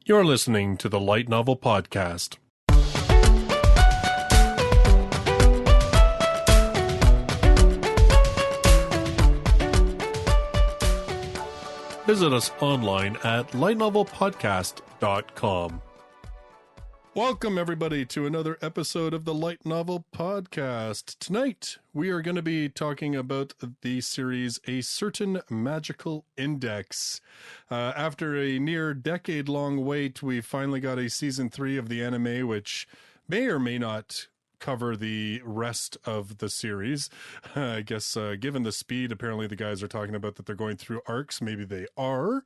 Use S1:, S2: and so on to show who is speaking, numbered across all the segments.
S1: You're listening to the Light Novel Podcast. Visit us online at lightnovelpodcast.com. Welcome, everybody, to another episode of the Light Novel Podcast. Tonight, we are going to be talking about the series A Certain Magical Index. After a near decade-long wait, we finally got a Season 3 of the anime, which may or may not cover the rest of the series. I guess given the speed, apparently the guys are talking about that they're going through arcs. Maybe they are.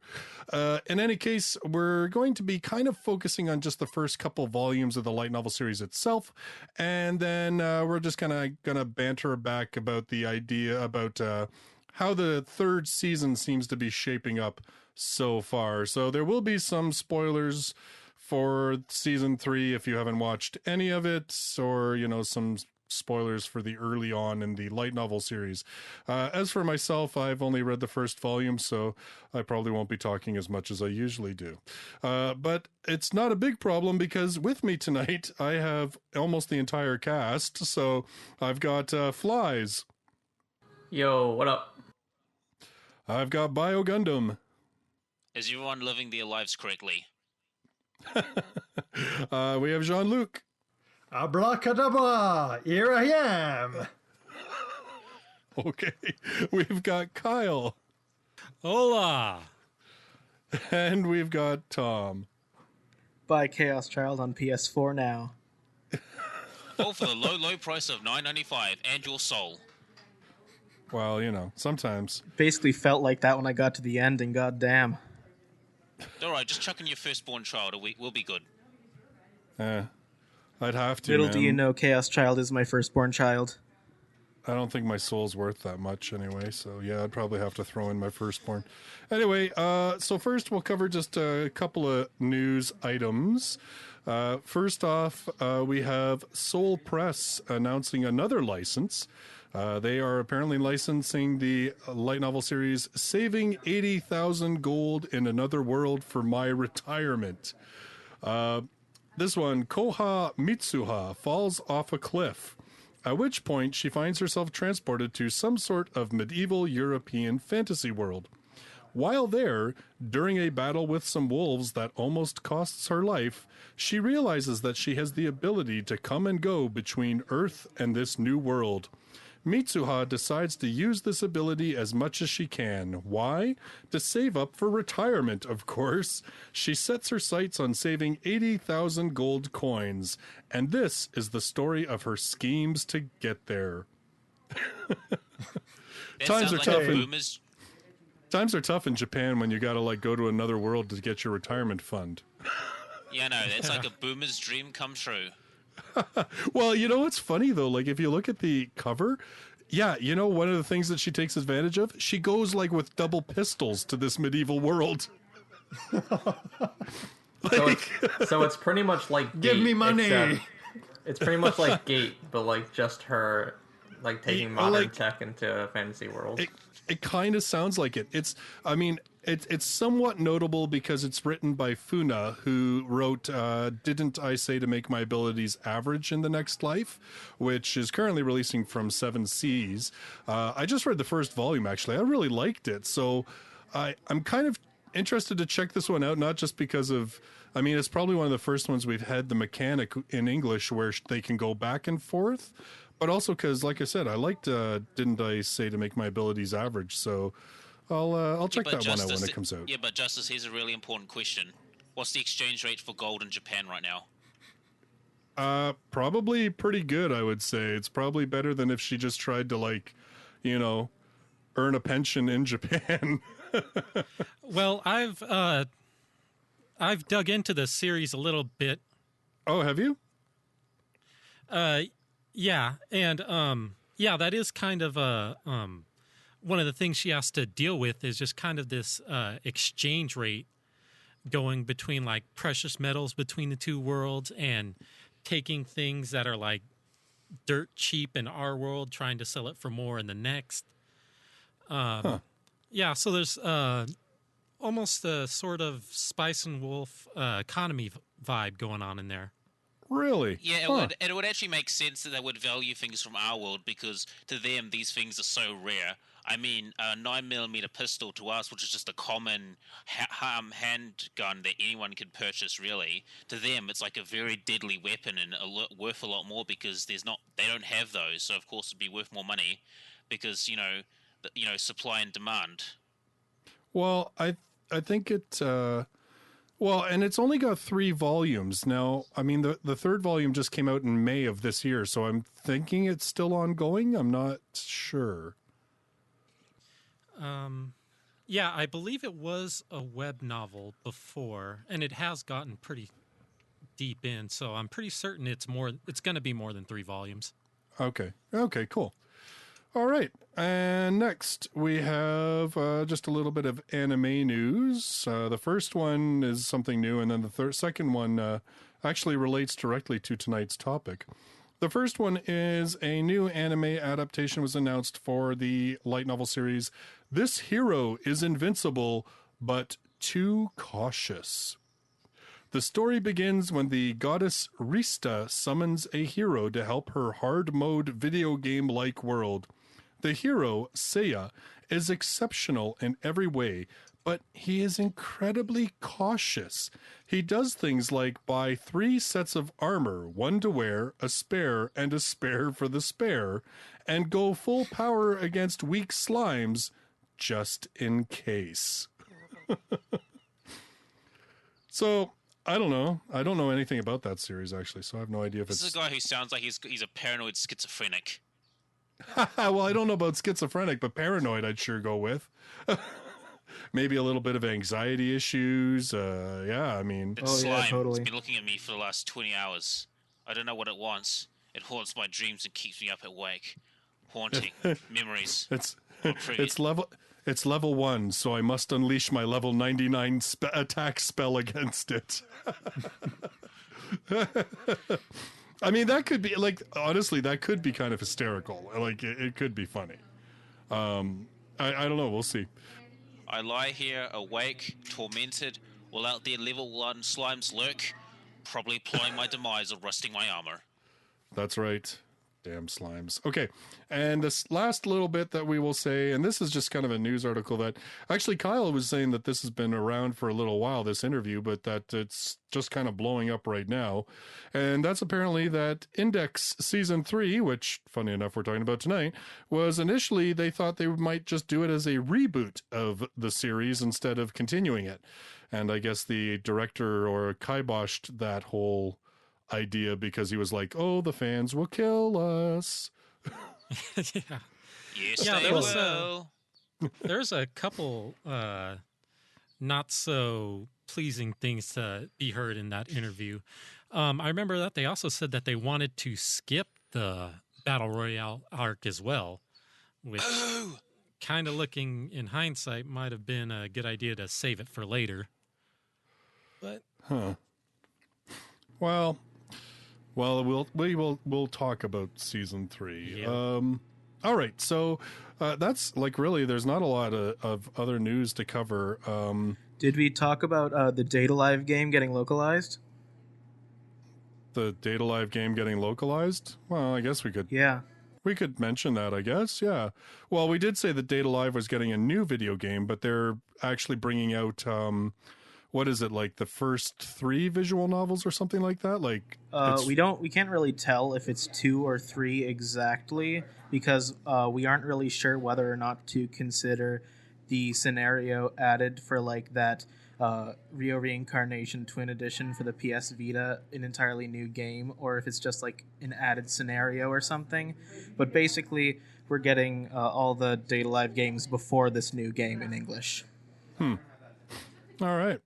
S1: In any case, we're going to be kind of focusing on just the first couple volumes of the light novel series itself. And then we're just kind of going to banter back about the idea about how the third season seems to be shaping up so far. So there will be some spoilers for season 3 if you haven't watched any of it, or some spoilers for the early on in the light novel series. As for myself, I've only read the first volume, so I probably won't be talking as much as I usually do, but it's not a big problem because with me tonight I have almost the entire cast. So I've got Flyz.
S2: Yo, what up?
S1: I've got BioGundam.
S3: Is everyone living their lives correctly?
S1: We have Jean-Luc.
S4: Abracadabra! Here I am!
S1: Okay. We've got Kyle.
S5: Hola!
S1: And we've got Tom.
S6: Buy Chaos Child on PS4 now.
S3: All for the low, low price of $9.95 and your soul.
S1: Well, sometimes.
S6: Basically felt like that when I got to the end, and goddamn.
S3: Alright, just chuck in your firstborn child, we'll be good.
S1: I'd have to,
S6: Little
S1: man.
S6: do you know, Chaos Child is my firstborn child.
S1: I don't think my soul's worth that much anyway, so yeah, I'd probably have to throw in my firstborn. Anyway, so first we'll cover just a couple of news items. First off, we have Soul Press announcing another license. They are apparently licensing the light novel series Saving 80,000 Gold in Another World for My Retirement. This one, Koha Mitsuha falls off a cliff, at which point she finds herself transported to some sort of medieval European fantasy world. While there, during a battle with some wolves that almost costs her life, she realizes that she has the ability to come and go between Earth and this new world. Mitsuha decides to use this ability as much as she can. Why? To save up for retirement, of course. She sets her sights on saving 80,000 gold coins, and this is the story of her schemes to get there. Times are tough. Times are tough in Japan when you gotta go to another world to get your retirement fund.
S3: Yeah, no, that's like a boomer's dream come true.
S1: Well, what's funny though, if you look at the cover, yeah, one of the things that she takes advantage of, she goes with double pistols to this medieval world.
S2: So it's pretty much like Gate,
S4: Give me money!
S2: It's pretty much like Gate, but just her taking modern tech into a fantasy world.
S1: It kind of sounds like it. It's somewhat notable because it's written by Funa, who wrote Didn't I Say to Make My Abilities Average in the Next Life, which is currently releasing from 7 Seas. I just read the first volume, actually. I really liked it. So I'm kind of interested to check this one out, not just because of... it's probably one of the first ones we've had the mechanic in English where they can go back and forth, but also because, like I said, I liked Didn't I Say to Make My Abilities Average, so... I'll check that one out when it comes out.
S3: Yeah, but Justice, here's a really important question. What's the exchange rate for gold in Japan right now?
S1: Probably pretty good, I would say. It's probably better than if she just tried to, earn a pension in Japan.
S5: Well, I've dug into the series a little bit.
S1: Oh, have you?
S5: Yeah, and that is kind of a one of the things she has to deal with is just kind of this exchange rate going between precious metals between the two worlds and taking things that are dirt cheap in our world, trying to sell it for more in the next. Yeah, so there's almost a sort of Spice and Wolf economy vibe going on in there.
S1: Really?
S3: Yeah, it would actually make sense that they would value things from our world because to them these things are so rare. I mean, a 9mm pistol to us, which is just a common handgun that anyone can purchase, really. To them, it's like a very deadly weapon and worth a lot more because they don't have those. So of course, it'd be worth more money because supply and demand.
S1: Well, I think it. Well, and it's only got 3 volumes now. I mean, the third volume just came out in May of this year, so I'm thinking it's still ongoing. I'm not sure.
S5: Yeah, I believe it was a web novel before, and it has gotten pretty deep in. So I'm pretty certain it's going to be more than 3 volumes.
S1: Okay, cool. All right, and next we have just a little bit of anime news. The first one is something new, and then the second one actually relates directly to tonight's topic. The first one is a new anime adaptation was announced for the light novel series. This hero is invincible, but too cautious. The story begins when the goddess Rista summons a hero to help her hard mode video game-like world. The hero, Seiya, is exceptional in every way, but he is incredibly cautious. He does things like buy 3 sets of armor, 1 to wear, a spare, and a spare for the spare, and go full power against weak slimes, just in case. So, I don't know. I don't know anything about that series, actually, so I have no idea if
S3: This is a guy who sounds like he's a paranoid schizophrenic.
S1: Well, I don't know about schizophrenic, but paranoid I'd sure go with. Maybe a little bit of anxiety issues. Yeah, I mean...
S3: It's slime.
S6: Yeah, totally.
S3: It's been looking at me for the last 20 hours. I don't know what it wants. It haunts my dreams and keeps me up awake. Haunting memories.
S1: It's level 1, so I must unleash my level 99 attack spell against it. I mean, that could be, like, honestly, that could be kind of hysterical. Like, it could be funny. I don't know. We'll see.
S3: I lie here, awake, tormented, while out there level 1 slimes lurk, probably plotting my demise or rusting my armor.
S1: That's right. Damn slimes. Okay, and this last little bit that we will say, and this is just kind of a news article that actually Kyle was saying that this has been around for a little while, this interview, but that it's just kind of blowing up right now. And that's apparently that Index Season 3, which, funny enough, we're talking about tonight, was initially they thought they might just do it as a reboot of the series instead of continuing it. And I guess the director or kiboshed that whole idea because he was like, oh, the fans will kill us.
S5: Yeah.
S3: Yes,
S5: Yeah,
S3: they will.
S5: There's a couple not so pleasing things to be heard in that interview. I remember that they also said that they wanted to skip the Battle Royale arc as well, which kind of looking in hindsight might have been a good idea to save it for later. But
S1: Well, we'll talk about Season 3.
S5: Yeah.
S1: All right, so that's like really. There's not a lot of other news to cover.
S6: Did we talk about the Data Live game getting localized?
S1: The Data Live game getting localized. Well, I guess we could.
S6: Yeah.
S1: We could mention that, I guess. Yeah. Well, we did say that Data Live was getting a new video game, but they're actually bringing out. What is it, like the first 3 visual novels or something like that? Like
S6: we can't really tell if it's 2 or 3 exactly because we aren't really sure whether or not to consider the scenario added for like that Rio Reincarnation Twin Edition for the PS Vita an entirely new game or if it's just like an added scenario or something. But basically, we're getting all the Data Live games before this new game in English.
S1: All right.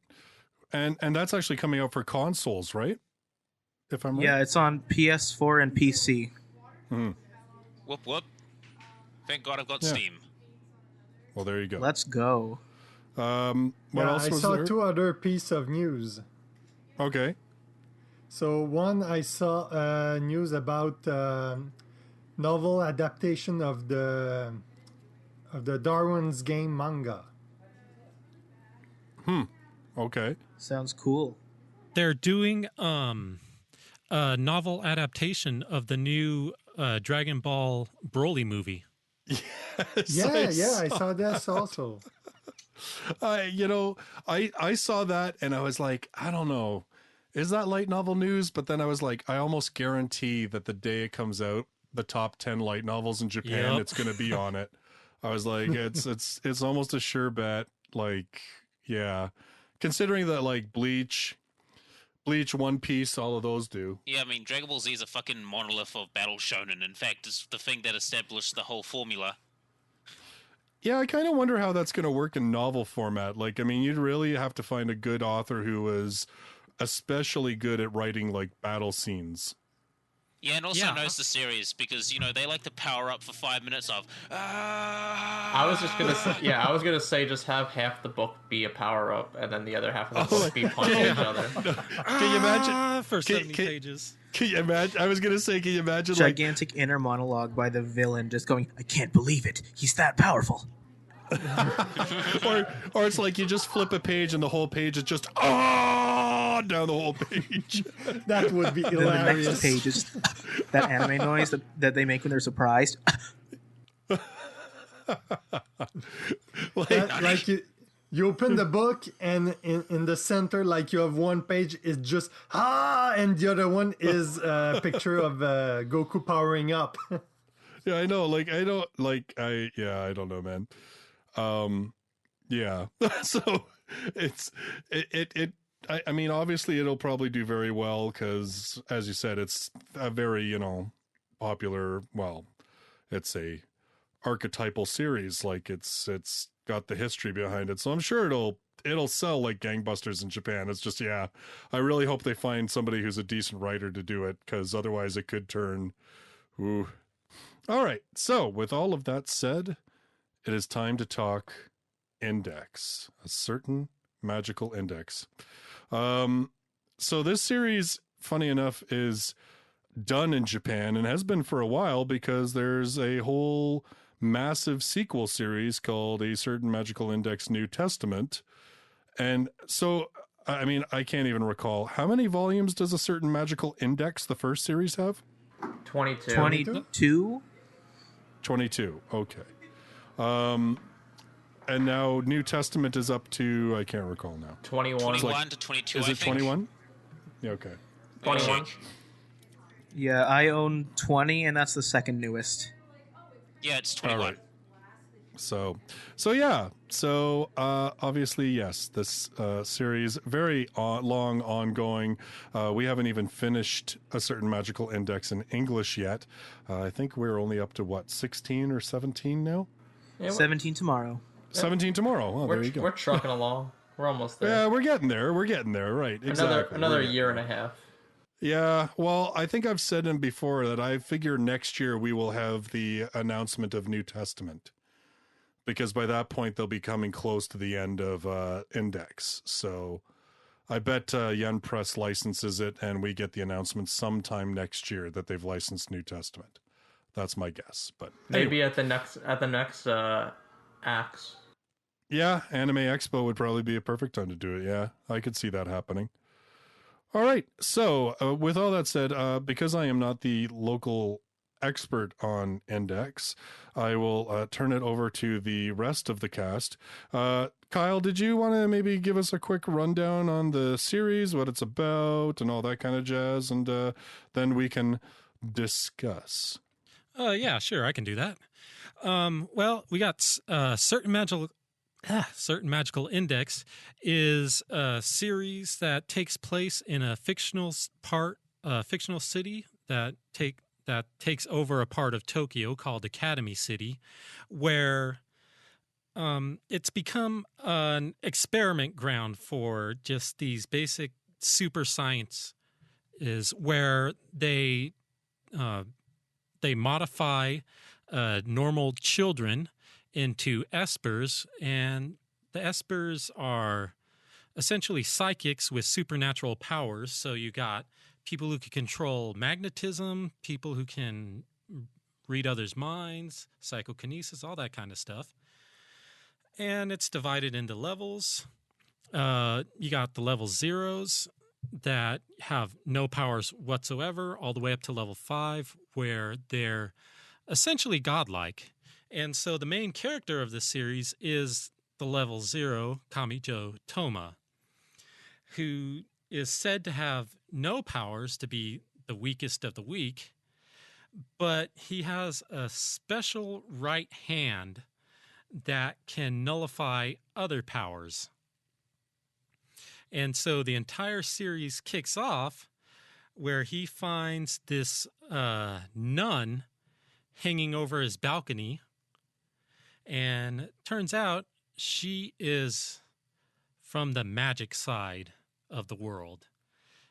S1: And that's actually coming out for consoles, right? If I'm right.
S6: Yeah, it's on PS4 and PC.
S3: Whoop, whoop. Thank God I've got
S1: Yeah.
S3: Steam.
S1: Well, there you go.
S6: Let's go.
S1: What else
S4: I
S1: was
S4: saw
S1: there?
S4: 2 other pieces of news.
S1: Okay.
S4: So one, I saw news about novel adaptation of the Darwin's Game manga.
S1: Okay.
S6: Sounds cool.
S5: They're doing a novel adaptation of the new Dragon Ball Broly movie.
S1: Yes,
S4: I saw this also.
S1: I saw that and I was like, I don't know. Is that light novel news? But then I was like, I almost guarantee that the day it comes out, the top 10 light novels in Japan,
S5: Yep.
S1: it's going to be on it. I was like, it's almost a sure bet. Like, yeah, considering that like Bleach, One Piece, all of those do.
S3: Yeah, I mean, Dragon Ball Z is a fucking monolith of battle shonen. In fact, it's the thing that established the whole formula.
S1: Yeah, I kind of wonder how that's going to work in novel format. Like, I mean, you'd really have to find a good author who was especially good at writing like battle scenes.
S3: Yeah, and also knows the series because, they like to power up for 5 minutes of,
S2: I was gonna say just have half the book be a power up and then the other half of the book be punching each other.
S1: Can you imagine?
S5: For 70 pages.
S1: Can you imagine? I was going to say, can you imagine
S6: Gigantic inner monologue by the villain just going, I can't believe it. He's that powerful.
S1: or it's like you just flip a page and the whole page is just down the whole page.
S4: That would be
S6: Then the
S4: hilarious.
S6: next page is that anime noise that they make when they're surprised.
S4: Like you open the book and in the center, like you have one page is just and the other one is a picture of Goku powering up.
S1: Yeah, I know. Like, I don't know, man. Yeah. So I mean, obviously it'll probably do very well because, as you said, it's a very, popular, well, it's a archetypal series. Like it's got the history behind it. So I'm sure it'll sell like gangbusters in Japan. It's just, I really hope they find somebody who's a decent writer to do it because otherwise it could turn, ooh. All right. So with all of that said, it is time to talk index, a certain magical index. So this series, funny enough, is done in Japan and has been for a while because there's a whole massive sequel series called A Certain Magical Index New Testament. And so, I mean, I can't even recall. How many volumes does A Certain Magical Index, the first series, have?
S2: 22.
S6: 22?
S1: 22. Okay. And now New Testament is up to, I can't recall now.
S2: 21.
S3: 21 to 22,
S1: Is
S3: I
S1: it
S3: think.
S1: 21? Yeah, okay.
S2: 21.
S6: Yeah, I own 20, and that's the second newest.
S3: Yeah, it's 21.
S1: All right. So yeah. So obviously, yes, this series very long, ongoing. We haven't even finished A Certain Magical Index in English yet. I think we're only up to 16 or 17 now.
S2: Yeah,
S6: 17 tomorrow.
S1: 17 tomorrow. Oh, there you go.
S2: We're trucking along. We're almost there.
S1: Yeah, we're getting there. Right. Exactly.
S2: Another year and a half.
S1: Yeah, well, I think I've said in before that I figure next year we will have the announcement of New Testament. Because by that point, they'll be coming close to the end of Index. So I bet Yen Press licenses it and we get the announcement sometime next year that they've licensed New Testament. That's my guess. But
S2: Maybe at the next AX.
S1: Yeah, Anime Expo would probably be a perfect time to do it. Yeah, I could see that happening. All right. So with all that said, because I am not the local expert on Index, I will turn it over to the rest of the cast. Kyle, did you want to maybe give us a quick rundown on the series, what it's about, and all that kind of jazz, and then we can discuss.
S5: Yeah, sure, I can do that. Well, we got Certain Magical Index is a series that takes place in a fictional city that takes over a part of Tokyo called Academy City, where it's become an experiment ground for just these basic super science, is where they modify normal children into Espers, and the Espers are essentially psychics with supernatural powers. So you got people who can control magnetism, people who can read others' minds, psychokinesis, all that kind of stuff. And it's divided into levels. You got the level zeros that have no powers whatsoever, all the way up to level 5, where they're essentially godlike. And so the main character of this series is the level 0 Kamijo Toma, who is said to have no powers, to be the weakest of the weak, but he has a special right hand that can nullify other powers. And so the entire series kicks off where he finds this nun hanging over his balcony, and it turns out she is from the magic side of the world.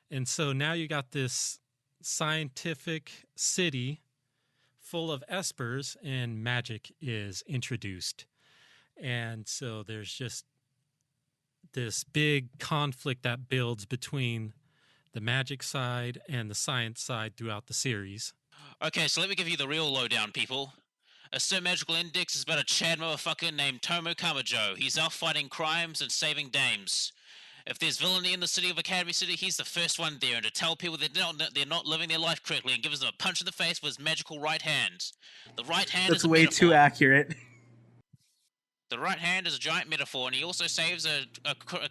S5: And so now you got this scientific city full of espers, and magic is introduced. And so there's just this big conflict that builds between the magic side and the science side throughout the series.
S3: Okay, so let me give you the real lowdown, people. A certain magical index is about a Chad motherfucker named Toaru Kamachi. He's out fighting crimes and saving dames. If there's villainy in the city of Academy City, he's the first one there, and to tell people that they're not living their life correctly, and gives them a punch in the face with his magical right hand. The right hand
S6: That's
S3: is a
S6: way
S3: metaphor.
S6: too accurate.
S3: The right hand is a giant metaphor, and he also saves a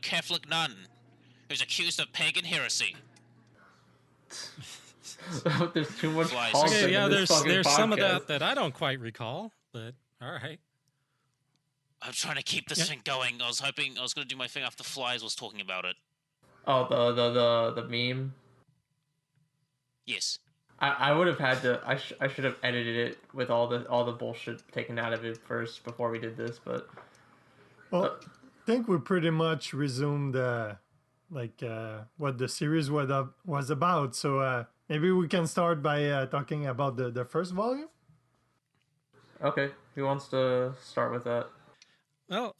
S3: Catholic nun who's accused of pagan heresy.
S2: There's too much
S3: Flyz.
S2: politics
S5: Okay, yeah,
S2: in this fucking
S5: there's some of
S2: podcast.
S5: that I don't quite recall, but all right.
S3: I'm trying to keep this thing going. I was going to do my thing after Flyz was talking about it.
S2: Oh, the meme.
S3: Yes.
S2: I would have had to. I should have edited it with all the bullshit taken out of it first before we did this. But
S4: Well, I think we pretty much resumed what the series was about. So maybe we can start by talking about the first volume.
S2: okay, who wants to start with that?
S5: Well,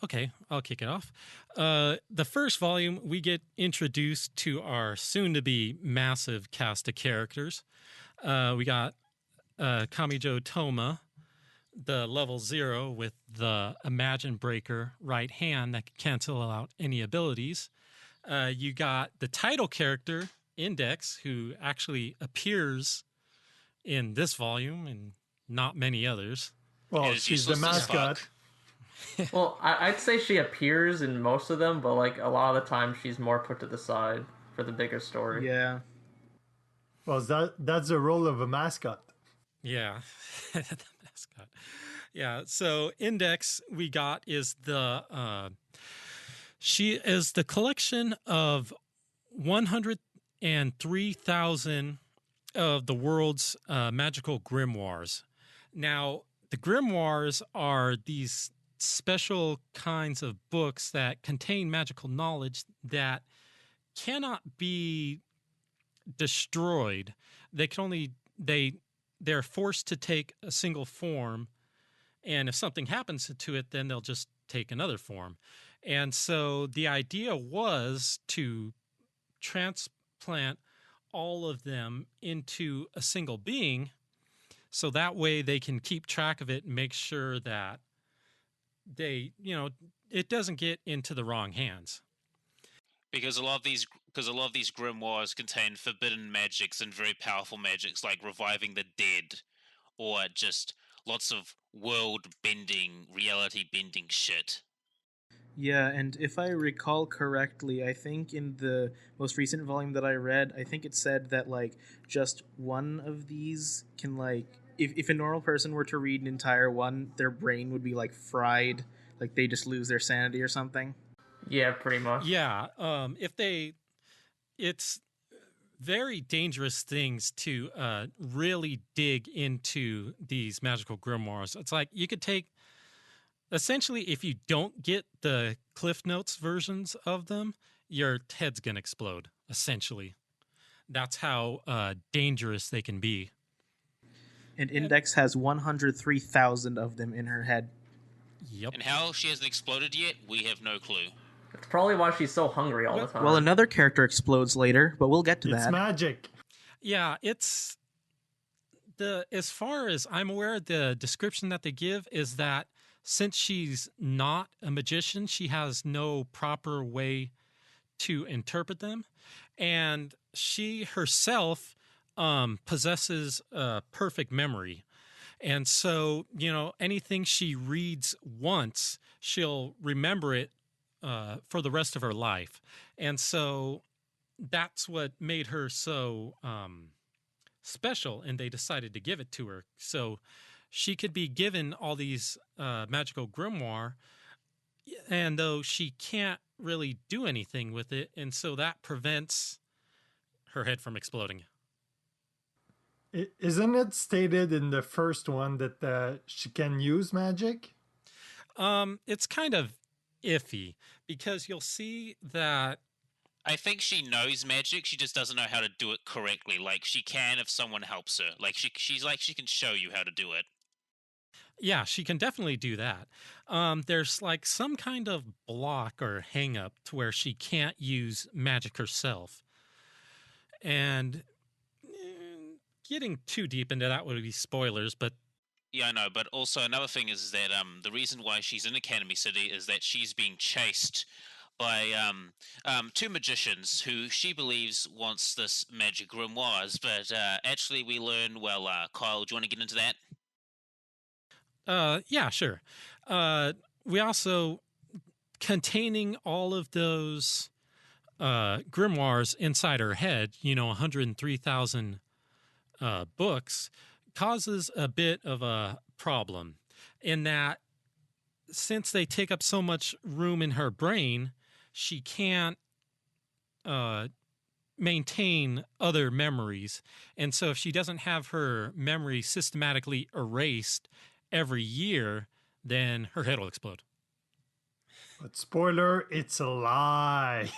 S5: okay, I'll kick it off. The first volume, we get introduced to our soon-to-be massive cast of characters. We got Kamijo Toma, the level 0 with the Imagine Breaker right hand that can cancel out any abilities. You got the title character, Index, who actually appears in this volume and not many others.
S4: Well,
S3: And it's
S4: she's the
S3: useless as
S4: mascot.
S3: fuck.
S2: Well, I'd say she appears in most of them, but like a lot of the time she's more put to the side for the bigger story.
S6: Yeah.
S4: Well, that's the role of a mascot.
S5: Yeah, the mascot. Yeah, so Index we got is she is the collection of 103,000 of the world's magical grimoires. Now, the grimoires are these special kinds of books that contain magical knowledge that cannot be destroyed. They can only they're forced to take a single form, and if something happens to it, then they'll just take another form. And so the idea was to transplant all of them into a single being, so that way they can keep track of it and make sure that it doesn't get into the wrong hands.
S3: Because a lot of these grimoires contain forbidden magics and very powerful magics like reviving the dead, or just lots of world-bending, reality-bending shit.
S6: Yeah, and if I recall correctly, I think in the most recent volume that I read, I think it said that just one of these can if a normal person were to read an entire one, their brain would be fried, they just lose their sanity or something.
S2: Yeah, pretty much.
S5: Yeah, it's very dangerous things to really dig into these magical grimoires. It's like you could take, essentially, if you don't get the Cliff Notes versions of them, your head's gonna explode, essentially. That's how dangerous they can be.
S6: And Index has 103,000 of them in her head.
S5: Yep.
S3: And how she hasn't exploded yet, we have no clue.
S2: It's probably why she's so hungry all the time.
S6: Well, another character explodes later, but we'll get to
S4: It's
S6: that.
S4: magic.
S5: Yeah, it's as far as I'm aware, the description that they give is that since she's not a magician, she has no proper way to interpret them. And she herself possesses a perfect memory. And so, anything she reads once, she'll remember it for the rest of her life. And so that's what made her so special, and they decided to give it to her. So she could be given all these magical grimoire, and though she can't really do anything with it, and so that prevents her head from exploding.
S4: Isn't it stated in the first one that she can use magic?
S5: It's kind of iffy, because you'll see that
S3: I think she knows magic. She just doesn't know how to do it correctly. Like, she can if someone helps her. Like, she's like, she can show you how to do it.
S5: yeah, she can definitely do that. There's like some kind of block or hang up to where she can't use magic herself. And getting too deep into that would be spoilers, but
S3: Yeah, I know. But also another thing is that the reason why she's in Academy City is that she's being chased by two magicians who she believes wants this magic grimoires. But actually, we learn. Well, Kyle, do you want to get into that?
S5: yeah, sure. We also, containing all of those grimoires inside her head, 103,000 books, causes a bit of a problem in that since they take up so much room in her brain, she can't maintain other memories. And so if she doesn't have her memory systematically erased every year, then her head will explode.
S4: But spoiler, it's a lie.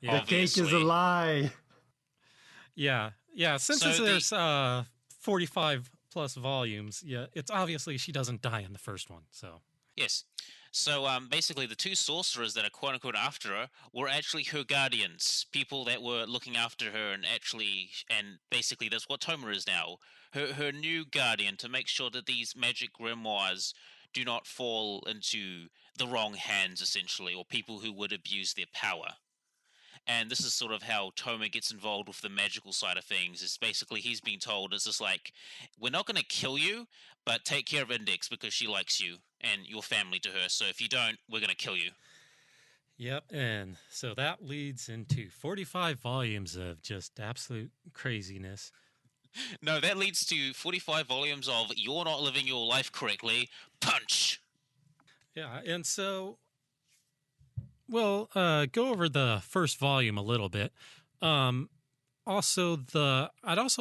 S5: Yeah.
S4: The cake is a lie.
S5: Yeah. Since
S3: So
S5: there's 45 plus volumes, yeah, it's obviously she doesn't die in the first one. So
S3: Yes. So basically, the two sorcerers that are quote unquote after her were actually her guardians, people that were looking after her, and basically that's what Toma is now, her new guardian, to make sure that these magic grimoires do not fall into the wrong hands, essentially, or people who would abuse their power. And this is sort of how Toma gets involved with the magical side of things. Is basically he's being told, it's just like, we're not going to kill you, but take care of Index because she likes you and your family to her. So if you don't, we're going to kill you.
S5: yep. And so that leads into 45 volumes of just absolute craziness.
S3: No, that leads to 45 volumes of you're not living your life correctly. Punch!
S5: Yeah. And so we'll go over the first volume a little bit. I'd also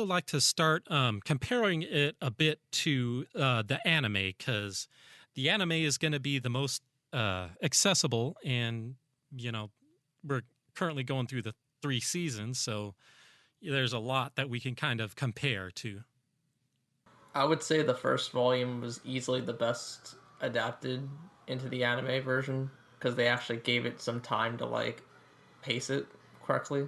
S5: like to start comparing it a bit to the anime, because the anime is going to be the most accessible, and we're currently going through the 3 seasons, so there's a lot that we can kind of compare to.
S2: I would say the first volume was easily the best adapted into the anime version, because they actually gave it some time to like pace it correctly.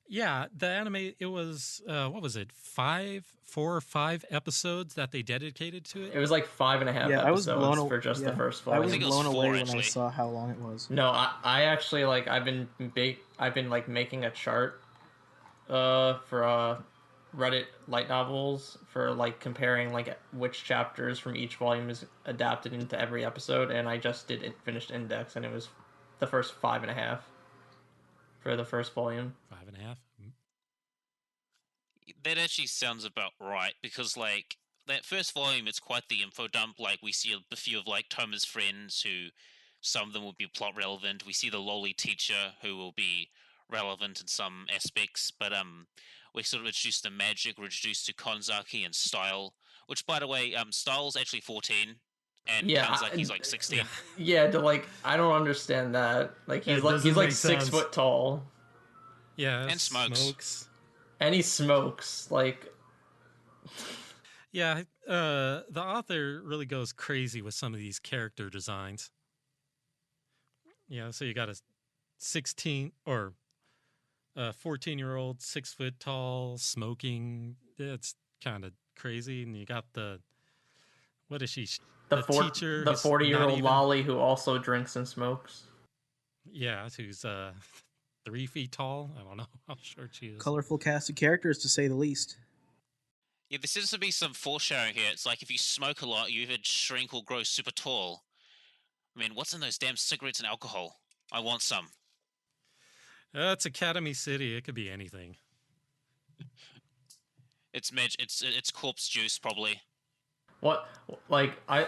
S5: Yeah, the anime, it was what was it, 4 or 5 episodes that they dedicated to it?
S2: It was like 5.5
S6: Yeah, I was
S2: episodes
S6: blown
S2: for just the first
S6: I
S2: volume.
S6: was
S3: think it was
S6: blown
S3: 4,
S6: away when I
S3: actually.
S6: saw how long it was.
S2: No, I actually like I've been like making a chart for Reddit light novels for like comparing like which chapters from each volume is adapted into every episode, and I just did it finished Index, and it was the first 5.5 for the first volume.
S5: 5.5.
S3: That actually sounds about right, because like that first volume, it's quite the info dump. Like we see a few of like Toma's friends, who some of them will be plot relevant. We see the lolly teacher, who will be relevant in some aspects, but we're sort of introduced to magic. We're introduced to Kanzaki and Style, which by the way, Style's actually 14 and
S2: Yeah,
S3: Kanzaki's like 16.
S2: Yeah, I don't understand that. Like
S4: It
S2: he's
S4: doesn't
S2: like
S4: make
S2: 6
S4: sense.
S2: foot tall,
S5: Yeah,
S3: And smokes.
S2: and he smokes. Like,
S5: Yeah, the author really goes crazy with some of these character designs. Yeah, so you got a 16 or 14-year-old, 6 foot tall, smoking. It's kind of crazy. And you got the What is she?
S2: The
S5: teacher,
S2: the
S5: who's
S2: 40-year-old
S5: not even-
S2: lolly who also drinks and smokes.
S5: Yeah, who's 3 feet tall. I don't know how short she is.
S6: Colorful cast of characters, to say the least.
S3: Yeah, there seems to be some foreshadowing here. It's like if you smoke a lot, you either shrink or grow super tall. I mean, what's in those damn cigarettes and alcohol? I want some.
S5: It's Academy City. It could be anything.
S3: It's corpse juice probably.
S2: What like I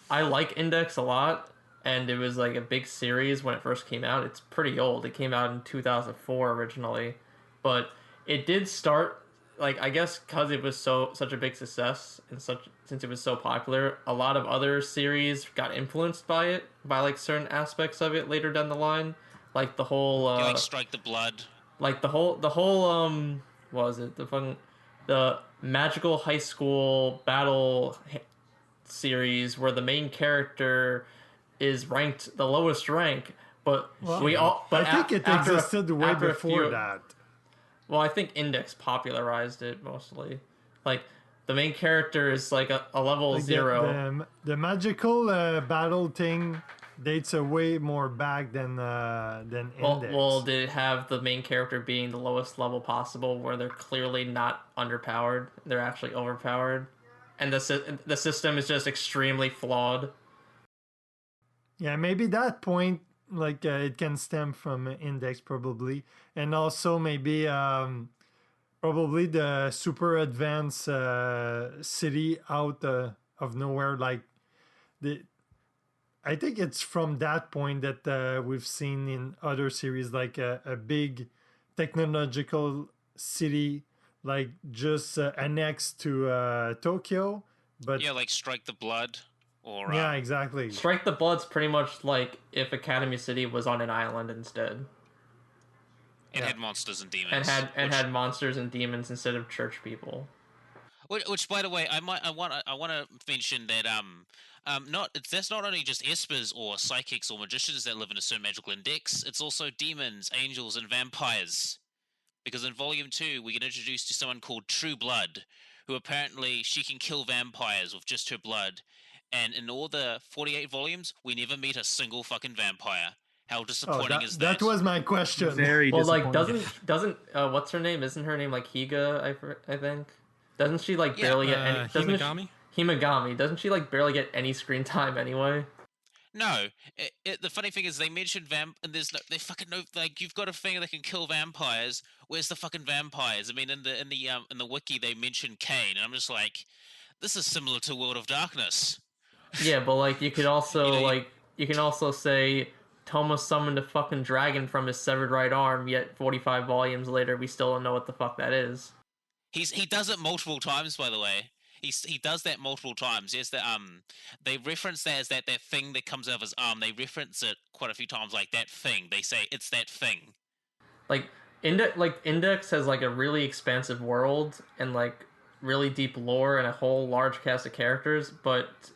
S2: like Index a lot, and it was like a big series when it first came out. It's pretty old. It came out in 2004 originally, but it did start like I guess because it was such a big success and since it was so popular, a lot of other series got influenced by it, by like certain aspects of it later down the line, like the whole
S3: You like Strike the Blood.
S2: like the whole what was it, the magical high school battle series where the main character is ranked the lowest rank, but
S4: I think it existed way before that.
S2: Well, I think Index popularized it mostly. Like the main character is like a level
S4: Like
S2: 0.
S4: The magical battle thing dates way more back than Index.
S2: Well, did it have the main character being the lowest level possible, where they're clearly not underpowered, they're actually overpowered, and the system is just extremely flawed.
S4: Yeah, maybe that point, like it can stem from Index probably, and also maybe probably the super advanced city out of nowhere. Like I think it's from that point that we've seen in other series, like a big technological city, like just annexed to Tokyo. But
S3: Yeah, like Strike the Blood, or
S4: yeah, exactly.
S2: Strike the Blood's pretty much like if Academy City was on an island instead,
S3: it had monsters and demons,
S2: and had monsters and demons instead of church people.
S3: Which, by the way, I want to mention that that's not only just espers or psychics or magicians that live in a certain magical index. It's also demons, angels, and vampires. Because in Volume 2, we get introduced to someone called True Blood, who apparently she can kill vampires with just her blood. And in all the 48 volumes, we never meet a single fucking vampire. How disappointing is that?
S4: That was my question.
S6: Very
S2: Well,
S6: disappointing.
S2: like doesn't what's her name? Isn't her name like Higa? I think. Doesn't she like barely get any?
S5: Himagami?
S2: Himagami. Doesn't she like barely get any screen time anyway?
S3: No, the funny thing is they mentioned and there's they fucking no, like you've got a thing that can kill vampires. Where's the fucking vampires? I mean, in the wiki they mentioned Kane, and I'm just like, this is similar to World of Darkness.
S2: Yeah, but like you could also you can also say Toma summoned a fucking dragon from his severed right arm. Yet 45 volumes later, we still don't know what the fuck that is.
S3: He does it multiple times, by the way. He does that multiple times. Yes, they reference that as that thing that comes out of his arm. They reference it quite a few times, like that thing. They say it's that thing.
S2: Like Index has like a really expansive world and like really deep lore and a whole large cast of characters, but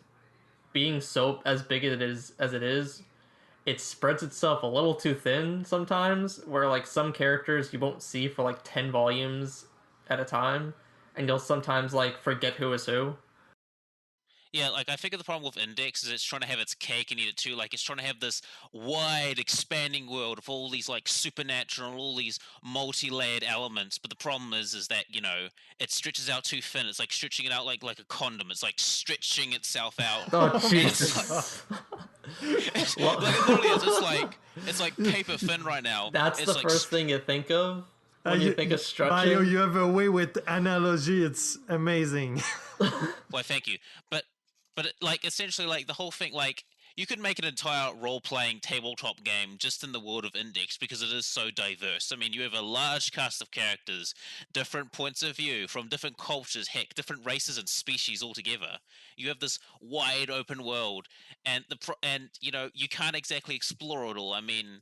S2: being so as big as it is, it spreads itself a little too thin sometimes, where like some characters you won't see for like 10 volumes at a time, and you'll sometimes like forget who is who.
S3: Yeah, like I figure the problem with Index is it's trying to have its cake and eat it too. Like it's trying to have this wide, expanding world of all these like supernatural, all these multi-layered elements. But the problem is that it stretches out too thin. It's like stretching it out like a condom. It's like stretching itself out.
S2: Oh Jesus!
S3: Like it literally is. It's like paper thin right now.
S2: That's
S3: it's
S2: the first thing you think of when you think of stretching.
S4: Bio, you have a way with analogy. It's amazing.
S3: Well, thank you. But like essentially like the whole thing, like you could make an entire role-playing tabletop game just in the world of Index because it is so diverse. I mean, you have a large cast of characters, different points of view from different cultures, heck, different races and species altogether. You have this wide open world, and you can't exactly explore it all. I mean,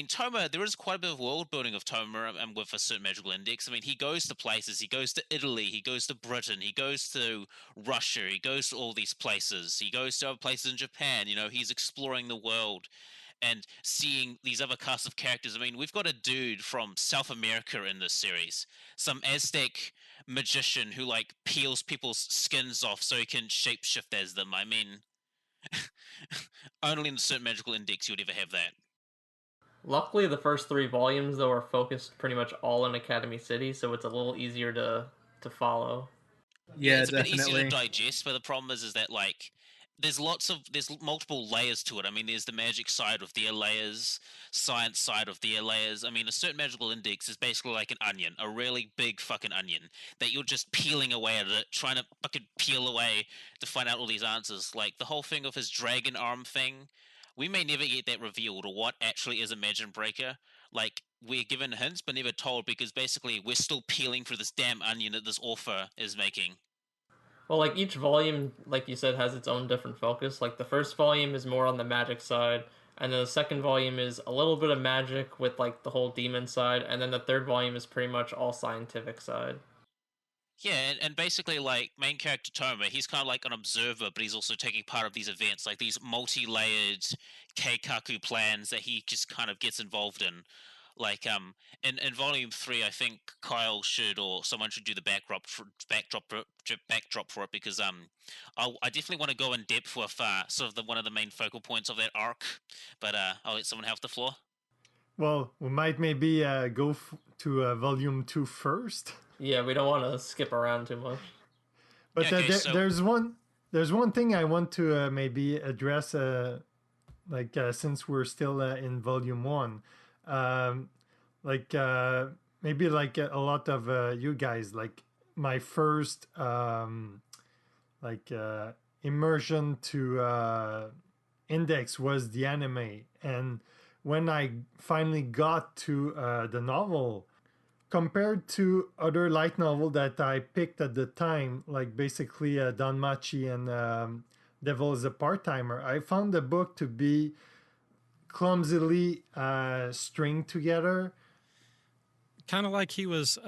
S3: Toma, there is quite a bit of world building of Toma and with a certain magical index. I mean, he goes to places. He goes to Italy. He goes to Britain. He goes to Russia. He goes to all these places. He goes to other places in Japan. He's exploring the world. and seeing these other cast of characters. I mean, we've got a dude from South America in this series, some Aztec magician who like peels people's skins off so he can shapeshift as them. I mean, only in a certain magical index you would ever have that.
S2: Luckily, the first 3 volumes though are focused pretty much all in Academy City, so it's a little easier to follow.
S6: Yeah,
S3: It's a bit easier
S6: definitely.
S3: to digest, but the problem is that like there's multiple layers to it. I mean, there's the magic side of their layers, science side of their layers. I mean, a certain magical index is basically like an onion, a really big fucking onion that you're just peeling away at it, trying to fucking peel away to find out all these answers. Like the whole thing of his dragon arm thing, we may never get that revealed or what actually is a Imagine Breaker. Like we're given hints but never told because basically we're still peeling through this damn onion that this author is making.
S2: Well, like each volume, like you said, has its own different focus. Like the first volume is more on the magic side, and then the second volume is a little bit of magic with like the whole demon side, and then the third volume is pretty much all scientific side.
S3: Yeah, and basically, like, main character Toma, he's kind of like an observer, but he's also taking part of these events, like these multi-layered Keikaku plans that he just kind of gets involved in. Like, in Volume 3, I think Kyle should, or someone should do the backdrop for it, because, I definitely want to go in depth with, sort of one of the main focal points of that arc, but, I'll let someone have the floor.
S4: Well, we might maybe go to Volume 2 first.
S2: Yeah, we don't want to skip around too much.
S4: But
S3: Yeah, okay,
S4: there's one thing I want to maybe address, since we're still in Volume 1, maybe like a lot of you guys, like my first immersion to Index was the anime, and when I finally got to the novel, compared to other light novel that I picked at the time, like basically Danmachi and Devil is a Part-Timer, I found the book to be clumsily stringed together.
S5: Kind of like he was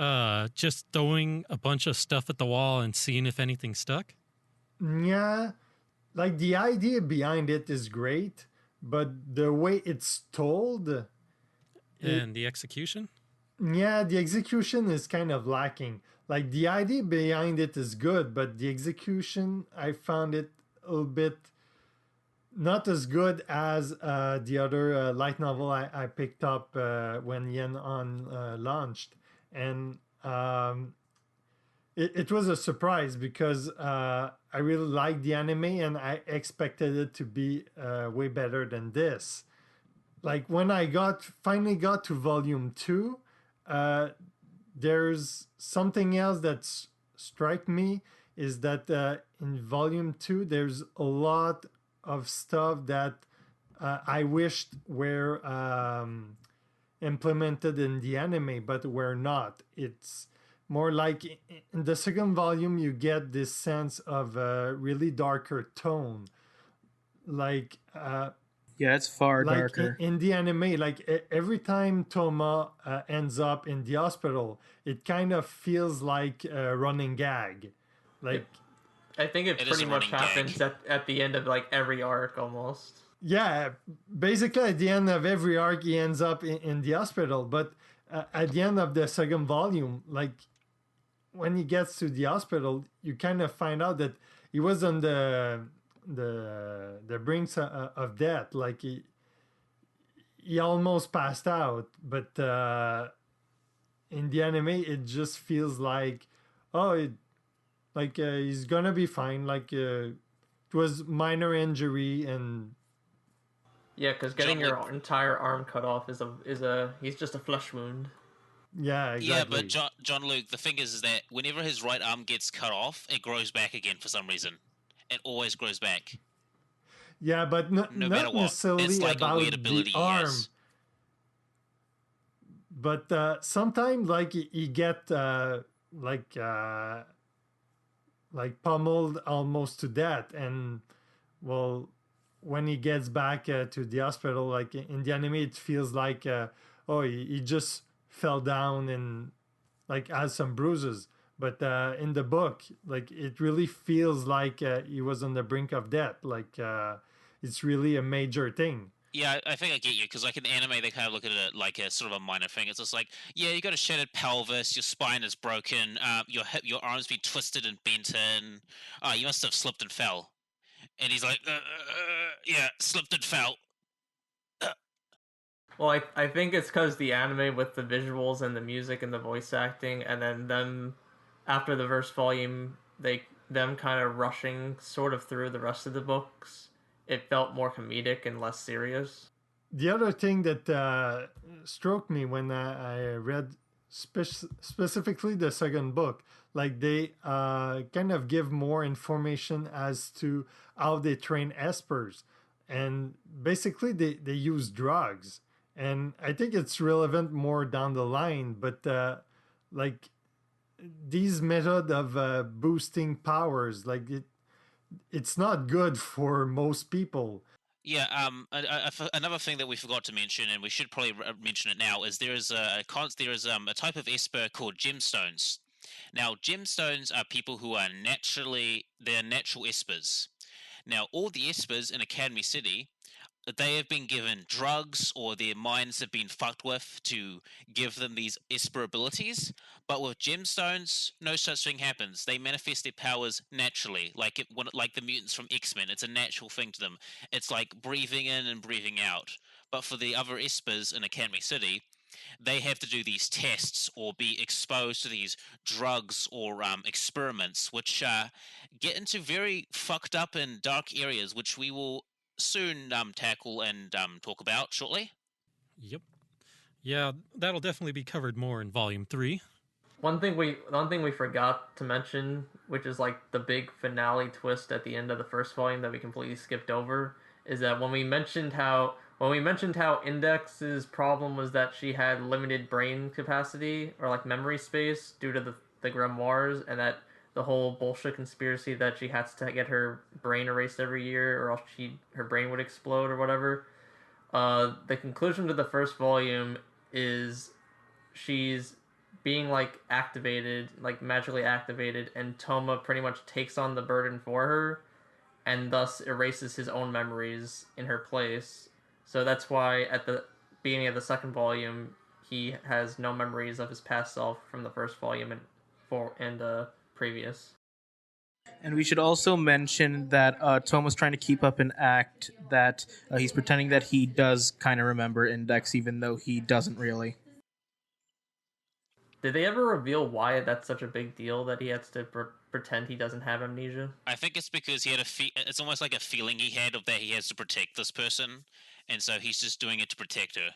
S5: just throwing a bunch of stuff at the wall and seeing if anything stuck.
S4: Yeah, like the idea behind it is great, but the way it's told
S5: And the execution?
S4: Yeah, the execution is kind of lacking. Like the idea behind it is good, but the execution, I found it a little bit not as good as the other light novel I picked up when Yen On launched. And it was a surprise because I really liked the anime and I expected it to be way better than this. Like when I finally got to Volume 2, there's something else that struck me is that in Volume 2 there's a lot of stuff that I wished were implemented in the anime but were not. It's more like in the second volume you get this sense of a really darker tone, like
S6: Yeah, it's far
S4: like
S6: darker.
S4: in the anime, like every time Toma ends up in the hospital, it kind of feels like a running gag. Like,
S2: I think it
S3: It is
S2: pretty
S3: a
S2: much
S3: running
S2: happens
S3: gag.
S2: at the end of like every arc almost.
S4: yeah, basically at the end of every arc, he ends up in the hospital. But at the end of the second volume, like when he gets to the hospital, you kind of find out that he was on the brink of death. Like he almost passed out, but in the anime it just feels like he's gonna be fine, like it was minor injury. And
S2: Yeah, because getting your
S3: Jean-Luc.
S2: entire arm cut off is he's just a flesh wound.
S4: yeah, exactly.
S3: Yeah, but Jean-Luc, the thing is that whenever his right arm gets cut off, it grows back again for some reason. It always grows back,
S4: Yeah, but
S3: no matter
S4: not
S3: what.
S4: necessarily
S3: It's like a
S4: about
S3: weird
S4: the
S3: ability he
S4: arm,
S3: has.
S4: but sometimes like he get like uh like pummeled almost to death. And well, when he gets back to the hospital, like in the anime it feels like he just fell down and like has some bruises. But in the book, like it really feels like he was on the brink of death. Like it's really a major thing.
S3: Yeah, I think I get you, because like in the anime, they kind of look at it like a sort of a minor thing. It's just like, yeah, you got a shattered pelvis, your spine is broken, your arm's been twisted and bent in. Oh, you must have slipped and fell. And he's like, yeah, slipped and fell.
S2: Well, I think it's because the anime with the visuals and the music and the voice acting, and then them after the first volume, them kind of rushing sort of through the rest of the books. It felt more comedic and less serious.
S4: The other thing that struck me when I read specifically the second book, like they kind of give more information as to how they train espers. And basically, they use drugs. And I think it's relevant more down the line, but like these method of boosting powers, like it's not good for most people.
S3: Yeah, another thing that we forgot to mention, and we should probably mention it now, is there is a type of esper called gemstones. Now, gemstones are people who are they're natural espers. Now, all the espers in Academy City, they have been given drugs or their minds have been fucked with to give them these esper abilities. But with gemstones, no such thing happens. They manifest their powers naturally, like the mutants from X-Men. It's a natural thing to them. It's like breathing in and breathing out. But for the other espers in Academy City, they have to do these tests or be exposed to these drugs or experiments, which get into very fucked up and dark areas, which we will soon tackle and talk about shortly.
S5: Yep. Yeah, that'll definitely be covered more in Volume 3.
S2: One thing we forgot to mention, which is like the big finale twist at the end of the first volume that we completely skipped over, is that when we mentioned how Index's problem was that she had limited brain capacity or like memory space due to the grimoires, and that the whole bullshit conspiracy that she has to get her brain erased every year or else her brain would explode or whatever. The conclusion to the first volume is she's being like activated, like magically activated, and Toma pretty much takes on the burden for her and thus erases his own memories in her place. So that's why at the beginning of the second volume he has no memories of his past self from the first volume and previous.
S6: And we should also mention that Toma's trying to keep up an act that he's pretending that he does kind of remember Index, even though he doesn't really.
S2: Did they ever reveal why that's such a big deal that he has to pretend he doesn't have amnesia?
S3: I think it's because he had it's almost like a feeling he had of that he has to protect this person, and so he's just doing it to protect her.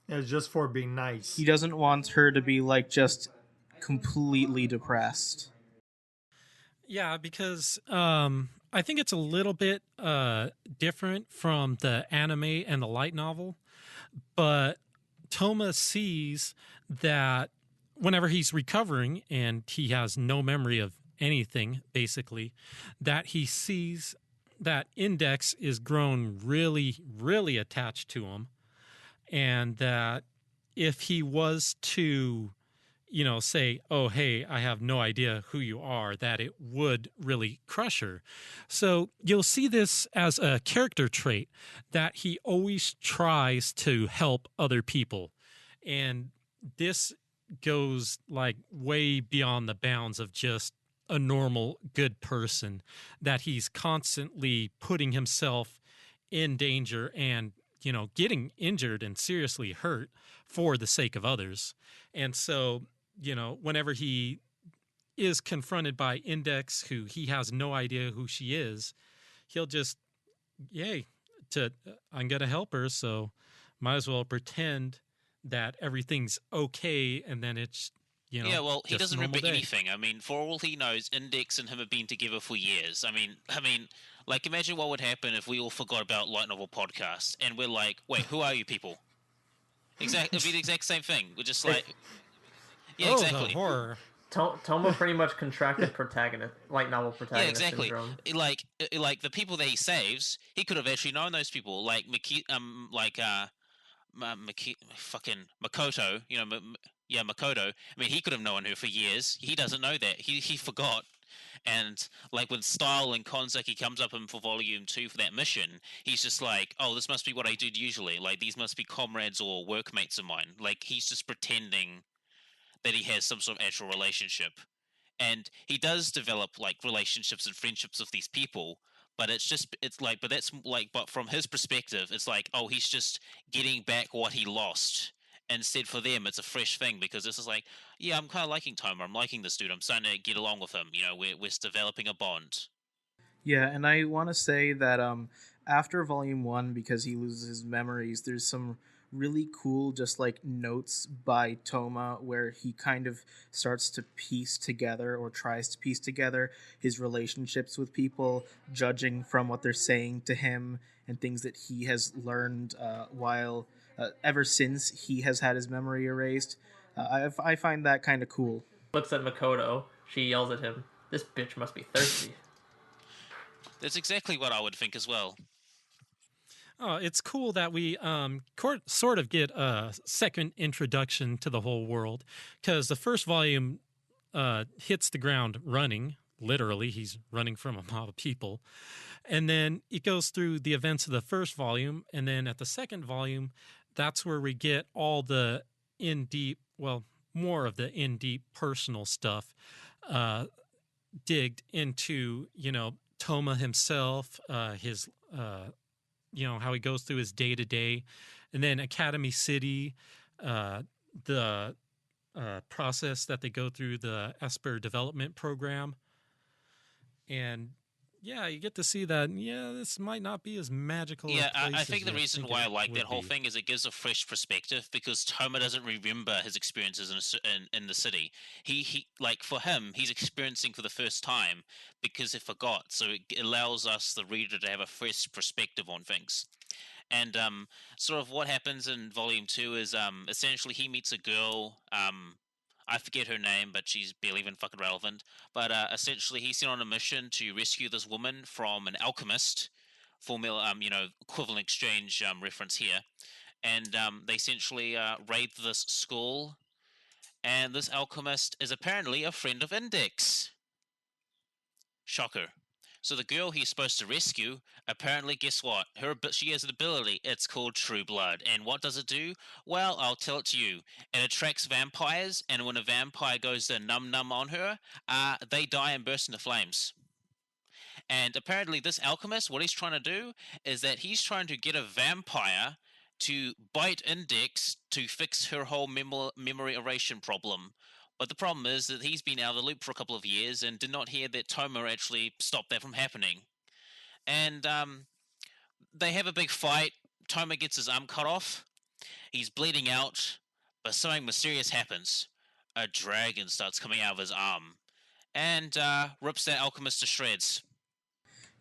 S4: It's just for being nice.
S6: He doesn't want her to be like just completely depressed.
S5: Yeah, because I think it's a little bit different from the anime and the light novel, but Toma sees that whenever he's recovering and he has no memory of anything, basically, that he sees that Index is grown really, really attached to him, and that if he was to say, oh, hey, I have no idea who you are, that it would really crush her. So you'll see this as a character trait that he always tries to help other people. And this goes like way beyond the bounds of just a normal good person, that he's constantly putting himself in danger and getting injured and seriously hurt for the sake of others. And so whenever he is confronted by Index, who he has no idea who she is, he'll just, yay, I'm going to help her, so might as well pretend that everything's okay, and then it's,
S3: yeah, well, he doesn't remember
S5: day.
S3: anything. I mean, for all he knows, Index and him have been together for years. I mean, like, imagine what would happen if we all forgot about Light Novel Podcast, and we're like, wait, who are you people? It'd be the exact same thing. We're just like... Yeah, exactly.
S5: The horror.
S2: Toma pretty much contracted light novel protagonist
S3: exactly.
S2: syndrome.
S3: Like the people that he saves, he could have actually known those people. Like fucking Makoto. Makoto. I mean, he could have known her for years. He doesn't know that. He forgot. And like when Style and Konzaki comes up in for Volume 2 for that mission, he's just like, oh, this must be what I did usually. Like, these must be comrades or workmates of mine. Like, he's just pretending that he has some sort of actual relationship. And he does develop like relationships and friendships with these people, but but from his perspective, it's like, oh, he's just getting back what he lost. Instead, for them, it's a fresh thing because this is like, yeah, I'm kind of liking Tomer. I'm liking this dude. I'm starting to get along with him. You know, we're developing a bond.
S6: Yeah, and I want to say that after Volume 1, because he loses his memories, there's some really cool just like notes by Toma where he kind of starts to piece together or tries to piece together his relationships with people, judging from what they're saying to him and things that he has learned while ever since he has had his memory erased. I find that kind of cool.
S2: Looks at Makoto. She yells at him. This bitch must be thirsty.
S3: That's exactly what I would think as well.
S5: Oh, it's cool that we sort of get a second introduction to the whole world, because the first volume hits the ground running. Literally, he's running from a mob of people. And then it goes through the events of the first volume. And then at the second volume, that's where we get all the more of the in-deep personal stuff digged into, Toma himself, his how he goes through his day-to-day, and then Academy City, the process that they go through, the Esper development program. And yeah, you get to see that, this might not be as magical.
S3: Yeah,
S5: a place
S3: I think
S5: as
S3: the
S5: you
S3: reason
S5: think
S3: why I
S5: it
S3: like
S5: would
S3: that whole
S5: be.
S3: thing is it gives a fresh perspective because Toma doesn't remember his experiences in the city. He like for him, he's experiencing for the first time because he forgot. So it allows us, the reader, to have a fresh perspective on things. And sort of what happens in Volume 2 is essentially he meets a girl. I forget her name, but she's barely even fucking relevant. But essentially, he's sent on a mission to rescue this woman from an alchemist. Formula, equivalent exchange reference here. And they essentially raid this school. And this alchemist is apparently a friend of Index. Shocker. So the girl he's supposed to rescue, apparently, guess what? She has an ability. It's called True Blood. And what does it do? Well, I'll tell it to you. It attracts vampires, and when a vampire goes to num on her, they die and burst into flames. And apparently, this alchemist, what he's trying to do is that he's trying to get a vampire to bite Index to fix her whole memory erasure problem. But the problem is that he's been out of the loop for a couple of years and did not hear that Toma actually stopped that from happening. And they have a big fight. Toma gets his arm cut off. He's bleeding out, but something mysterious happens. A dragon starts coming out of his arm and rips that alchemist to shreds.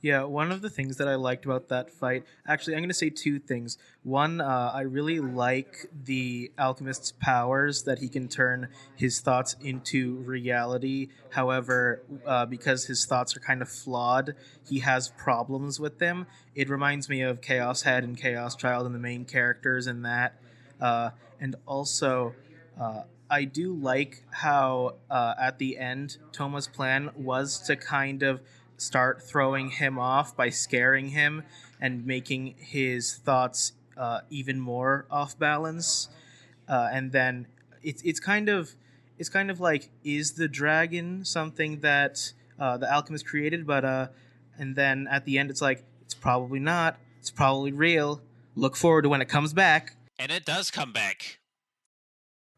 S6: Yeah, one of the things that I liked about that fight, actually, I'm going to say two things. One, I really like the alchemist's powers, that he can turn his thoughts into reality. However, because his thoughts are kind of flawed, he has problems with them. It reminds me of Chaos Head and Chaos Child and the main characters in that. And also, I do like how at the end, Toma's plan was to kind of start throwing him off by scaring him and making his thoughts even more off balance. And then it's kind of like, is the dragon something that the alchemist created? But and then at the end, it's like, it's probably not. It's probably real. Look forward to when it comes back.
S3: And it does come back.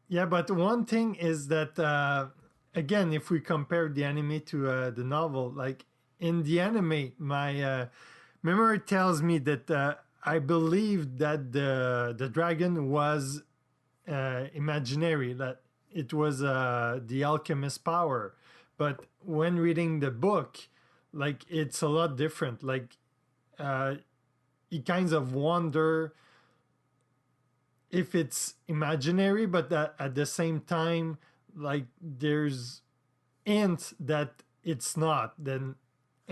S4: Yeah, but one thing is that again, if we compare the anime to the novel, like in the anime, my memory tells me that I believe that the dragon was imaginary, that it was the alchemist power. But when reading the book, like, it's a lot different. Like, you kind of wonder if it's imaginary, but that at the same time, like, there's hints that it's not. Then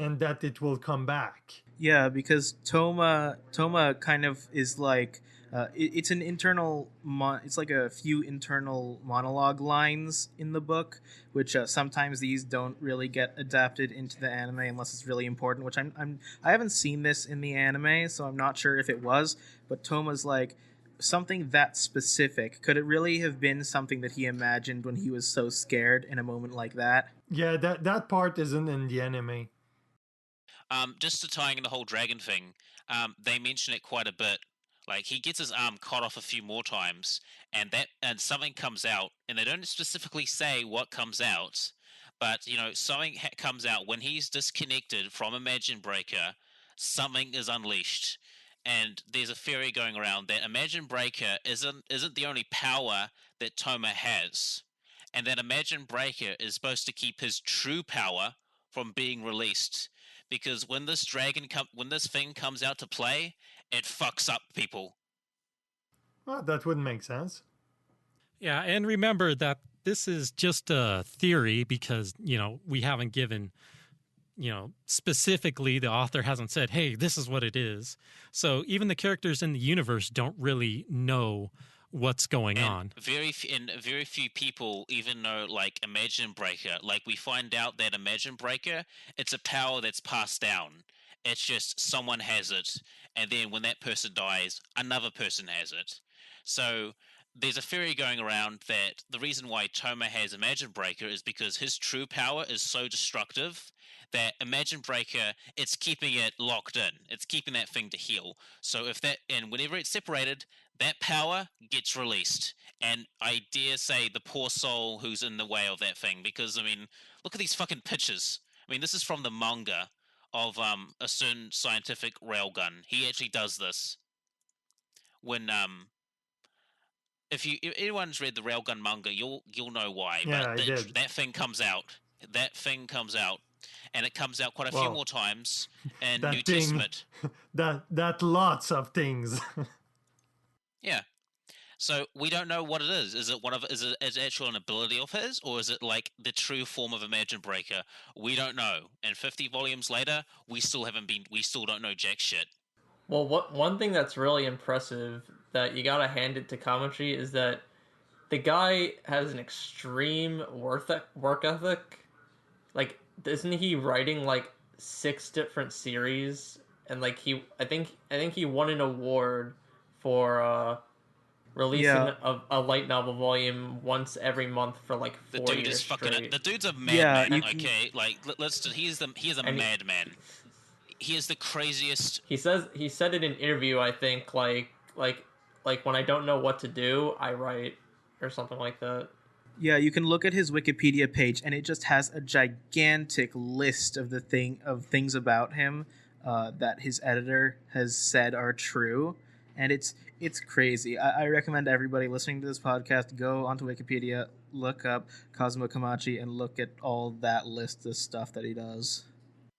S4: and that it will come back.
S6: Yeah, because Toma kind of is like it's an internal it's like a few internal monologue lines in the book, which sometimes these don't really get adapted into the anime unless it's really important. Which I haven't seen this in the anime, so I'm not sure if it was. But Toma's like, something that specific. Could it really have been something that he imagined when he was so scared in a moment like that?
S4: Yeah, that part isn't in the anime.
S3: Just to tying in the whole dragon thing, they mention it quite a bit. Like he gets his arm cut off a few more times, and something comes out, and they don't specifically say what comes out, but something comes out when he's disconnected from Imagine Breaker. Something is unleashed, and there's a theory going around that Imagine Breaker isn't the only power that Toma has, and that Imagine Breaker is supposed to keep his true power from being released. Because when this thing comes out to play, it fucks up people.
S4: Well, that would make sense.
S5: Yeah, and remember that this is just a theory because, we haven't given, specifically the author hasn't said, hey, this is what it is. So even the characters in the universe don't really know what's going on.
S3: Very few people even know, like, Imagine Breaker. Like, we find out that Imagine Breaker, it's a power that's passed down. It's just someone has it, and then when that person dies, another person has it. So there's a theory going around that the reason why Toma has Imagine Breaker is because his true power is so destructive that Imagine Breaker, it's keeping it locked in. It's keeping that thing to heal. So whenever it's separated, that power gets released. And I dare say the poor soul who's in the way of that thing, because, look at these fucking pictures. This is from the manga of a certain scientific railgun. He actually does this. When, if anyone's read the railgun manga, you'll know why.
S4: Yeah,
S3: but
S4: I did.
S3: That thing comes out. And it comes out quite a few more times in New Testament.
S4: That lots of things.
S3: Yeah. So we don't know what it is. Is it actual an ability of his, or is it like the true form of Imagine Breaker? We don't know. And 50 volumes later, we still don't know jack shit.
S2: Well, one thing that's really impressive that you gotta hand it to Kamachi is that the guy has an extreme work ethic. Like, isn't he writing like 6 different series? And like I think he won an award for releasing a light novel volume once every month for like 4 years straight.
S3: The dude's a madman.
S6: Yeah,
S3: okay, like he is a madman. He is the craziest.
S2: He said it in an interview. I think like when I don't know what to do, I write or something like that.
S6: Yeah, you can look at his Wikipedia page, and it just has a gigantic list of things about him that his editor has said are true, and it's crazy. I recommend everybody listening to this podcast go onto Wikipedia, look up Kazuma Kamachi, and look at all that list of stuff that he does.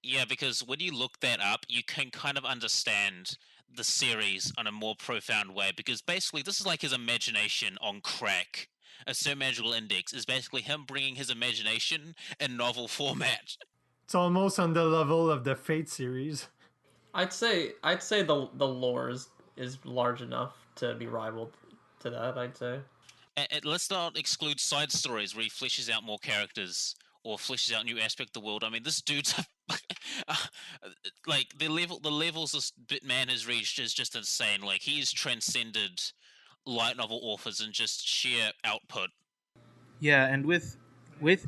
S3: Yeah, because when you look that up, you can kind of understand the series on a more profound way, because basically this is like his imagination on crack. A Sir Magical Index is basically him bringing his imagination in novel format.
S4: It's almost on the level of the Fate series.
S2: I'd say the lore is large enough to be rivaled to that, I'd say.
S3: And let's not exclude side stories where he fleshes out more characters or fleshes out a new aspect of the world. This dude's like the levels this man has reached is just insane. Like, he's transcended light novel authors and just sheer output.
S6: Yeah, and with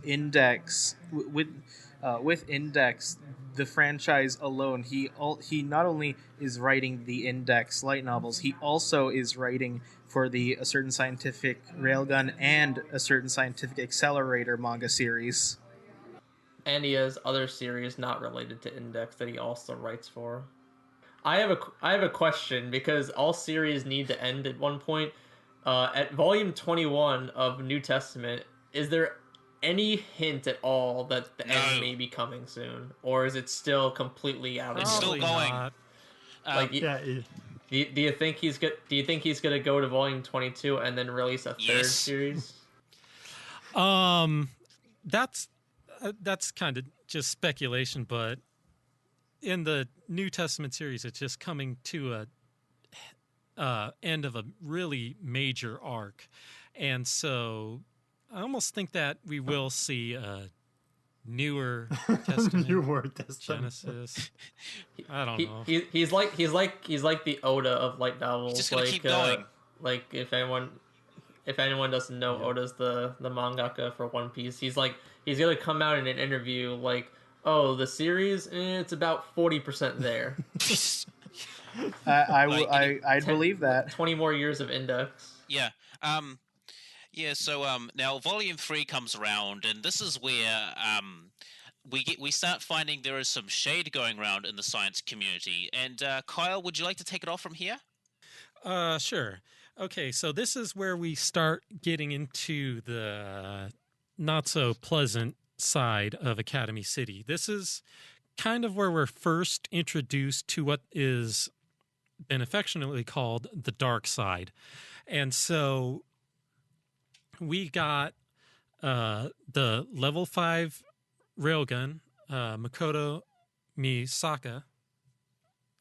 S6: Index, with Index, the franchise alone, he not only is writing the Index light novels, he also is writing for a certain scientific railgun and a certain scientific accelerator manga series.
S2: And he has other series not related to Index that he also writes for. I have a question, because all series need to end at one point. At volume 21 of New Testament, is there any hint at all that the end may be coming soon, or is it still completely out of?
S3: It's still going.
S2: Do you think he's gonna go to volume 22 and then release a third series?
S5: That's kind of just speculation, but in the New Testament series, it's just coming to a end of a really major arc, and so I almost think that we will see a newer Testament,
S4: Newer Testament.
S5: Genesis. I don't know.
S2: He's like the Oda of light novels.
S3: He's just gonna keep going.
S2: Like if anyone doesn't know, Oda's the mangaka for One Piece. He's gonna come out in an interview like, oh, the series, it's about 40% there.
S6: I'd believe that.
S2: 20 more years of Index.
S3: Yeah. Yeah, so now Volume 3 comes around, and this is where we start finding there is some shade going around in the science community. And Kyle, would you like to take it off from here?
S5: Sure. Okay, so this is where we start getting into the not so pleasant side of Academy City. This is kind of where we're first introduced to what is been affectionately called the dark side. And so we got the level 5 railgun, Makoto Misaka,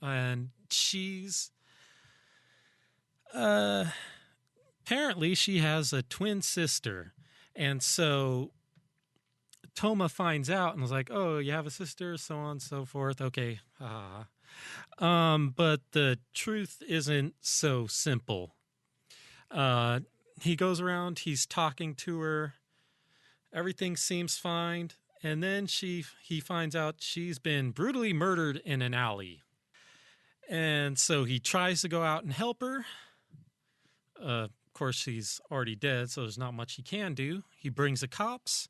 S5: and she's apparently she has a twin sister. And so Toma finds out and was like, oh, you have a sister, so on and so forth. Okay. But the truth isn't so simple. He goes around, he's talking to her. Everything seems fine. And then he finds out she's been brutally murdered in an alley. And so he tries to go out and help her. Of course, she's already dead, so there's not much he can do. He brings the cops.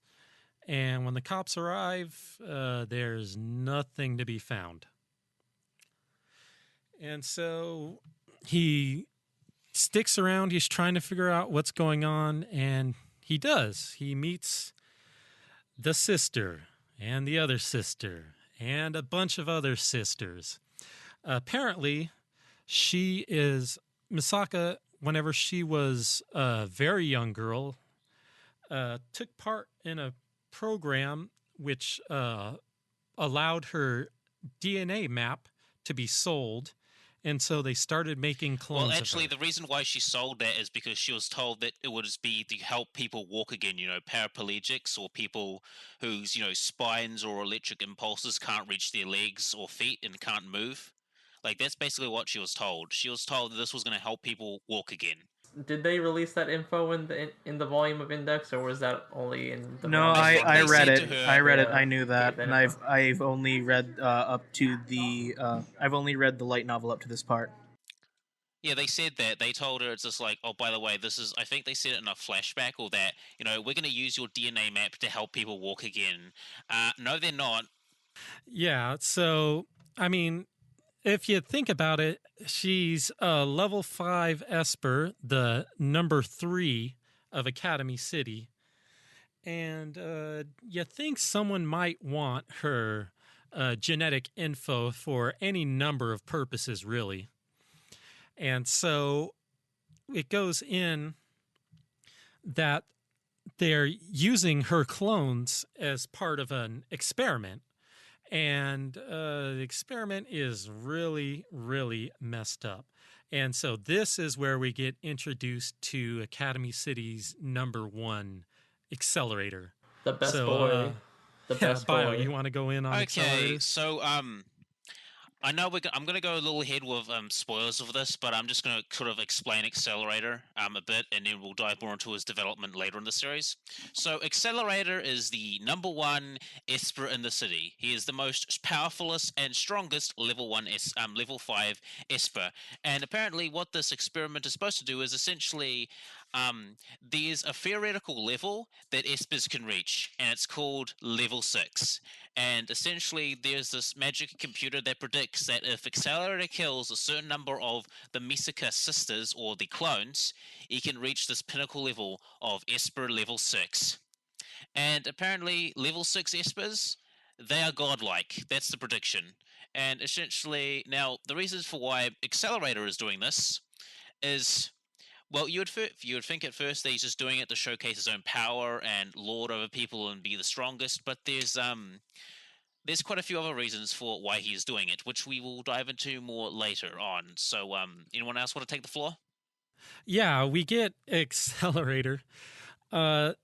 S5: And when the cops arrive, there's nothing to be found. And so he sticks around. He's trying to figure out what's going on, and he does. He meets the sister and the other sister and a bunch of other sisters. Apparently, she is Misaka. Whenever she was a very young girl, took part in a program which allowed her DNA map to be sold, and so they started making clones.
S3: Well, actually,
S5: of her.
S3: the reason why she sold that is because she was told that it would be to help people walk again, paraplegics or people whose, spines or electric impulses can't reach their legs or feet and can't move. Like, that's basically what she was told. She was told that this was going to help people walk again.
S2: Did they release that info in the volume of Index, or was that only in the?
S6: No,
S3: I think
S6: I
S3: they
S6: read
S3: said
S6: it.
S3: to her-
S6: I read it.
S2: Yeah.
S6: I knew that,
S2: Okay,
S6: and
S2: then
S6: I've only read up to the. I've only read the light novel up to this part.
S3: Yeah, they said that. They told her it's just like, oh, by the way, I think they said it in a flashback or that, we're going to use your DNA map to help people walk again. No, they're not.
S5: Yeah, so, I mean, if you think about it, she's a level 5 Esper, the number 3 of Academy City. And you think someone might want her genetic info for any number of purposes, really. And so it goes in that they're using her clones as part of an experiment. And the experiment is really, really messed up. And so this is where we get introduced to Academy City's number 1 accelerator.
S2: The best
S5: So,
S2: boy. The best
S5: Bio,
S2: boy.
S5: you want to go in on
S3: Okay,
S5: accelerators?
S3: so I know I'm going to go a little ahead with spoilers of this, but I'm just going to sort of explain Accelerator a bit, and then we'll dive more into his development later in the series. So Accelerator is the number 1 Esper in the city. He is the most powerfulest and strongest level 5 Esper. And apparently what this experiment is supposed to do is essentially there's a theoretical level that Espers can reach, and it's called level 6. And essentially, there's this magic computer that predicts that if Accelerator kills a certain number of the Misaka sisters, or the clones, he can reach this pinnacle level of Esper level 6. And apparently, level 6 Espers, they are godlike. That's the prediction. And essentially, now, the reasons for why Accelerator is doing this is... Well, you would think at first that he's just doing it to showcase his own power and lord over people and be the strongest, but there's there's quite a few other reasons for why he's doing it, which we will dive into more later on. So, anyone else want to take the floor?
S5: Yeah, we get Accelerator. A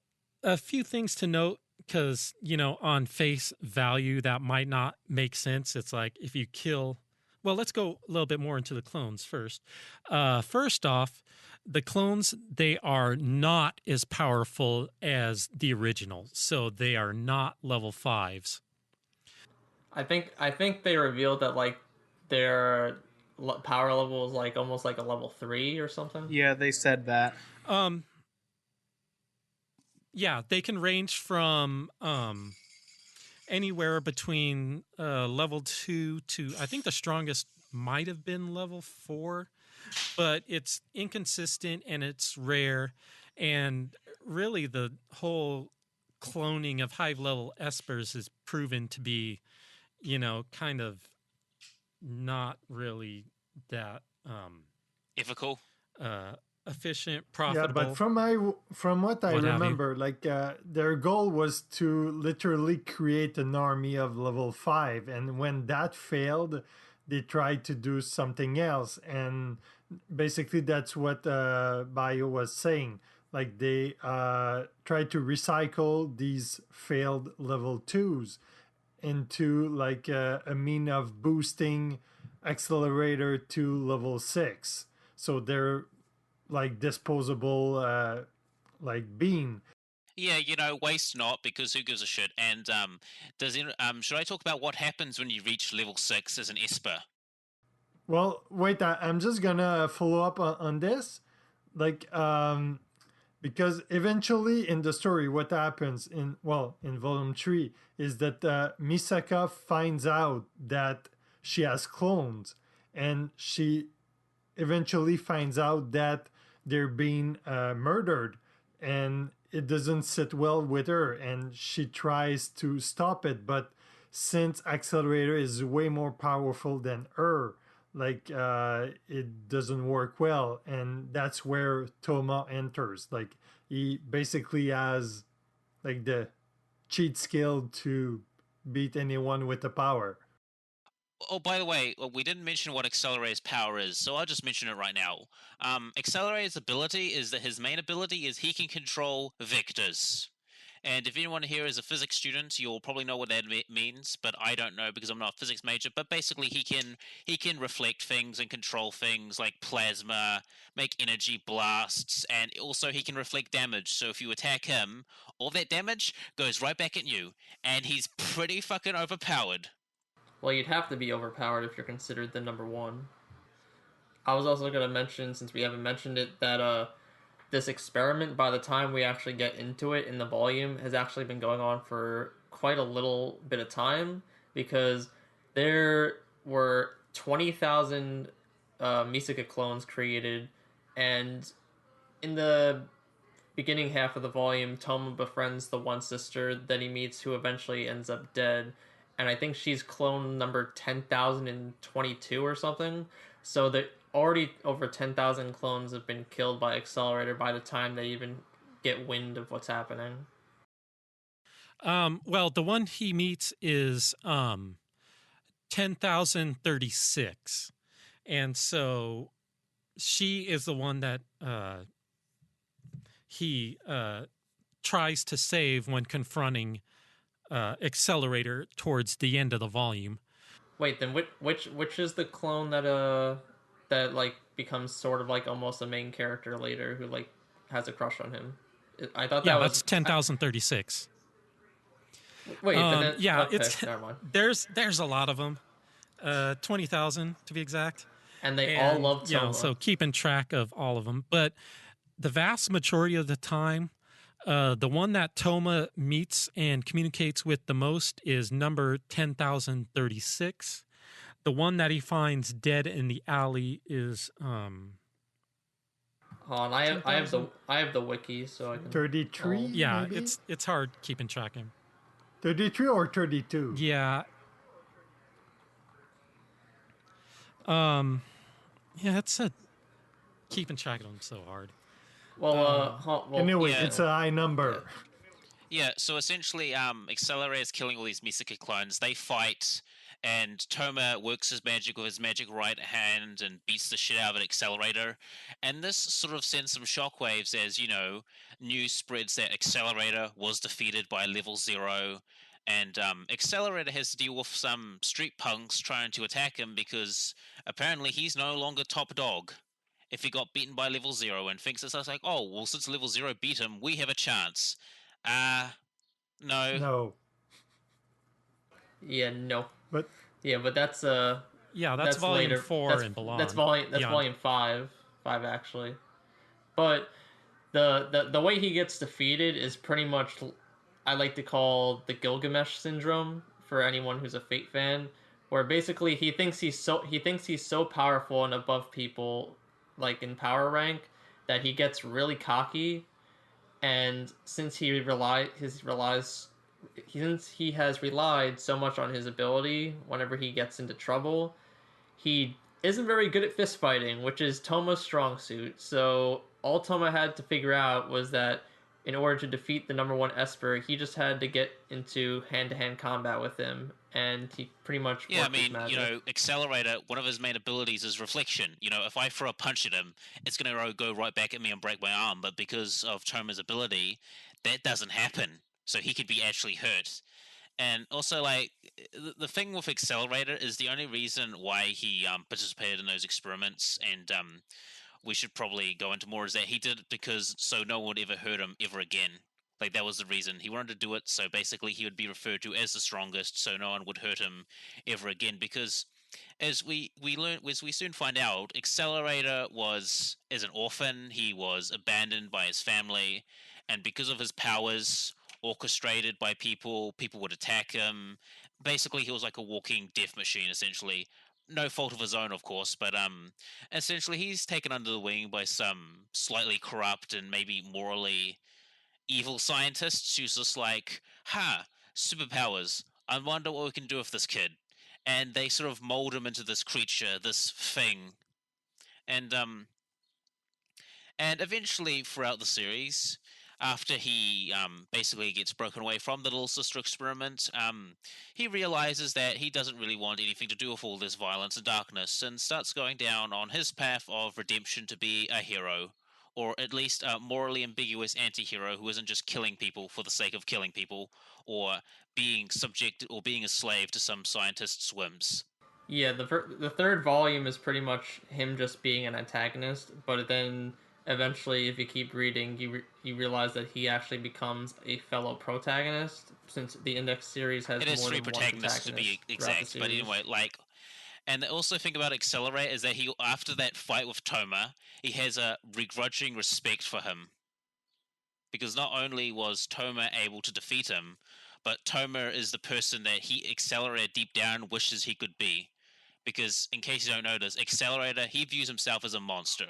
S5: few things to note because, on face value, that might not make sense. It's like if you kill. Well, let's go a little bit more into the clones first. First off, the clones, they are not as powerful as the original. So they are not level 5s.
S2: I think they revealed that like their power level is like almost like a level 3 or something.
S6: Yeah, they said that.
S5: Yeah, they can range from anywhere between level 2 to, I think the strongest might have been level 4, but it's inconsistent and it's rare. And really, the whole cloning of high level Espers is proven to be, kind of not really that
S3: Ethical.
S5: Efficient, profitable.
S4: Yeah, but from what I remember, like their goal was to literally create an army of level 5, and when that failed, they tried to do something else, and basically that's what Bio was saying. Like they tried to recycle these failed level 2s into like a mean of boosting Accelerator to level 6. So they're like disposable like bean.
S3: Yeah, waste not, because who gives a shit? And should I talk about what happens when you reach level 6 as an Esper?
S4: Well, wait, I'm just gonna follow up on this. Like, because eventually in the story, what happens in volume 3 is that Misaka finds out that she has clones, and she eventually finds out that they're being murdered, and it doesn't sit well with her, and she tries to stop it, but since Accelerator is way more powerful than her, like it doesn't work well, and that's where Toma enters. Like he basically has like the cheat skill to beat anyone with the power.
S3: Oh, by the way, we didn't mention what Accelerator's power is, so I'll just mention it right now. Accelerator's ability is that his main ability is he can control vectors. And if anyone here is a physics student, you'll probably know what that means, but I don't know because I'm not a physics major. But basically, he can reflect things and control things like plasma, make energy blasts, and also he can reflect damage. So if you attack him, all that damage goes right back at you, and he's pretty fucking overpowered.
S2: Well, you'd have to be overpowered if you're considered the number 1. I was also going to mention, since we haven't mentioned it, that this experiment, by the time we actually get into it in the volume, has actually been going on for quite a little bit of time, because there were 20,000 Misaka clones created, and in the beginning half of the volume, Toma befriends the one sister that he meets who eventually ends up dead, and I think she's clone number 10,022 or something. So that already over 10,000 clones have been killed by Accelerator by the time they even get wind of what's happening.
S5: Well, the one he meets is 10,036, and so she is the one that he tries to save when confronting Accelerator towards the end of the volume.
S2: Wait, then which is the clone that like becomes sort of like almost a main character later, who like has a crush on him? I thought that was
S5: that's 10,036.
S2: Wait, then okay,
S5: it's
S2: never mind.
S5: There's a lot of them, 20,000 to be exact,
S2: and they all love Toma.
S5: Yeah, so keeping track of all of them, but the vast majority of the time, the one that Toma meets and communicates with the most is number 10,036. The one that he finds dead in the alley is
S2: Hold on, I have the wiki, so I can
S4: 33.
S5: Yeah,
S4: maybe?
S5: it's hard keeping track of him.
S4: 33 or 32.
S5: Yeah. Yeah, it's keeping track of them so hard.
S2: Well,
S4: Anyway,
S2: yeah.
S4: it's a high number.
S3: Yeah, so essentially, Accelerator is killing all these Misaka clones. They fight, and Toma works his magic with his magic right hand and beats the shit out of an Accelerator. And this sort of sends some shockwaves as, news spreads that Accelerator was defeated by Level Zero. And Accelerator has to deal with some street punks trying to attack him because apparently he's no longer top dog. If he got beaten by Level Zero and thinks it's like, oh, well, since Level Zero beat him, we have a chance. Uh, no.
S4: No,
S2: Yeah, no.
S4: but
S2: Yeah, but that's
S5: Yeah, that's
S2: that's
S5: volume
S2: later.
S5: 4 and beyond.
S2: That's
S5: Beyond.
S2: volume 5, 5 actually. But the way he gets defeated is pretty much I like to call the Gilgamesh Syndrome for anyone who's a Fate fan, where basically he thinks he's so powerful and above people, like in power rank, that he gets really cocky, and since he has relied so much on his ability whenever he gets into trouble, he isn't very good at fist fighting, which is Toma's strong suit. So all Toma had to figure out was that in order to defeat the number one Esper, he just had to get into hand-to-hand combat with him, and he pretty much
S3: Yeah, I
S2: worked his
S3: mean,
S2: magic.
S3: Accelerator, one of his main abilities is reflection. If I throw a punch at him, it's going to go right back at me and break my arm. But because of Toma's ability, that doesn't happen. So he could be actually hurt. And also, like, the thing with Accelerator is the only reason why he participated in those experiments, and we should probably go into more, is that he did it because so no one would ever hurt him ever again. Like, that was the reason he wanted to do it. So basically, he would be referred to as the strongest, so no one would hurt him ever again. Because as we soon find out, Accelerator was as an orphan. He was abandoned by his family, and because of his powers, orchestrated by people would attack him. Basically, he was like a walking death machine, essentially. No fault of his own, of course, but essentially he's taken under the wing by some slightly corrupt and maybe morally evil scientists who's just like, superpowers. I wonder what we can do with this kid. And they sort of mold him into this creature, this thing. And eventually throughout the series, after he basically gets broken away from the little sister experiment, he realizes that he doesn't really want anything to do with all this violence and darkness, and starts going down on his path of redemption to be a hero, or at least a morally ambiguous anti-hero who isn't just killing people for the sake of killing people, or being subjected or being a slave to some scientist's whims.
S2: Yeah, the third volume is pretty much him just being an antagonist, but then eventually, if you keep reading, you realize that he actually becomes a fellow protagonist, since the Index series has
S3: It is
S2: more
S3: three
S2: than one
S3: protagonists to
S2: protagonist
S3: be
S2: throughout the
S3: exact, but
S2: series.
S3: anyway, like, and the also thing about Accelerate is that he, after that fight with Toma, he has a begrudging respect for him. Because not only was Toma able to defeat him, but Toma is the person that he, Accelerator, deep down wishes he could be. Because, in case you don't notice, Accelerator, he views himself as a monster.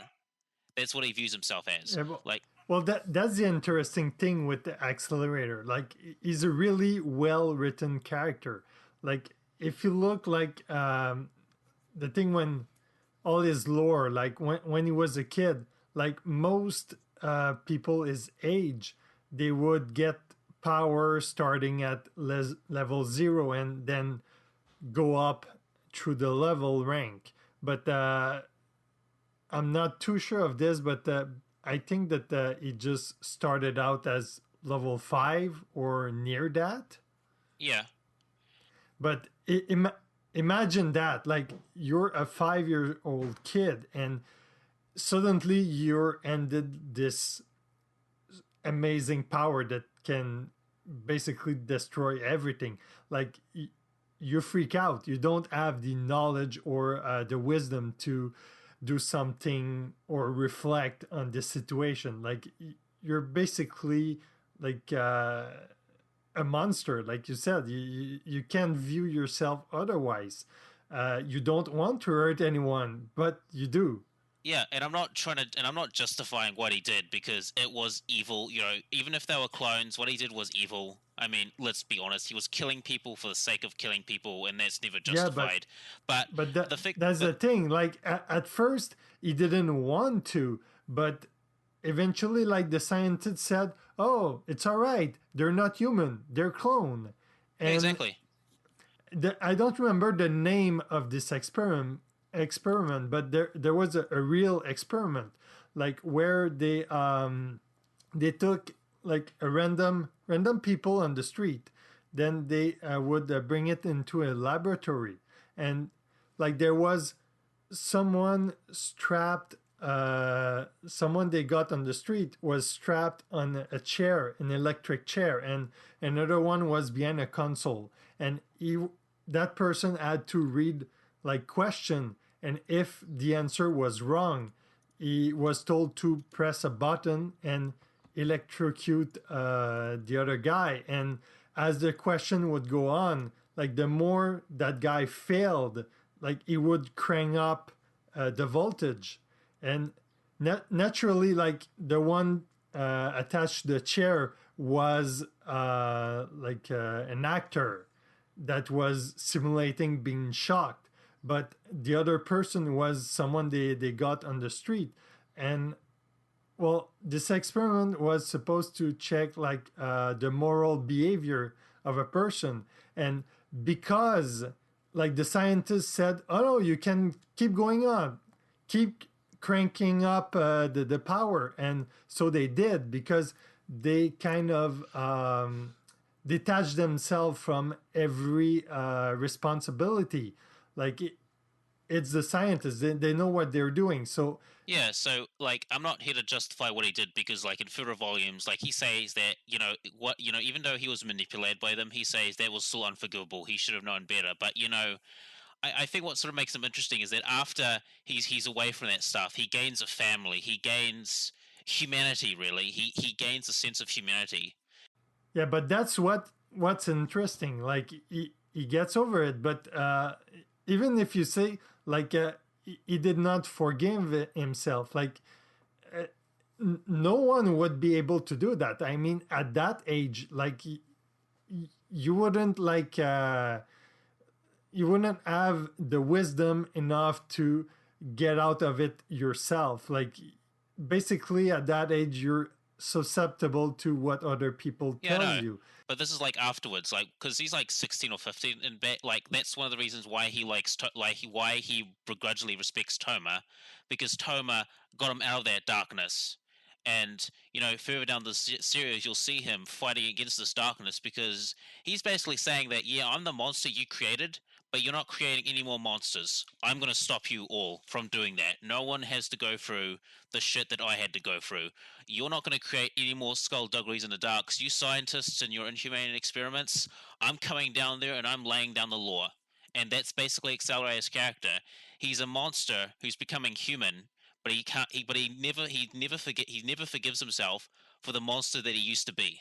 S3: That's what he views himself as.
S4: yeah,
S3: Like,
S4: well, that's the interesting thing with the Accelerator. Like, he's a really well written character. Like, if you look like the thing when all his lore, like when he was a kid, like most people his age, they would get power starting at level 0 and then go up through the level rank. But I'm not too sure of this, but I think that he just started out as level 5 or near that.
S3: yeah.
S4: But imagine that, like, you're a 5-year-old kid and suddenly you're ended this amazing power that can basically destroy everything. Like, you freak out. You don't have the knowledge or the wisdom to do something or reflect on this situation. Like, you're basically like a monster, like you said. You can't view yourself otherwise. You don't want to hurt anyone, but you do.
S3: Yeah, and I'm not justifying what he did because it was evil. Even if they were clones, what he did was evil. I mean, let's be honest. He was killing people for the sake of killing people, and that's never
S4: Yeah,
S3: justified. But
S4: but
S3: the thing,
S4: that's the thing. Like, at first he didn't want to, but eventually, like, the scientists said, oh, it's all right, they're not human, they're clone.
S3: Yeah,
S4: And
S3: exactly.
S4: I don't remember the name of this experiment, but there was a real experiment, like, where they took like a random people on the street, then they would bring it into a laboratory, and like there was someone strapped, someone they got on the street was strapped on a chair, an electric chair, and another one was behind a console, and that person had to read like question, and if the answer was wrong, he was told to press a button and electrocute the other guy. And as the question would go on, like the more that guy failed, like he would crank up the voltage. And naturally, like the one attached to the chair was an actor that was simulating being shocked, but the other person was someone they got on the street. And well, this experiment was supposed to check like the moral behavior of a person. And because like the scientists said, oh no, you can keep going on, keep cranking up the power. And so they did, because they kind of detach themselves from every responsibility. Like it's the scientists; they know what they're doing. So
S3: Yeah, so like I'm not here to justify what he did because like in further volumes, like he says that, even though he was manipulated by them, he says that was still unforgivable. He should have known better. But I think what sort of makes him interesting is that after he's away from that stuff, he gains a family, he gains humanity really. He gains a sense of humanity.
S4: yeah, but that's what's interesting. Like he gets over it, but even if you say like he did not forgive himself, like no one would be able to do that. I mean, at that age, like you wouldn't you wouldn't have the wisdom enough to get out of it yourself. Like basically at that age, you're susceptible to what other people
S3: Yeah,
S4: tell
S3: no.
S4: you.
S3: But this is like afterwards, like because he's like 16 or 15, and like that's one of the reasons why he likes why he begrudgingly respects Toma, because Toma got him out of that darkness. And further down the series, you'll see him fighting against this darkness because he's basically saying that, yeah, I'm the monster you created, but you're not creating any more monsters. I'm going to stop you all from doing that. No one has to go through the shit that I had to go through. You're not going to create any more skullduggeries in the darks. You scientists and your inhumane experiments, I'm coming down there and I'm laying down the law. And that's basically Accelerator's character. He's a monster who's becoming human, but he can't. He never forgives himself for the monster that he used to be.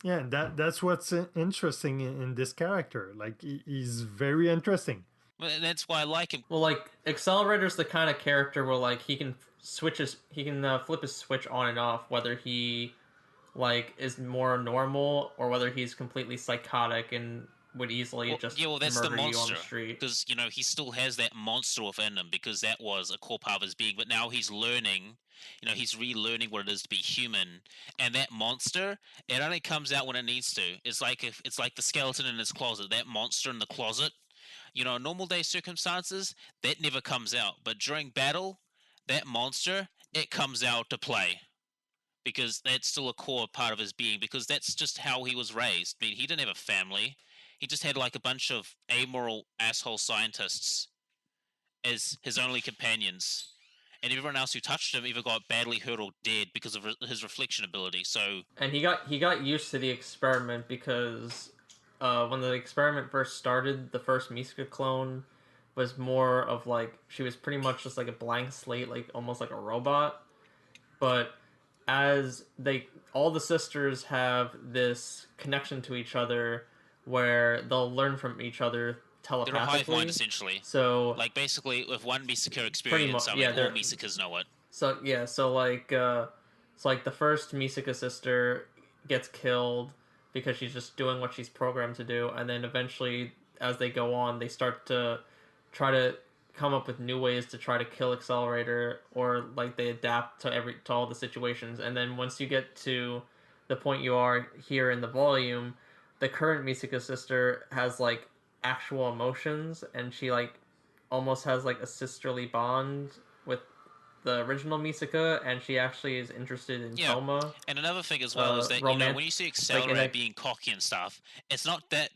S4: Yeah, that's what's interesting in this character. Like he's very interesting.
S3: Well, that's why I like him.
S2: Well, like Accelerator's the kind of character where like he can flip his switch on and off, whether he like is more normal or whether he's completely psychotic and would easily just
S3: that's
S2: murder
S3: the
S2: you on
S3: monster
S2: the street.
S3: because he still has that monster within him because that was a core part of his being. But now he's learning. He's relearning what it is to be human, and that monster, it only comes out when it needs to. It's like the skeleton in his closet. That monster in the closet. In normal day circumstances, that never comes out. But during battle, that monster, it comes out to play. Because that's still a core part of his being, because that's just how he was raised. I mean, he didn't have a family. He just had like a bunch of amoral asshole scientists as his only companions. And everyone else who touched him either got badly hurt or dead because of his reflection ability. So,
S2: and he got used to the experiment because when the experiment first started, the first Misuka clone was more of like she was pretty much just like a blank slate, like almost like a robot. But as all the sisters have this connection to each other where they'll learn from each other telepathically.
S3: They're a hive mind, essentially.
S2: So,
S3: like, basically, if one Misaka experience something, all Misakas know it.
S2: So, yeah, so like the first Misaka sister gets killed because she's just doing what she's programmed to do, and then eventually, as they go on, they start to try to come up with new ways to try to kill Accelerator, or like they adapt to all the situations. And then once you get to the point you are here in the volume, the current Misaka sister has like actual emotions, and she like almost has like a sisterly bond with the original Misaka, and she actually is interested in Toma.
S3: And another thing as well is that when you see Accelerator being cocky and stuff, it's not that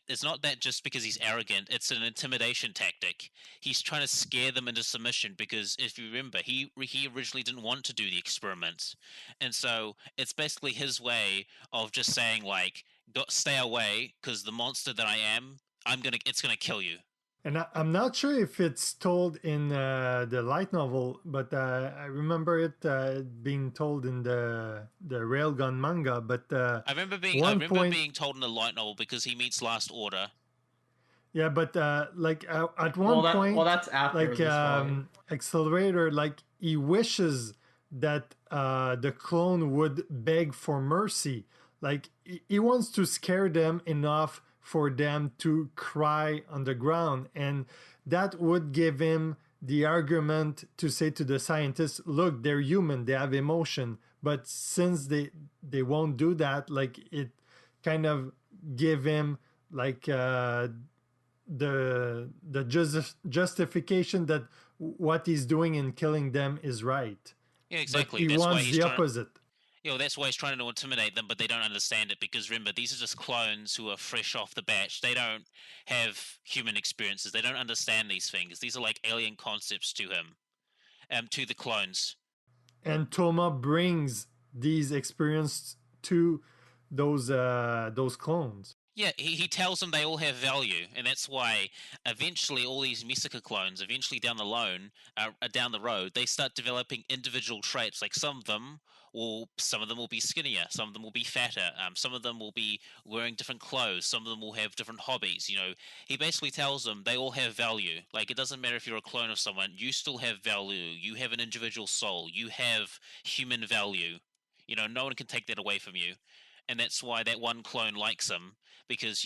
S3: just because he's arrogant. It's an intimidation tactic. He's trying to scare them into submission because if you remember, he originally didn't want to do the experiments, and so it's basically his way of just saying like, "Stay away, because the monster that I am, it's gonna kill you."
S4: And I'm not sure if it's told in the light novel, but I remember it being told in the Railgun manga. But
S3: I remember being told in the light novel because he meets Last Order.
S4: Yeah, but like at one point,
S2: that's after
S4: like Accelerator, like he wishes that the clone would beg for mercy. Like he wants to scare them enough for them to cry on the ground, and that would give him the argument to say to the scientists, look, they're human, they have emotion. But since they won't do that, like it kind of give him like the justification that what he's doing in killing them is right.
S3: Yeah, exactly.
S4: But he wants the opposite.
S3: That's why he's trying to intimidate them, but they don't understand it because remember, these are just clones who are fresh off the batch. They don't have human experiences. They don't understand these things. These are like alien concepts to him, to the clones.
S4: And Toma brings these experiences to those clones.
S3: Yeah, he tells them they all have value, and that's why eventually all these Misaka clones, eventually down the road, they start developing individual traits. Like some of them will be skinnier, some of them will be fatter, some of them will be wearing different clothes, some of them will have different hobbies. He basically tells them they all have value. Like it doesn't matter if you're a clone of someone, you still have value. You have an individual soul. You have human value. No one can take that away from you. And that's why that one clone likes him, because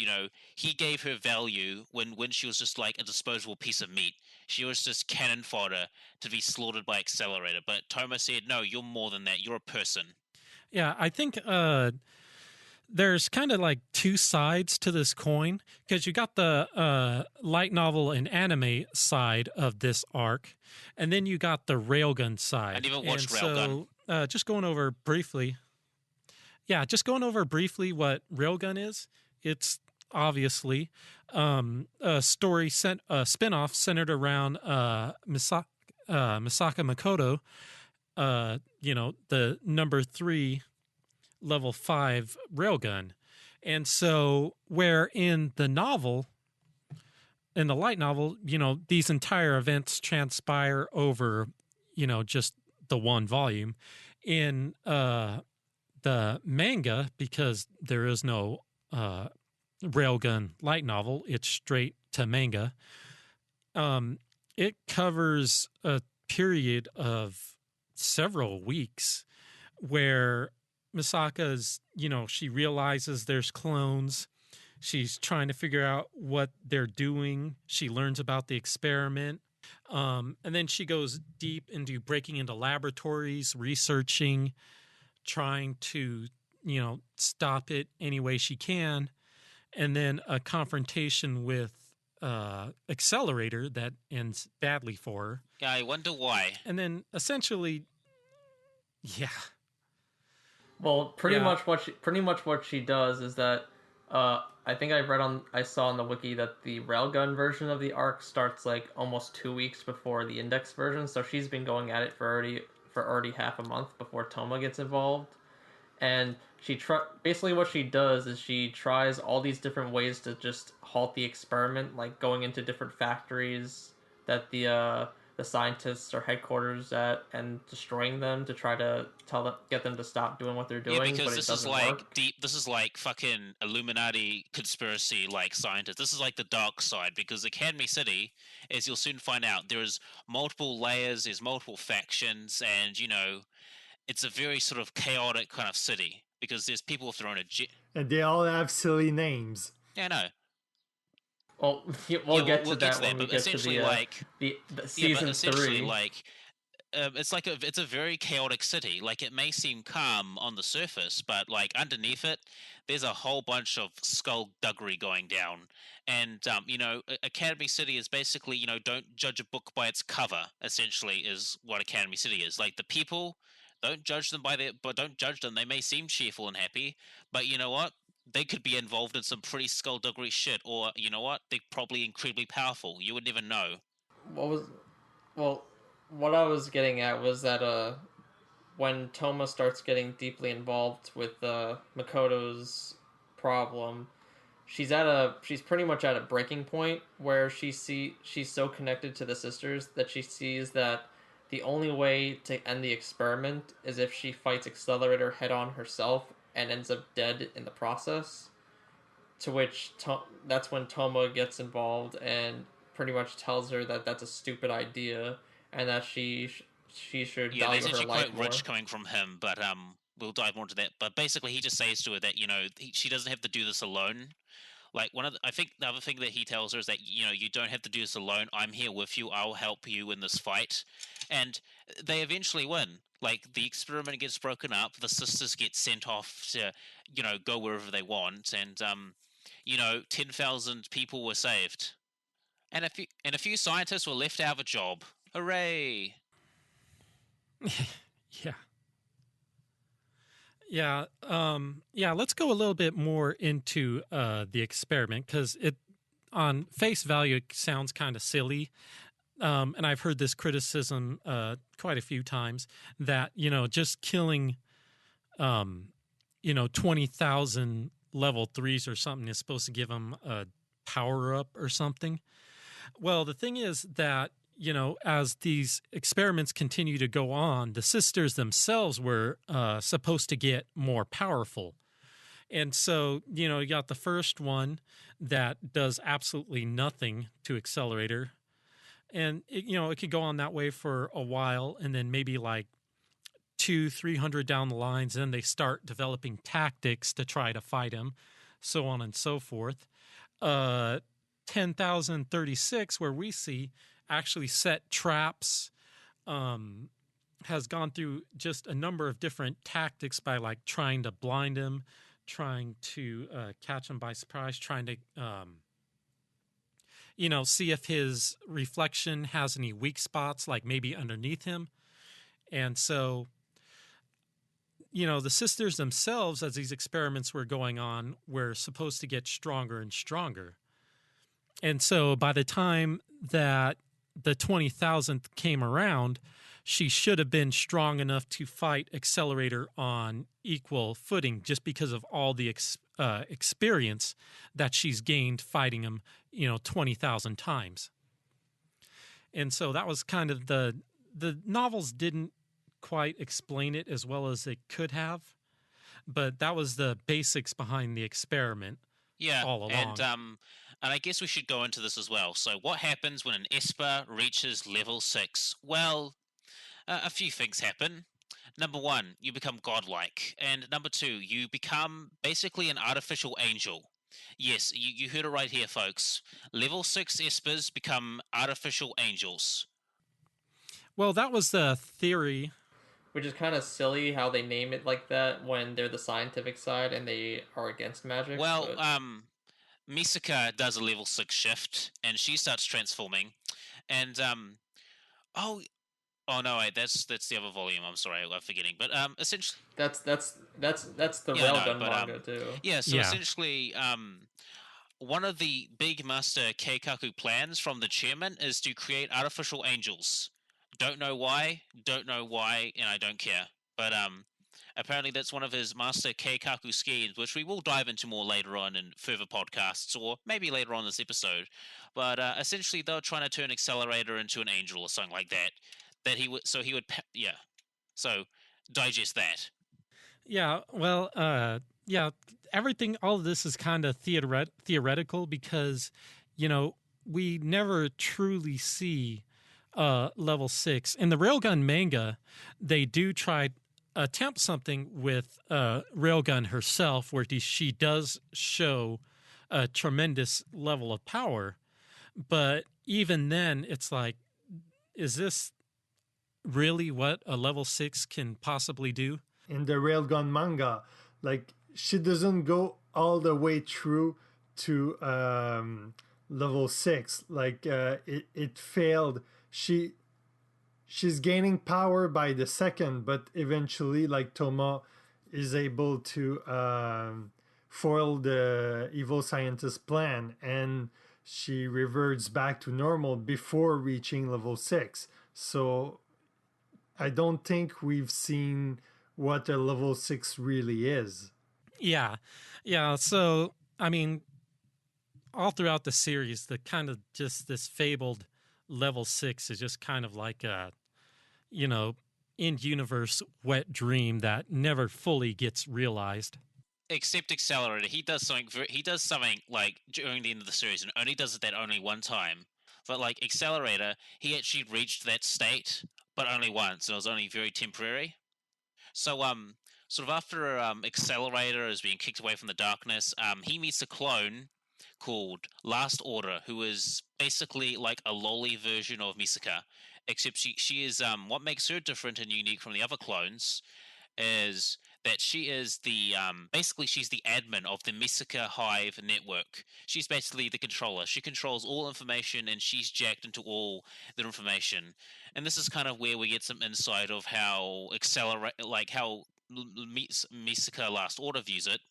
S3: he gave her value when she was just like a disposable piece of meat. She was just cannon fodder to be slaughtered by Accelerator. But Toma said, no, you're more than that. You're a person.
S5: Yeah, I think there's kind of like two sides to this coin, because you got the light novel and anime side of this arc, and then you got the Railgun side.
S3: I never watched Railgun.
S5: So just going over briefly. Yeah, just going over briefly what Railgun is. It's obviously a story spin-off centered around Misaka Makoto, the number 3 level 5 railgun. And so where in the light novel, these entire events transpire over, just the one volume. In the manga, because there is no railgun light novel, it's straight to manga. It covers a period of several weeks where Misaka's, she realizes there's clones. She's trying to figure out what they're doing. She learns about the experiment. And then she goes deep into breaking into laboratories, researching, trying to, stop it any way she can. And then a confrontation with Accelerator that ends badly for her.
S3: Yeah, I wonder why.
S5: And then essentially, yeah.
S2: Well, pretty much what she does is that I think I saw on the wiki that the Railgun version of the arc starts like almost 2 weeks before the Index version, so she's been going at it for already half a month before Toma gets involved. And basically what she does is she tries all these different ways to just halt the experiment, like going into different factories that the scientists are headquarters at and destroying them to try to get them to stop doing what they're doing.
S3: Yeah, because
S2: but
S3: this is like this is like fucking Illuminati conspiracy like scientists. This is like the dark side, because Academy City, as you'll soon find out, there's multiple layers, there's multiple factions, and it's a very sort of chaotic kind of city because there's people with their own
S4: and they all have silly names.
S3: Yeah, I know.
S2: Well, we'll get to that when we get to the season
S3: but essentially,
S2: 3.
S3: it's a very chaotic city. Like, it may seem calm on the surface, but like underneath it, there's a whole bunch of skullduggery going down. And Academy City is basically, don't judge a book by its cover. Essentially, is what Academy City is. Like, the people, don't judge them but don't judge them. They may seem cheerful and happy, but you know what? They could be involved in some pretty skullduggery shit, or you know what? They're probably incredibly powerful. You would never know.
S2: What I was getting at was that when Toma starts getting deeply involved with Makoto's problem, she's pretty much at a breaking point where she's so connected to the sisters that she sees that the only way to end the experiment is if she fights Accelerator head on herself and ends up dead in the process. To which that's when Toma gets involved and pretty much tells her that that's a stupid idea and that she should value her life more. Yeah, there's actually quite rich
S3: coming from him, but we'll dive more into that. But basically, he just says to her that she doesn't have to do this alone. Like, I think the other thing that he tells her is that you don't have to do this alone. I'm here with you. I'll help you in this fight, and they eventually win. Like, the experiment gets broken up. The sisters get sent off to go wherever they want, and 10,000 people were saved, and a few scientists were left out of a job. Hooray!
S5: Yeah. Let's go a little bit more into the experiment, because it, on face value, it sounds kind of silly. And I've heard this criticism quite a few times that, just killing, 20,000 level 3s or something is supposed to give them a power up or something. Well, the thing is that, as these experiments continue to go on, the sisters themselves were supposed to get more powerful. And so, you got the first one that does absolutely nothing to Accelerator. And, it could go on that way for a while, and then maybe like 200-300 down the lines, then they start developing tactics to try to fight him, so on and so forth. 10,036, where we see actually set traps, has gone through just a number of different tactics by like trying to blind him, trying to catch him by surprise, trying to see if his reflection has any weak spots, like maybe underneath him. And so the sisters themselves, as these experiments were going on, were supposed to get stronger and stronger. And so by the time that the 20,000th came around, she should have been strong enough to fight Accelerator on equal footing, just because of all the experience that she's gained fighting him, 20,000 times. And so that was kind of the novels didn't quite explain it as well as they could have, but that was the basics behind the experiment.
S3: Yeah,
S5: all along.
S3: And I guess we should go into this as well. So what happens when an Esper reaches level 6? Well, a few things happen. Number 1, you become godlike. And number 2, you become basically an artificial angel. Yes, you heard it right here, folks. Level 6 Espers become artificial angels.
S5: Well, that was the theory.
S2: Which is kind of silly how they name it like that when they're the scientific side and they are against magic.
S3: Well, Misaka does a level 6 shift, and she starts transforming. And, oh no, wait, that's the other volume. I'm sorry, I'm forgetting. But essentially,
S2: that's the Railgun manga too.
S3: Yeah, so essentially, one of the big Master Keikaku plans from the chairman is to create artificial angels. Don't know why, and I don't care. But apparently that's one of his Master Keikaku schemes, which we will dive into more later on in further podcasts, or maybe later on in this episode. But essentially, they were trying to turn Accelerator into an angel or something like that. So digest that.
S5: Yeah, well, everything, all of this is kind of theoretical because, we never truly see level 6. In the Railgun manga, they do attempt something with Railgun herself, where she does show a tremendous level of power. But even then, it's like, is this really what a level 6 can possibly do?
S4: In the Railgun manga, like she doesn't go all the way through to level 6. Like it failed. She's gaining power by the second, but eventually, like Toma is able to foil the evil scientist's plan, and she reverts back to normal before reaching level 6. So I don't think we've seen what a level 6 really is.
S5: Yeah. Yeah. So, I mean, all throughout the series, the kind of just this fabled level 6 is just kind of like a, in-universe wet dream that never fully gets realized.
S3: Except Accelerator, he does something like during the end of the series, and only does it that only one time. But like Accelerator, he actually reached that state, but only once, and it was only very temporary. So sort of after Accelerator is being kicked away from the darkness, he meets a clone called Last Order, who is basically like a lolly version of Misaka, except she is what makes her different and unique from the other clones is that she is the basically she's the admin of the Misaka Hive network. She's basically the controller. She controls all information, and she's jacked into all the information. And this is kind of where we get some insight of how how Misaka Last Order views it.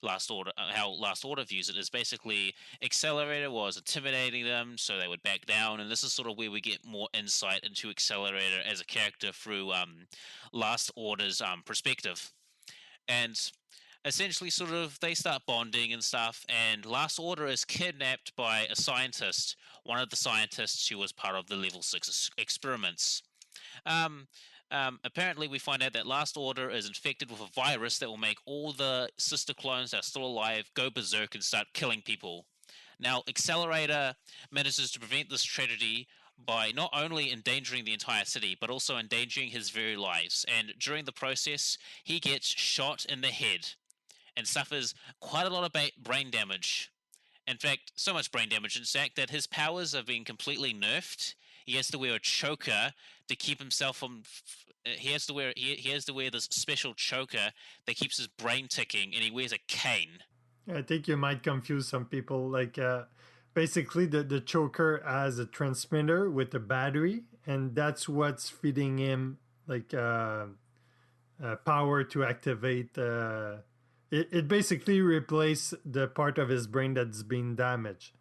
S3: How Last Order views it is basically Accelerator was intimidating them, so they would back down, and this is sort of where we get more insight into Accelerator as a character through Last Order's perspective, and essentially sort of they start bonding and stuff, and Last Order is kidnapped by a scientist, one of the scientists who was part of the Level 6 experiments. Apparently, we find out that Last Order is infected with a virus that will make all the sister clones that are still alive go berserk and start killing people. Now, Accelerator manages to prevent this tragedy by not only endangering the entire city, but also endangering his very lives. And during the process, he gets shot in the head and suffers quite a lot of brain damage. In fact, so much brain damage, in fact, that his powers are being completely nerfed. He has to wear a choker to keep himself from. He has to wear this special choker that keeps his brain ticking, and he wears a cane.
S4: I think you might confuse some people. Like basically, the choker has a transmitter with a battery, and that's what's feeding him like power to activate. It basically replaces the part of his brain that's been damaged.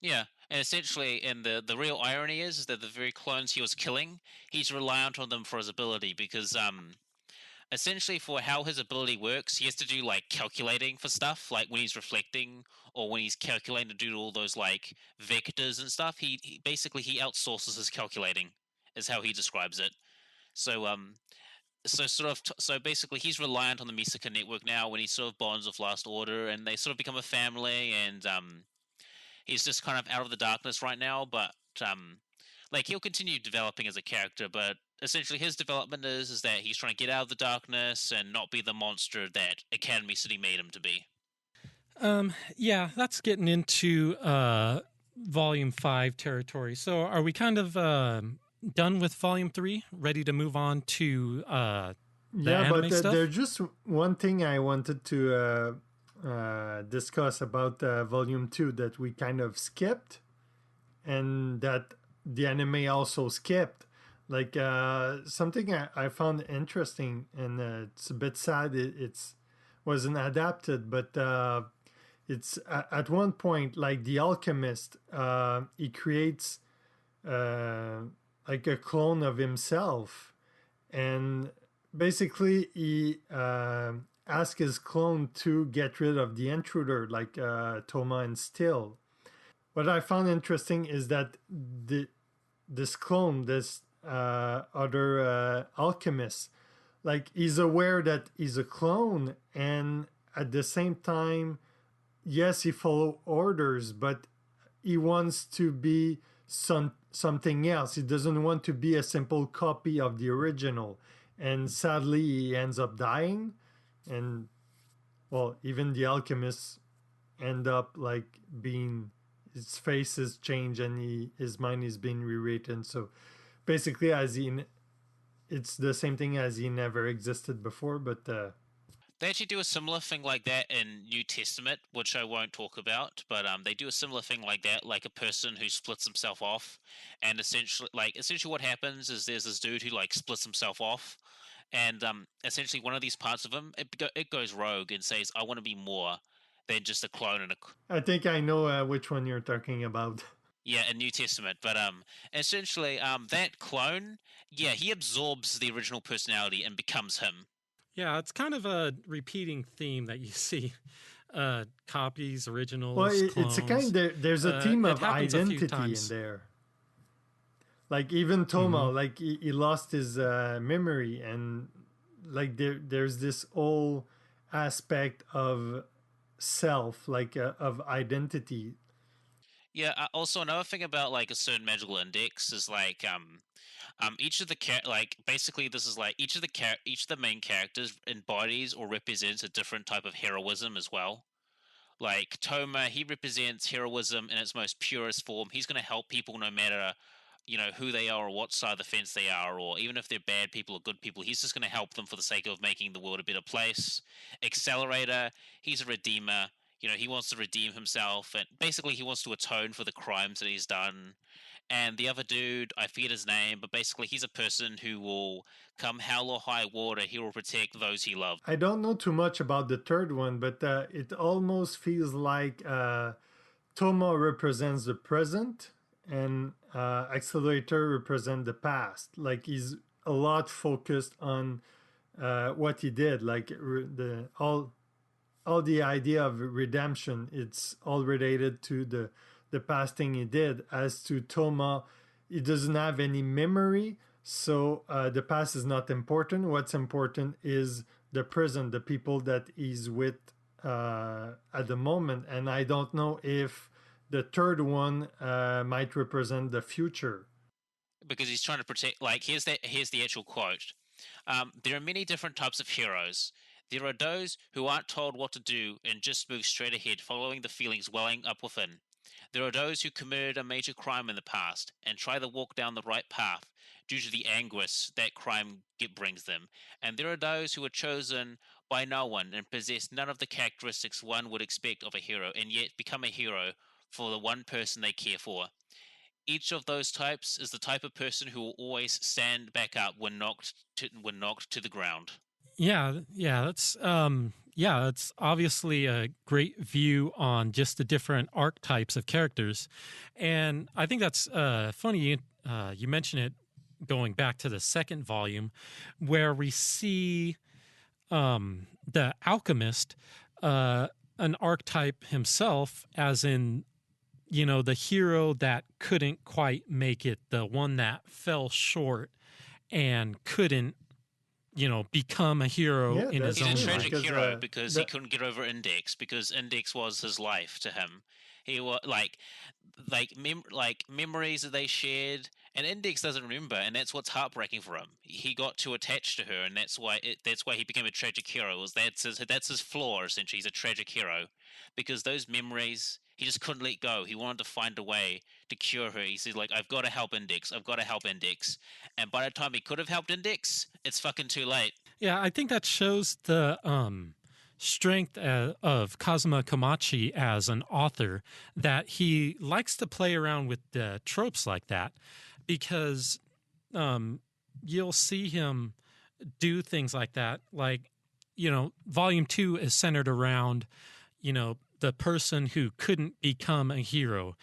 S3: Yeah. And essentially, and the real irony is that the very clones he was killing, he's reliant on them for his ability because, essentially for how his ability works, he has to do, like, calculating for stuff, like when he's reflecting or when he's calculating to do all those, like, vectors and stuff. He basically, he outsources his calculating, is how he describes it. So, so basically he's reliant on the Misaka network now when he sort of bonds with Last Order, and they sort of become a family, and, he's just kind of out of the darkness right now, but like he'll continue developing as a character, but essentially his development is that he's trying to get out of the darkness and not be the monster that Academy City made him to be.
S5: Yeah, that's getting into Volume 5 territory. So are we kind of done with Volume 3? Ready to move on to the anime stuff?
S4: There's just one thing I wanted to discuss about Volume 2 that we kind of skipped, and that the anime also skipped. Like something I found interesting, and it's a bit sad it wasn't adapted, but it's at one point, like the alchemist, he creates like a clone of himself, and basically he ask his clone to get rid of the intruder, like Toma and Still. What I found interesting is that this clone, this other alchemist, like he's aware that he's a clone, and at the same time, yes, he follow orders, but he wants to be something else. He doesn't want to be a simple copy of the original, and sadly, he ends up dying. And well, even the alchemist end up like being, his face is changed and his mind is being rewritten. So basically, it's the same thing as he never existed before. But
S3: They actually do a similar thing like that in New Testament, which I won't talk about. But they do a similar thing like that, like a person who splits himself off, and essentially what happens is there's this dude who like splits himself off, and essentially one of these parts of him it goes rogue and says, "I want to be more than just a clone and a."
S4: I think I know which one you're talking about.
S3: Yeah, in New Testament, but essentially that clone, yeah, he absorbs the original personality and becomes him.
S5: Yeah, it's kind of a repeating theme that you see. Copies, originals,
S4: Well,
S5: clones.
S4: it's a kind. There's a theme
S5: it
S4: of
S5: happens a few
S4: identity in
S5: times.
S4: there. Like even Toma, like he lost his memory, and like there's this whole aspect of self, like of identity.
S3: Yeah. Also, another thing about like a certain magical index is like each of the basically this is like each of the main characters embodies or represents a different type of heroism as well. Like Toma, he represents heroism in its most purest form. He's going to help people no matter who they are or what side of the fence they are, or even if they're bad people or good people. He's just going to help them for the sake of making the world a better place. Accelerator, he's a redeemer. He wants to redeem himself, and basically he wants to atone for the crimes that he's done. And the other dude, I forget his name, but basically he's a person who will come hell or high water, he will protect those he loves.
S4: I don't know too much about the third one, but it almost feels like Toma represents the present and Accelerator represents the past. Like he's a lot focused on what he did, like all the idea of redemption. It's all related to the past thing he did. As to Toma, he doesn't have any memory, so the past is not important. What's important is the present, the people that he's with at the moment. And I don't know if the third one might represent the future.
S3: Because he's trying to protect. Like here's the actual quote. There are many different types of heroes. There are those who aren't told what to do and just move straight ahead, following the feelings welling up within. There are those who committed a major crime in the past and try to walk down the right path due to the anguish that crime brings them. And there are those who are chosen by no one and possess none of the characteristics one would expect of a hero, and yet become a hero for the one person they care for. Each of those types is the type of person who will always stand back up when knocked to the ground.
S5: Yeah, that's it's obviously a great view on just the different archetypes of characters, and I think that's funny. You mention it going back to the second volume, where we see the alchemist, an archetype himself, as in the hero that couldn't quite make it, the one that fell short and couldn't become a hero in his own
S3: He's a
S5: right.
S3: tragic hero because he couldn't get over Index, because Index was his life to him. He was like memories that they shared, and Index doesn't remember, and that's what's heartbreaking for him. He got too attached to her, and that's why he became a tragic hero. That's his flaw, essentially. He's a tragic hero because those memories he just couldn't let go. He wanted to find a way to cure her. He said, like, I've got to help Index. I've got to help Index. And by the time he could have helped Index, it's fucking too late.
S5: Yeah, I think that shows the strength of Kazuma Kamachi as an author, that he likes to play around with the tropes like that, because you'll see him do things like that. Like, Volume 2 is centered around, the person who couldn't become a hero.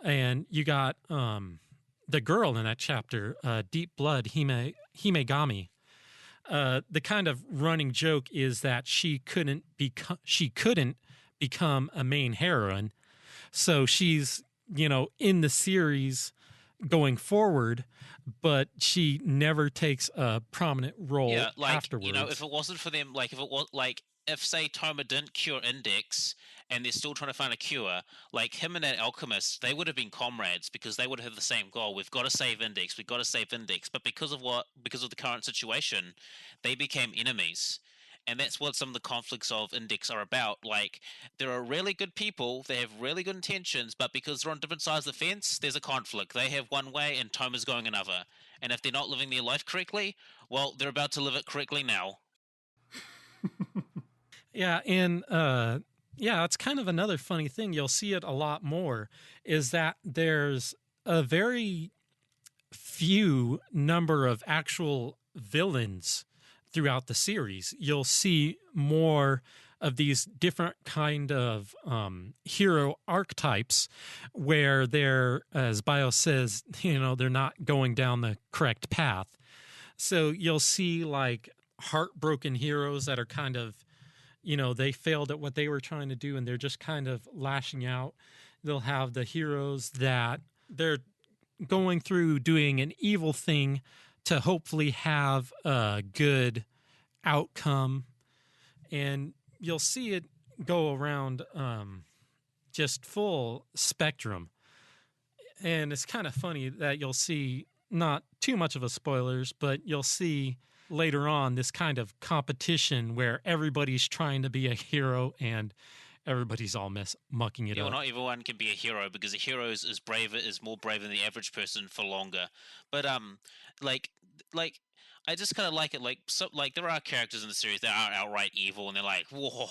S5: And you got the girl in that chapter, Deep Blood, Himegami. The kind of running joke is that she couldn't become a main heroine. So she's, in the series going forward, but she never takes a prominent role afterwards.
S3: If it wasn't for them, if say Toma didn't cure Index and they're still trying to find a cure, like him and that alchemist, they would have been comrades because they would have the same goal. We've got to save Index. We've got to save Index. But because of the current situation, they became enemies. And that's what some of the conflicts of Index are about. Like, there are really good people, they have really good intentions, but because they're on different sides of the fence, there's a conflict. They have one way and Toma's going another. And if they're not living their life correctly, well, they're about to live it correctly now.
S5: Yeah, and yeah, it's kind of another funny thing. You'll see it a lot more, is that there's a very few number of actual villains throughout the series. You'll see more of these different kind of hero archetypes where they're, as Bio says, they're not going down the correct path. So you'll see like heartbroken heroes that are kind of, they failed at what they were trying to do and they're just kind of lashing out. They'll have the heroes that they're going through doing an evil thing to hopefully have a good outcome. And you'll see it go around just full spectrum. And it's kind of funny that you'll see, not too much of a spoilers, but you'll see later on this kind of competition where everybody's trying to be a hero and everybody's all mucking it
S3: Yeah,
S5: up.
S3: well, not everyone can be a hero because a hero is more brave than the average person for longer. But like I just kind of like it. Like there are characters in the series that are outright evil and they're like whoa,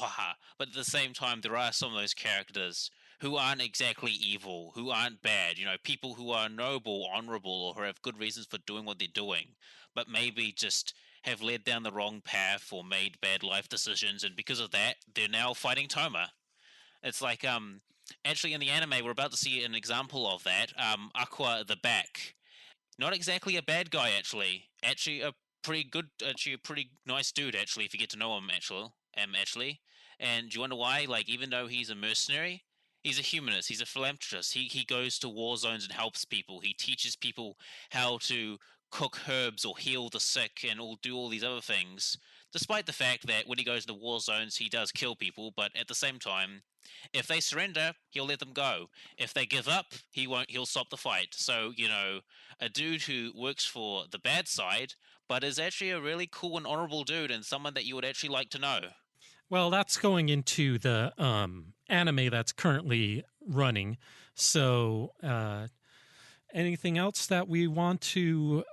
S3: but at the same time there are some of those characters who aren't exactly evil, who aren't bad. People who are noble, honorable, or who have good reasons for doing what they're doing, but maybe just have led down the wrong path or made bad life decisions, and because of that, they're now fighting Toma. It's like actually in the anime we're about to see an example of that. Aqua the Back, not exactly a bad guy actually a pretty nice dude actually if you get to know him actually. And do you wonder why? Like, even though he's a mercenary, he's a humanist, he's a philanthropist. He goes to war zones and helps people. He teaches people how to cook herbs or heal the sick and do all these other things, despite the fact that when he goes to war zones he does kill people. But at the same time, if they surrender, he'll let them go. If they give up, he'll stop the fight. So, a dude who works for the bad side, but is actually a really cool and honorable dude and someone that you would actually like to know.
S5: Well, that's going into the anime that's currently running. So, anything else that we want to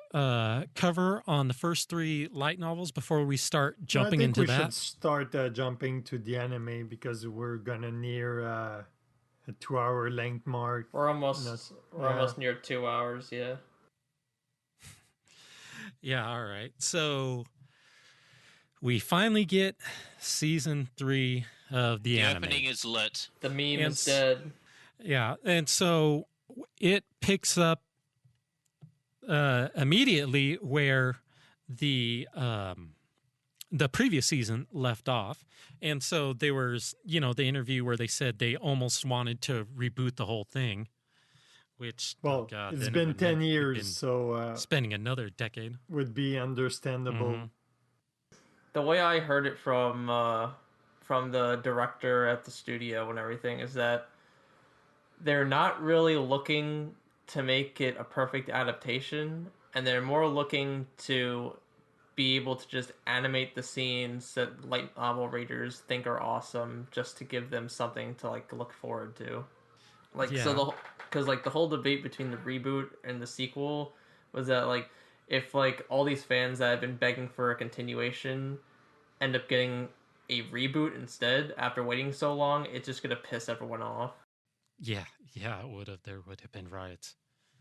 S5: cover on the first 3 light novels before we start jumping into that?
S4: I think we should start jumping to the anime because we're gonna near a 2-hour length mark.
S2: We're almost near 2 hours. Yeah.
S5: Yeah. All right. So we finally get season 3 of the anime.
S3: The opening is lit.
S2: The meme is dead.
S5: Yeah, and so it picks up immediately where the previous season left off. And so there was, the interview where they said they almost wanted to reboot the whole thing, which,
S4: it's been 10 years, so
S5: spending another decade
S4: would be understandable.
S5: Mm-hmm.
S2: The way I heard it from the director at the studio and everything is that they're not really looking to make it a perfect adaptation, and they're more looking to be able to just animate the scenes that light novel readers think are awesome, just to give them something to look forward to. Because the whole debate between the reboot and the sequel was that if all these fans that have been begging for a continuation end up getting a reboot instead after waiting so long, it's just gonna piss everyone off.
S5: Yeah, it would have. There would have been riots.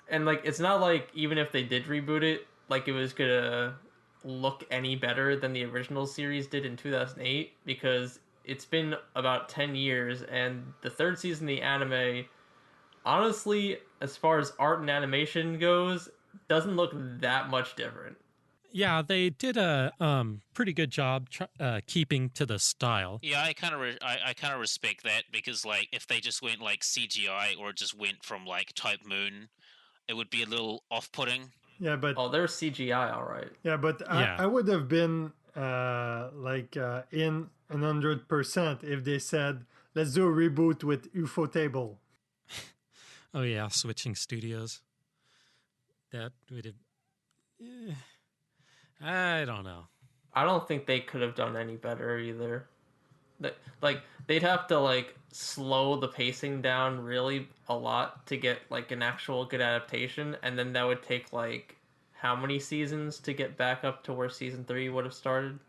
S2: And it's not like even if they did reboot it, it was gonna look any better than the original series did in 2008, because it's been about 10 years, and the 3rd season of the anime, honestly, as far as art and animation goes, doesn't look that much different.
S5: Yeah, they did a pretty good job keeping to the style.
S3: Yeah, I kind of respect that, because if they just went CGI or just went from Type Moon, it would be a little off-putting.
S4: Yeah, but
S2: there's CGI, all right.
S4: Yeah, but yeah. I would have been in 100% if they said, let's do a reboot with UFO Table.
S5: Oh yeah, switching studios. That would have. I don't know.
S2: I don't think they could have done any better either. Like they'd have to like slow the pacing down really a lot to get like an actual good adaptation, and then that would take like how many seasons to get back up to where season 3 would have started?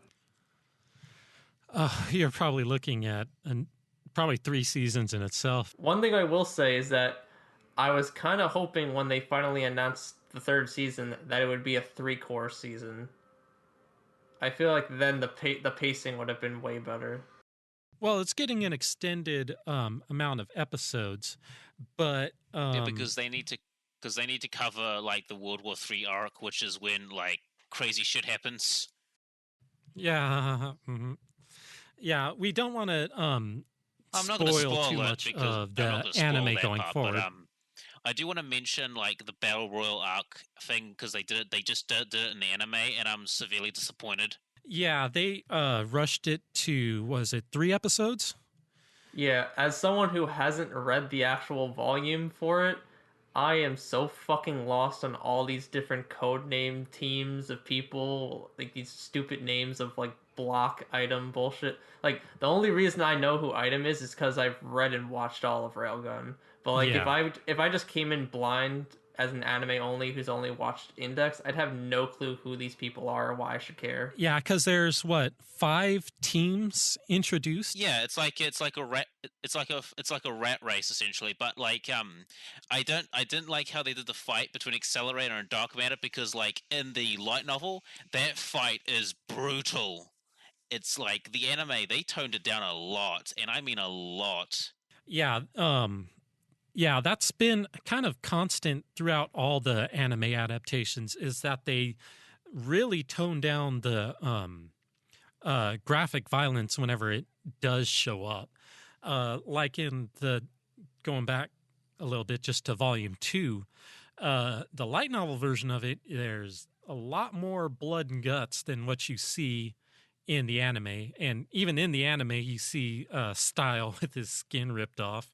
S5: You're probably looking at probably 3 seasons in itself.
S2: One thing I will say is that I was kind of hoping when they finally announced the 3rd season that it would be a 3-course season. I feel like then the pacing would have been way better.
S5: Well, it's getting an extended amount of episodes, but
S3: Yeah, because they need to cover like the World War III arc, which is when like crazy shit happens.
S5: Yeah, mhm. Yeah, we don't want to
S3: I'm not going to
S5: spoil
S3: spoil
S5: too
S3: it
S5: much
S3: because
S5: of
S3: I'm not
S5: the
S3: going to spoil
S5: anime
S3: that
S5: going
S3: part,
S5: forward.
S3: but I do want to mention like the Battle Royal arc thing because they just did it in the anime, and I'm severely disappointed.
S5: Yeah, they rushed it to, was it 3 episodes?
S2: Yeah, as someone who hasn't read the actual volume for it, I am so fucking lost on all these different code name teams of people, like these stupid names of like block item bullshit. Like the only reason I know who item is because I've read and watched all of Railgun. But like
S5: Yeah.
S2: if I just came in blind as an anime only who's only watched Index, I'd have no clue who these people are or why I should care.
S5: Yeah, because there's 5 teams introduced.
S3: Yeah, it's like a rat race essentially. But like I didn't like how they did the fight between Accelerator and Dark Matter because like in the light novel that fight is brutal. It's like the anime they toned it down a lot, and I mean a lot.
S5: Yeah, yeah, that's been kind of constant throughout all the anime adaptations, is that they really tone down the graphic violence whenever it does show up. Like in the, going back a little bit just to volume 2, the light novel version of it, there's a lot more blood and guts than what you see in the anime. And even in the anime, you see Style with his skin ripped off.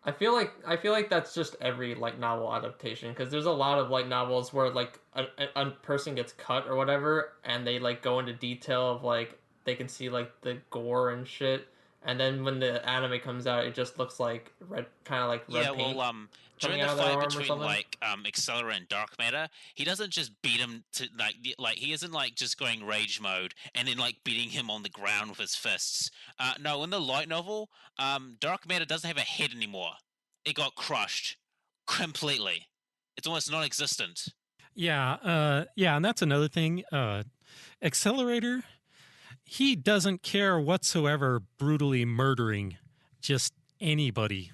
S2: I feel like that's just every light novel adaptation because there's a lot of light novels where like a person gets cut or whatever and they like go into detail of like they can see like the gore and shit, and then when the anime comes out it just looks like red, kind of like red
S3: Yeah,
S2: paint
S3: well, during
S2: coming
S3: the
S2: out of their
S3: fight
S2: arm or
S3: between
S2: something.
S3: like Accelerator and Dark Matter, he doesn't just beat him to like he isn't like just going rage mode and then like beating him on the ground with his fists. No, in the light novel, Dark Matter doesn't have a head anymore. It got crushed completely. It's almost non-existent.
S5: Yeah, yeah, and that's another thing. Accelerator, he doesn't care whatsoever brutally murdering just anybody.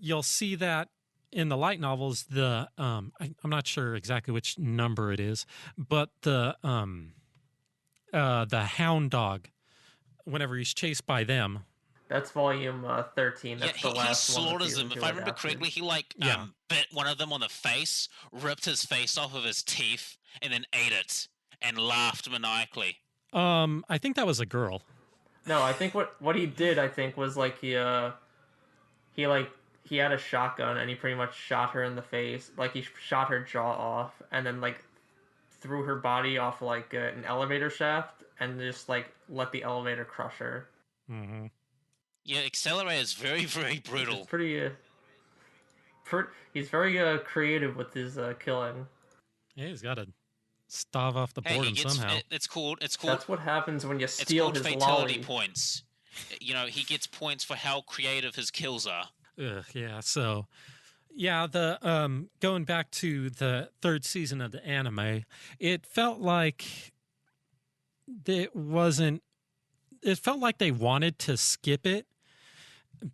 S5: You'll see that in the light novels. I'm not sure exactly which number it is, but the hound dog, whenever he's chased by them.
S2: That's volume 13.
S3: Yeah,
S2: That's the
S3: he
S2: last one.
S3: slaughters them. If I remember correctly, he like bit one of them on the face, ripped his face off of his teeth, and then ate it and laughed maniacally.
S5: I think that was a girl.
S2: No, I think what he did I think was like he had a shotgun and he pretty much shot her in the face. Like he shot her jaw off and then like threw her body off like an elevator shaft and just like let the elevator crush her.
S5: Mm-hmm.
S3: Yeah, Accelerator is very, very brutal.
S2: It's pretty. He's very creative with his killing.
S5: Yeah, he's got to stave off the boredom somehow.
S3: It's called.
S2: That's what happens when you steal his
S3: fatality
S2: lolly.
S3: points. You know, he gets points for how creative his kills are.
S5: Yeah, so yeah, the going back to the 3rd season of the anime, it felt like it felt like they wanted to skip it,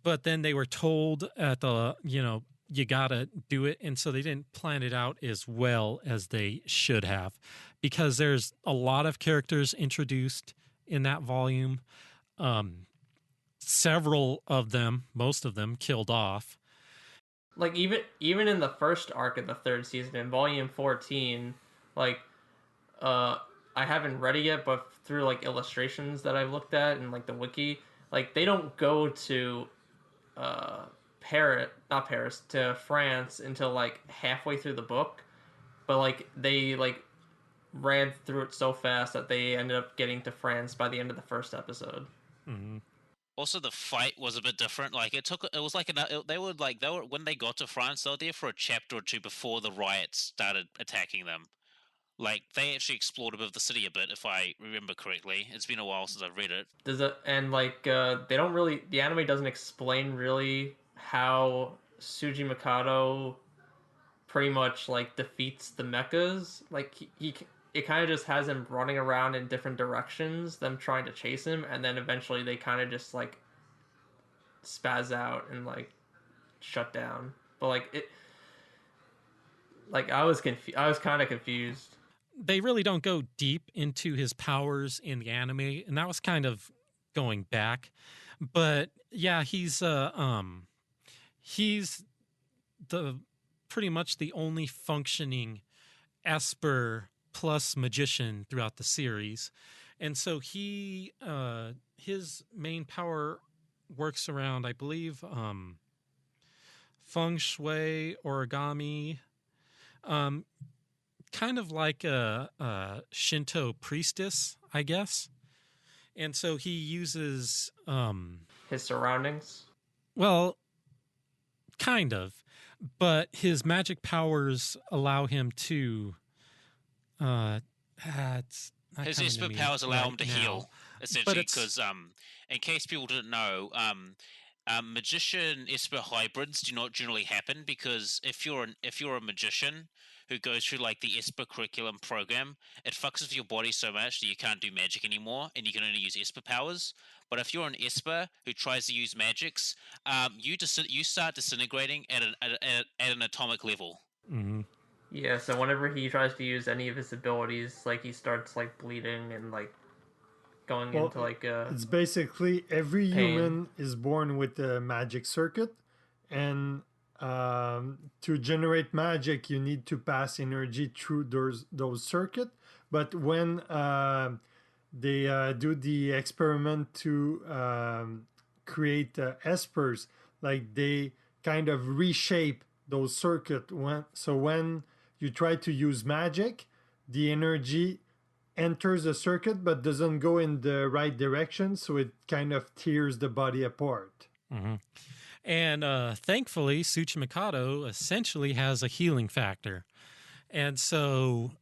S5: but then they were told at the, you gotta do it, and so they didn't plan it out as well as they should have, because there's a lot of characters introduced in that volume. Several of them, most of them, killed off.
S2: Like even in the first arc of the 3rd season in volume 14, like I haven't read it yet, but through like illustrations that I've looked at and like the wiki, like they don't go to Paris to France until like halfway through the book, but like they like ran through it so fast that they ended up getting to France by the end of the first episode.
S5: Mm-hmm.
S3: Also, the fight was a bit different. Like it was like they were when they got to France, they were there for a chapter or two before the riots started attacking them. Like they actually explored a bit of the city a bit, if I remember correctly. It's been a while since I've read it.
S2: They don't really, the anime doesn't explain really how Tsuji Mikado pretty much like defeats the mechas. Like he it kind of just has him running around in different directions, them trying to chase him, and then eventually they kind of just like spaz out and like shut down. But like it, like I was kind of confused.
S5: They really don't go deep into his powers in the anime, and that was kind of going back. But yeah, he's the pretty much the only functioning Esper plus magician throughout the series. And so he his main power works around, I believe, feng shui, origami, kind of like a Shinto priestess, I guess. And so he uses
S2: His surroundings.
S5: well, kind of, but his magic powers allow him to it's not
S3: His
S5: coming to
S3: Esper
S5: me
S3: powers allow
S5: right
S3: him to
S5: now.
S3: heal, essentially,
S5: it's-
S3: because in case people didn't know, magician Esper hybrids do not generally happen because if you're a magician who goes through like the Esper curriculum program, it fucks with your body so much that you can't do magic anymore and you can only use Esper powers. But if you're an Esper who tries to use magics, you start disintegrating at an atomic level.
S5: Mm-hmm.
S2: Yeah, so whenever he tries to use any of his abilities, like he starts like bleeding and like going into like
S4: It's basically every
S2: pain.
S4: human is born with a magic circuit, and to generate magic, you need to pass energy through those circuits. But when they do the experiment to create espers, like they kind of reshape those circuits. When you try to use magic, the energy enters the circuit but doesn't go in the right direction, so it kind of tears the body apart.
S5: Mm-hmm. And thankfully, Tsuchimikado essentially has a healing factor. And so,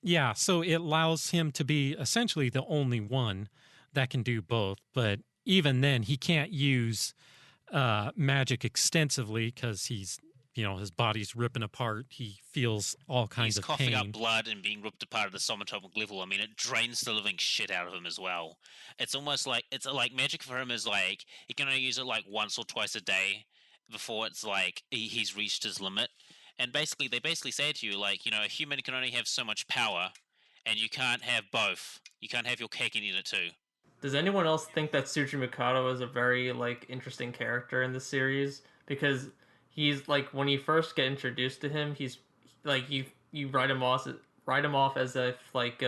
S5: yeah, so it allows him to be essentially the only one that can do both. But even then, he can't use magic extensively because he's, his body's ripping apart. He feels all kinds of
S3: coughing
S5: pain.
S3: up blood and being ripped apart at the subatomic level. I mean, it drains the living shit out of him as well. It's almost like magic for him is like he can only use it like once or twice a day before it's like he's reached his limit. And basically, they say to you like, a human can only have so much power, and you can't have both. You can't have your cake and eat it too.
S2: Does anyone else think that Tsuji Mikado is a very like interesting character in the series? Because he's like when you first get introduced to him, he's like you write him off as if like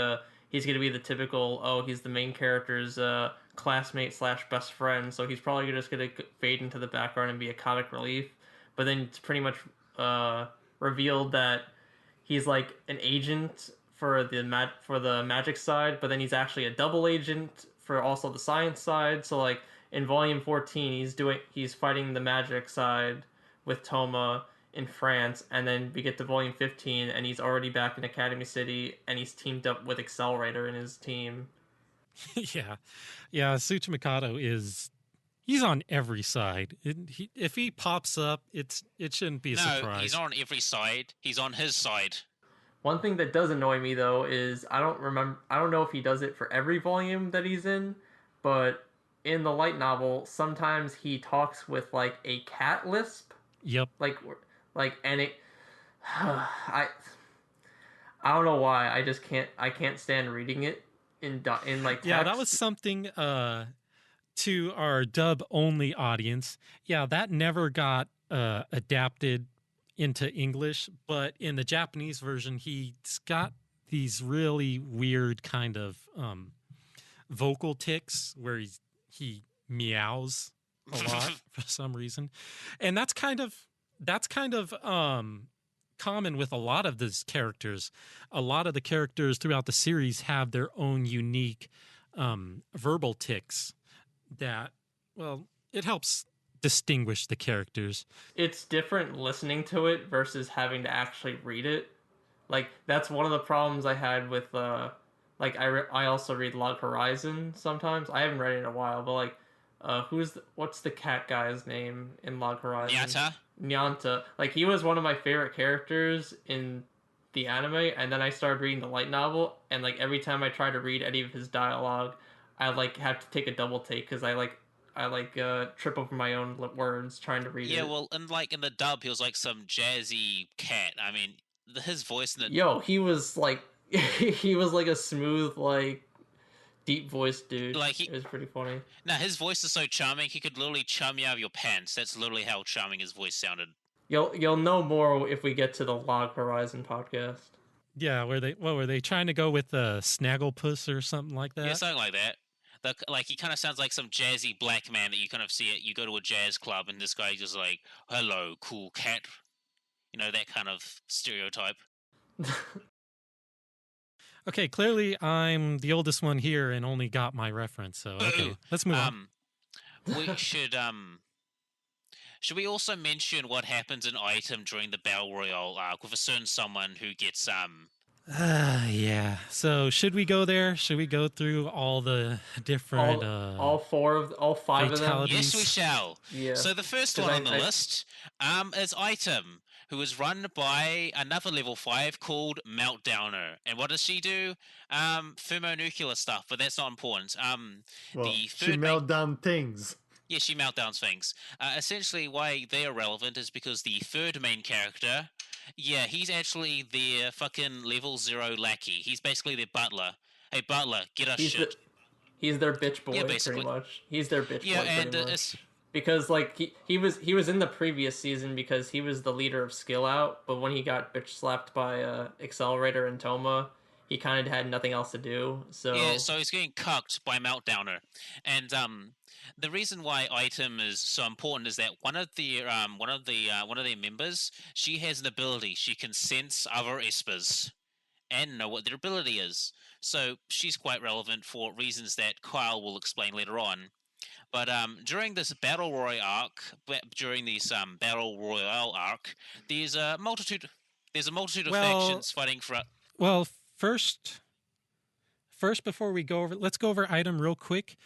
S2: he's gonna be the typical he's the main character's classmate / best friend, so he's probably just gonna fade into the background and be a comic relief. But then it's pretty much revealed that he's like an agent for the magic side, but then he's actually a double agent for also the science side. So like in volume 14, he's fighting the magic side with Toma in France, and then we get to volume 15 and he's already back in Academy City and he's teamed up with Accelerator in his team.
S5: yeah Tsuchimikado he's on every side. If he pops up, it shouldn't be a surprise.
S3: No, he's not on every side. He's on his side.
S2: One thing that does annoy me though is I don't know if he does it for every volume that he's in, but in the light novel sometimes he talks with like a cat lisp.
S5: Yep.
S2: And it I don't know why. I can't stand reading it in like text.
S5: Yeah, that was something to our dub only audience. Yeah, that never got adapted into English, but in the Japanese version, he's got these really weird kind of vocal tics where he meows a lot for some reason, and that's kind of common with a lot of these characters. A lot of the characters throughout the series have their own unique verbal tics that, well, it helps distinguish the characters.
S2: It's different listening to it versus having to actually read it. Like that's one of the problems I had with I also read Log Horizon sometimes. I haven't read it in a while, but like what's the cat guy's name in Log Horizon? Nyanta. Like he was one of my favorite characters in the anime, and then I started reading the light novel, and like every time I try to read any of his dialogue, I like have to take a double take because I trip over my own words trying to read it.
S3: Yeah, well, and like in the dub, he was like some jazzy cat. I mean, his voice in the
S2: he was like he was like a smooth, like deep voiced dude.
S3: Like
S2: it was pretty funny.
S3: Now his voice is so charming, he could literally charm you out of your pants. That's literally how charming his voice sounded.
S2: You'll know more if we get to the Log Horizon podcast.
S5: Yeah, were they trying to go with the Snagglepuss or something like that?
S3: Yeah, something like that. Like he kind of sounds like some jazzy black man that you kind of see it. You go to a jazz club and this guy just like, "Hello, cool cat," you know, that kind of stereotype.
S5: Okay, clearly I'm the oldest one here and only got my reference. So okay, let's move on.
S3: We should we also mention what happens in Item during the Battle Royale arc with a certain someone who gets
S5: Yeah. So should we go there? Should we go through all the different
S2: all five of them?
S3: Yes, we shall.
S2: Yeah.
S3: So the first one on the list is Item, who is run by another level 5 called Meltdowner. And what does she do? Thermonuclear stuff, but that's not important.
S4: She melt down things.
S3: Yeah, she meltdowns things. Essentially, why they are relevant is because the third main character, yeah, he's actually their fucking level 0 lackey. He's basically their butler. Hey, butler, get us shit.
S2: He's their bitch boy, pretty much. He's their bitch boy, pretty much. Because like he was in the previous season because he was the leader of Skill Out, but when he got bitch slapped by Accelerator and Toma, he kind of had nothing else to do. So
S3: yeah, so he's getting cucked by Meltdowner, and the reason why Item is so important is that one of their members, she has an ability. She can sense other Espers and know what their ability is. So she's quite relevant for reasons that Kyle will explain later on. But during this Battle Royale arc, there's a multitude of factions fighting for.
S5: Well, first, before we go over, let's go over Item real quick,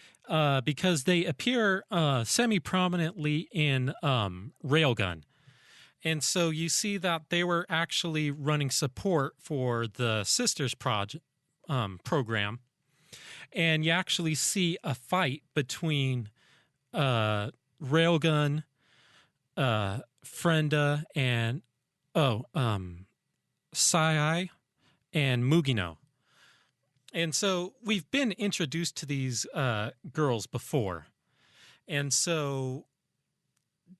S5: because they appear semi-prominently in Railgun. And so you see that they were actually running support for the Sisters program. And you actually see a fight between Railgun, Frenda, and Sai and Mugino. And so we've been introduced to these girls before. And so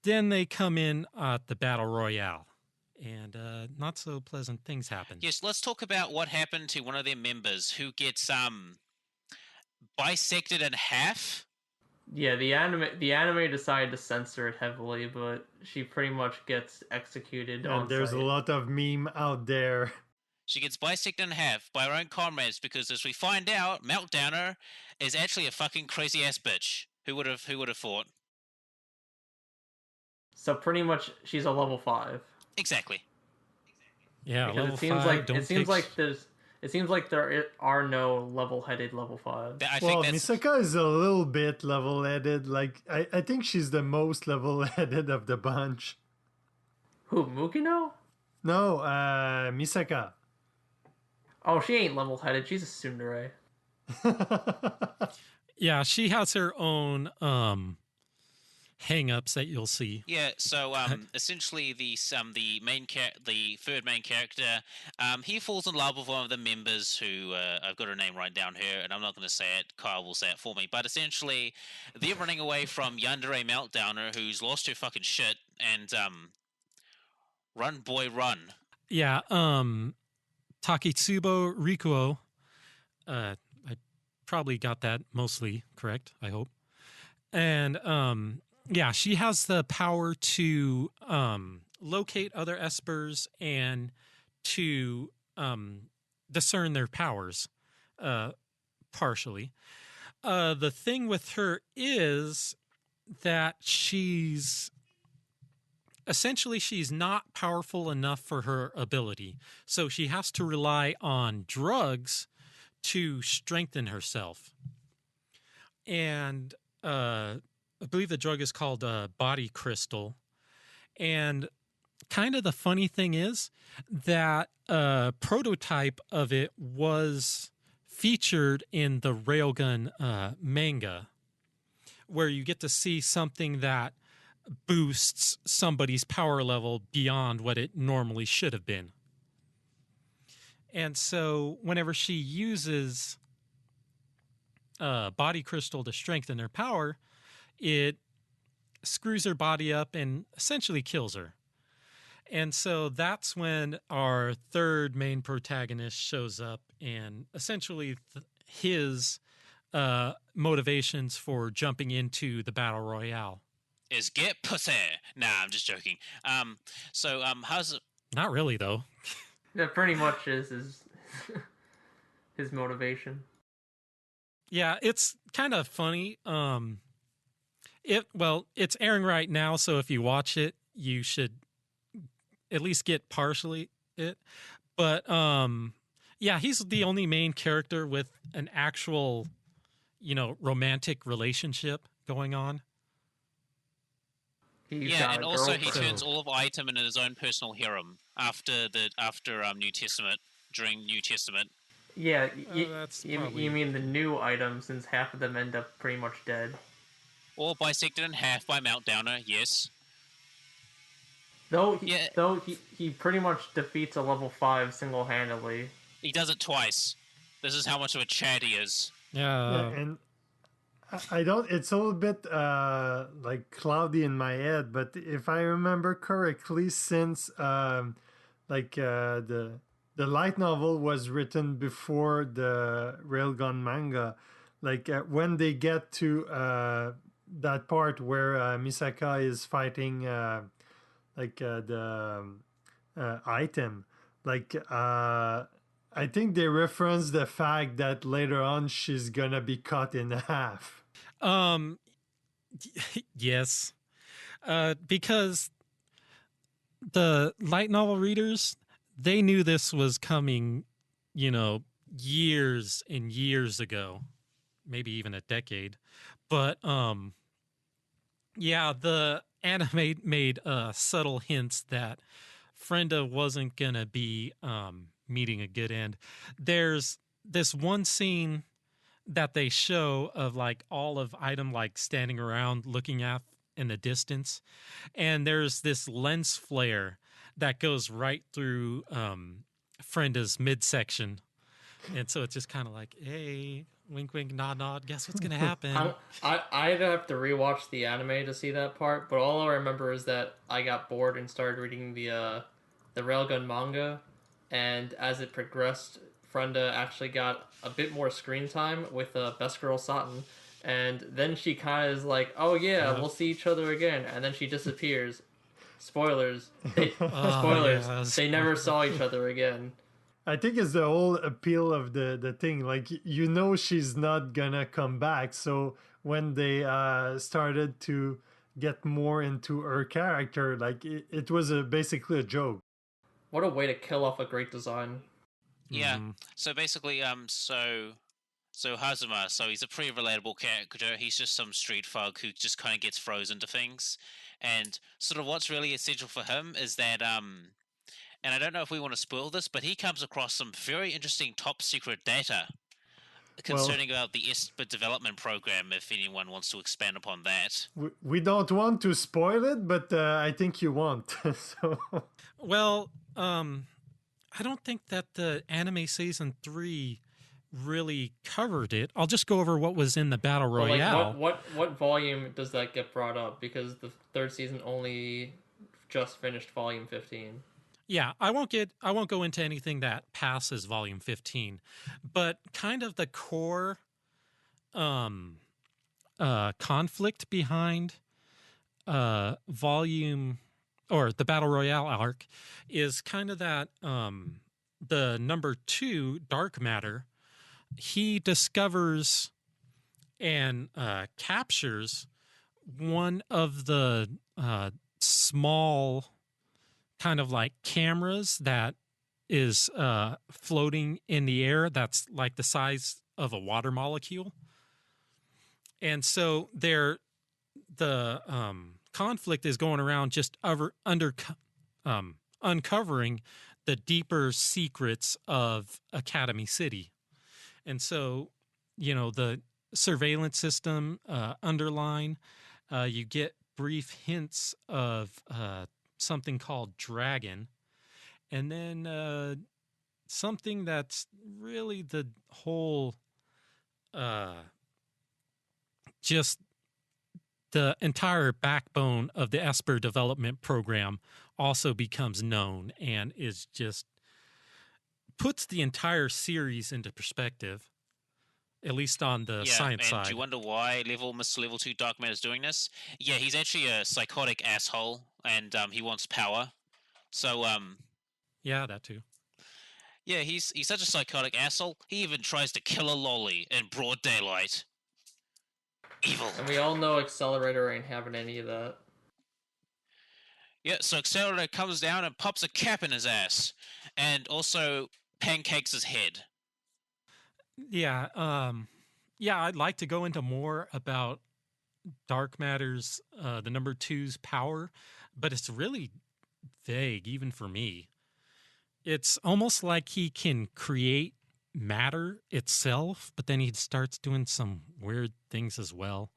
S5: then they come in at the Battle Royale. And not so pleasant things happen.
S3: Yes, let's talk about what happened to one of their members who gets bisected in half.
S2: Yeah, the anime decided to censor it heavily, but she pretty much gets executed.
S4: And there's a lot of meme out there.
S3: She gets bisected in half by her own comrades because, as we find out, Meltdowner is actually a fucking crazy ass bitch. Who would have thought?
S2: So pretty much, she's a level 5.
S3: Exactly.
S5: Yeah,
S2: because
S5: level
S2: it seems
S5: 5.
S2: It seems like there are no level-headed level 5.
S4: Misaka is a little bit level-headed. Like I think she's the most level-headed of the bunch.
S2: Who, Mukino?
S4: No, Misaka.
S2: Oh, she ain't level-headed. She's a tsundere.
S5: Yeah, she has her own hang-ups that you'll see.
S3: Yeah, so essentially the third main character, he falls in love with one of the members who I've got her name right down here, and I'm not going to say it. Kyle will say it for me. But essentially, they're running away from Yandere Meltdowner, who's lost her fucking shit, and run boy run.
S5: Yeah, Takitsubo Rikuo. I probably got that mostly correct, I hope. And yeah, she has the power to locate other espers and to discern their powers, partially. The thing with her is that she's not powerful enough for her ability. So she has to rely on drugs to strengthen herself. And I believe the drug is called body crystal. And kind of the funny thing is that a prototype of it was featured in the Railgun manga, where you get to see something that boosts somebody's power level beyond what it normally should have been. And so whenever she uses body crystal to strengthen her power, it screws her body up and essentially kills her. And so that's when our third main protagonist shows up, and essentially his motivations for jumping into the battle royale
S3: is get pussy. Nah, I'm just joking. How's it?
S5: Not really, though.
S2: That pretty much is his motivation.
S5: Yeah, it's kind of funny. It's airing right now, so if you watch it, you should at least get partially it. But yeah, he's the only main character with an actual, romantic relationship going on.
S3: And also he turns all of item into his own personal harem after New Testament, during New Testament.
S2: Yeah, you mean the new items, since half of them end up pretty much dead.
S3: Or bisected in half by Meltdowner, yes.
S2: Though he pretty much defeats a level 5 single-handedly.
S3: He does it twice. This is how much of a Chad he is.
S4: Yeah, and I don't. It's a little bit like cloudy in my head, but if I remember correctly, since the light novel was written before the Railgun manga, when they get to that part where Misaka is fighting the item, I think they reference the fact that later on she's gonna be cut in half.
S5: Yes, because the light novel readers, they knew this was coming, years and years ago, maybe even a decade. But yeah, the anime made subtle hints that Frenda wasn't gonna be meeting a good end. There's this one scene that they show of all of item standing around looking at in the distance, and there's this lens flare that goes right through Frenda's midsection, and so it's just kind of hey, wink wink nod nod, guess what's gonna happen.
S2: I'd have to rewatch the anime to see that part, but all I remember is that I got bored and started reading the Railgun manga, and as it progressed, Frenda actually got a bit more screen time with Best Girl Satin, and then she kind of is oh yeah, we'll see each other again, and then she disappears. Spoilers. Spoilers. Yeah, they never saw each other again.
S4: I think it's the whole appeal of the thing. She's not gonna come back, so when they started to get more into her character, it was basically a joke.
S2: What a way to kill off a great design.
S3: Yeah. Mm-hmm. So basically, so Hazuma, so he's a pretty relatable character. He's just some street thug who just kind of gets frozen to things. And sort of what's really essential for him is that, and I don't know if we want to spoil this, but he comes across some very interesting top secret data concerning about the Esper development program, if anyone wants to expand upon that.
S4: We don't want to spoil it, but I think you want. So.
S5: Well, I don't think that the anime season 3 really covered it. I'll just go over what was in the battle royale.
S2: What volume does that get brought up? Because the third season only just finished volume 15.
S5: Yeah, I won't go into anything that passes volume 15, but kind of the core conflict behind volume or the Battle Royale arc, is kind of that the number 2, Dark Matter, he discovers and captures one of the small kind of like cameras that is floating in the air that's like the size of a water molecule. And so the conflict is going around just uncovering the deeper secrets of Academy City. And so, the surveillance system underline, you get brief hints of something called Dragon, and then something that's really the whole just the entire backbone of the Esper development program also becomes known, and is just puts the entire series into perspective, at least on the science side.
S3: Do you wonder why Mr. Level 2 Dark Matter is doing this? Yeah, he's actually a psychotic asshole, and he wants power. So,
S5: yeah, that too.
S3: Yeah, he's such a psychotic asshole, he even tries to kill a lolly in broad daylight. Evil.
S2: And we all know Accelerator ain't having any of that.
S3: Yeah, so Accelerator comes down and pops a cap in his ass, and also pancakes his head.
S5: Yeah, I'd like to go into more about Dark Matter's, the number 2's power, but it's really vague, even for me. It's almost like he can create matter itself, but then he starts doing some weird things as well.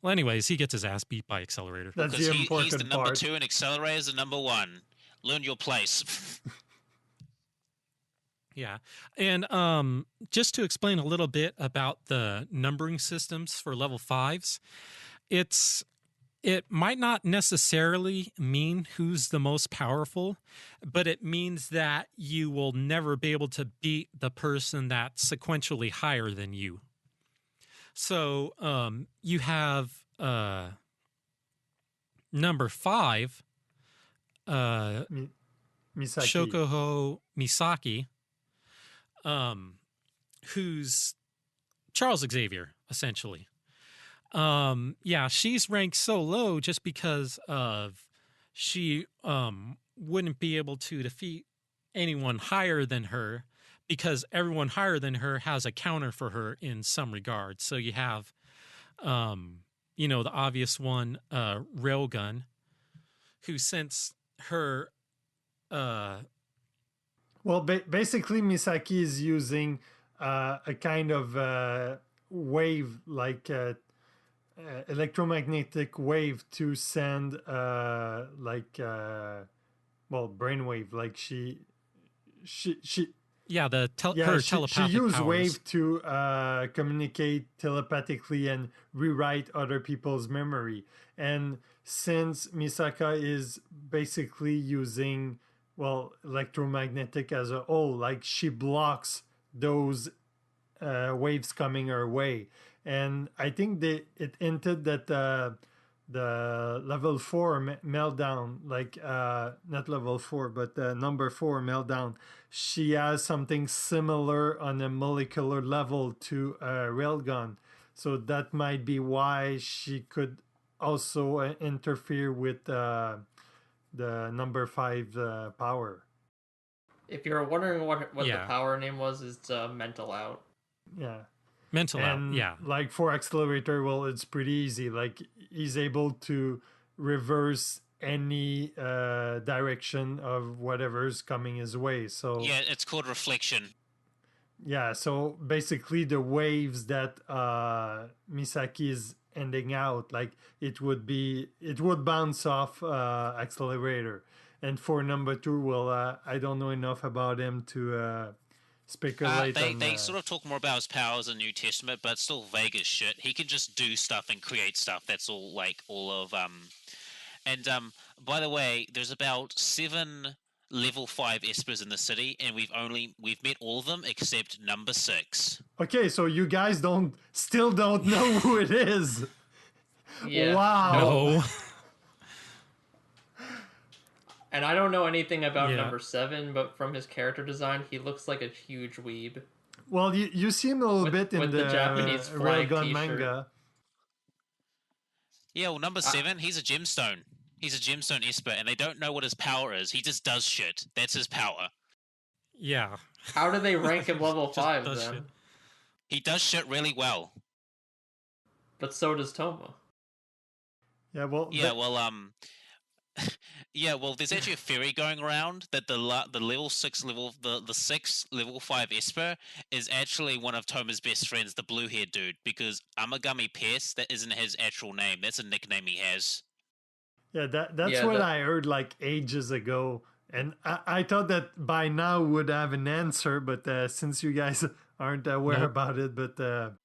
S5: Well, anyways, he gets his ass beat by Accelerator.
S4: That's the important part.
S3: He's the number 2 and Accelerator's the number 1. Learn your place.
S5: Yeah. And just to explain a little bit about the numbering systems for level 5s, it might not necessarily mean who's the most powerful, but it means that you will never be able to beat the person that's sequentially higher than you. So you have number 5,
S4: Misaki.
S5: Shokuho Misaki, who's Charles Xavier, essentially. She's ranked so low just because of she wouldn't be able to defeat anyone higher than her, because everyone higher than her has a counter for her in some regard. So you have, the obvious one, Railgun, who since her...
S4: basically Misaki is using a kind of wave, like electromagnetic wave, to send brainwave, like she
S5: her telepathic
S4: she used
S5: powers.
S4: wave to communicate telepathically and rewrite other people's memory. And since Misaka is basically using electromagnetic as a whole, like she blocks those waves coming her way. And I think it hinted that the level 4 meltdown, not level 4, but number 4 meltdown, she has something similar on a molecular level to Railgun. So that might be why she could also interfere with the number 5 power.
S2: If you're wondering what the power name was, it's Mental Out.
S4: Yeah.
S5: Mental Out, yeah.
S4: Like for Accelerator, it's pretty easy. Like he's able to reverse any direction of whatever's coming his way. So
S3: yeah, it's called reflection.
S4: Yeah, so basically the waves that Misaki is ending out, like it would bounce off Accelerator. And for number 2, I don't know enough about him to speculate.
S3: They sort of talk more about his powers in New Testament, but it's still vague as shit. He can just do stuff and create stuff. That's all. And by the way, there's about 7 level 5 Espers in the city, and we've met all of them except number 6.
S4: Okay, so you guys still don't know who it is.
S2: Yeah.
S4: Wow.
S5: No.
S2: And I don't know anything about
S5: Yeah.
S2: number 7, but from his character design, he looks like a huge weeb.
S4: Well, you see him a little bit in
S2: with the Japanese flag
S4: Railgun
S2: t-shirt.
S4: manga.
S3: Yeah, well, number 7, he's a gemstone. He's a gemstone Esper, and they don't know what his power is. He just does shit. That's his power.
S5: Yeah.
S2: How do they rank him level
S5: Just
S2: 5
S5: does
S2: then?
S5: shit.
S3: He does shit really well.
S2: But so does Toma.
S4: Yeah, well,
S3: Yeah, well, there's actually a theory going around that the level 6 the 6 level 5 Esper is actually one of Toma's best friends, the blue-haired dude, because Amagami Pierce, that isn't his actual name. That's a nickname he has.
S4: yeah, that's what I heard like ages ago, and I thought that by now would have an answer, but since you guys aren't aware about it, but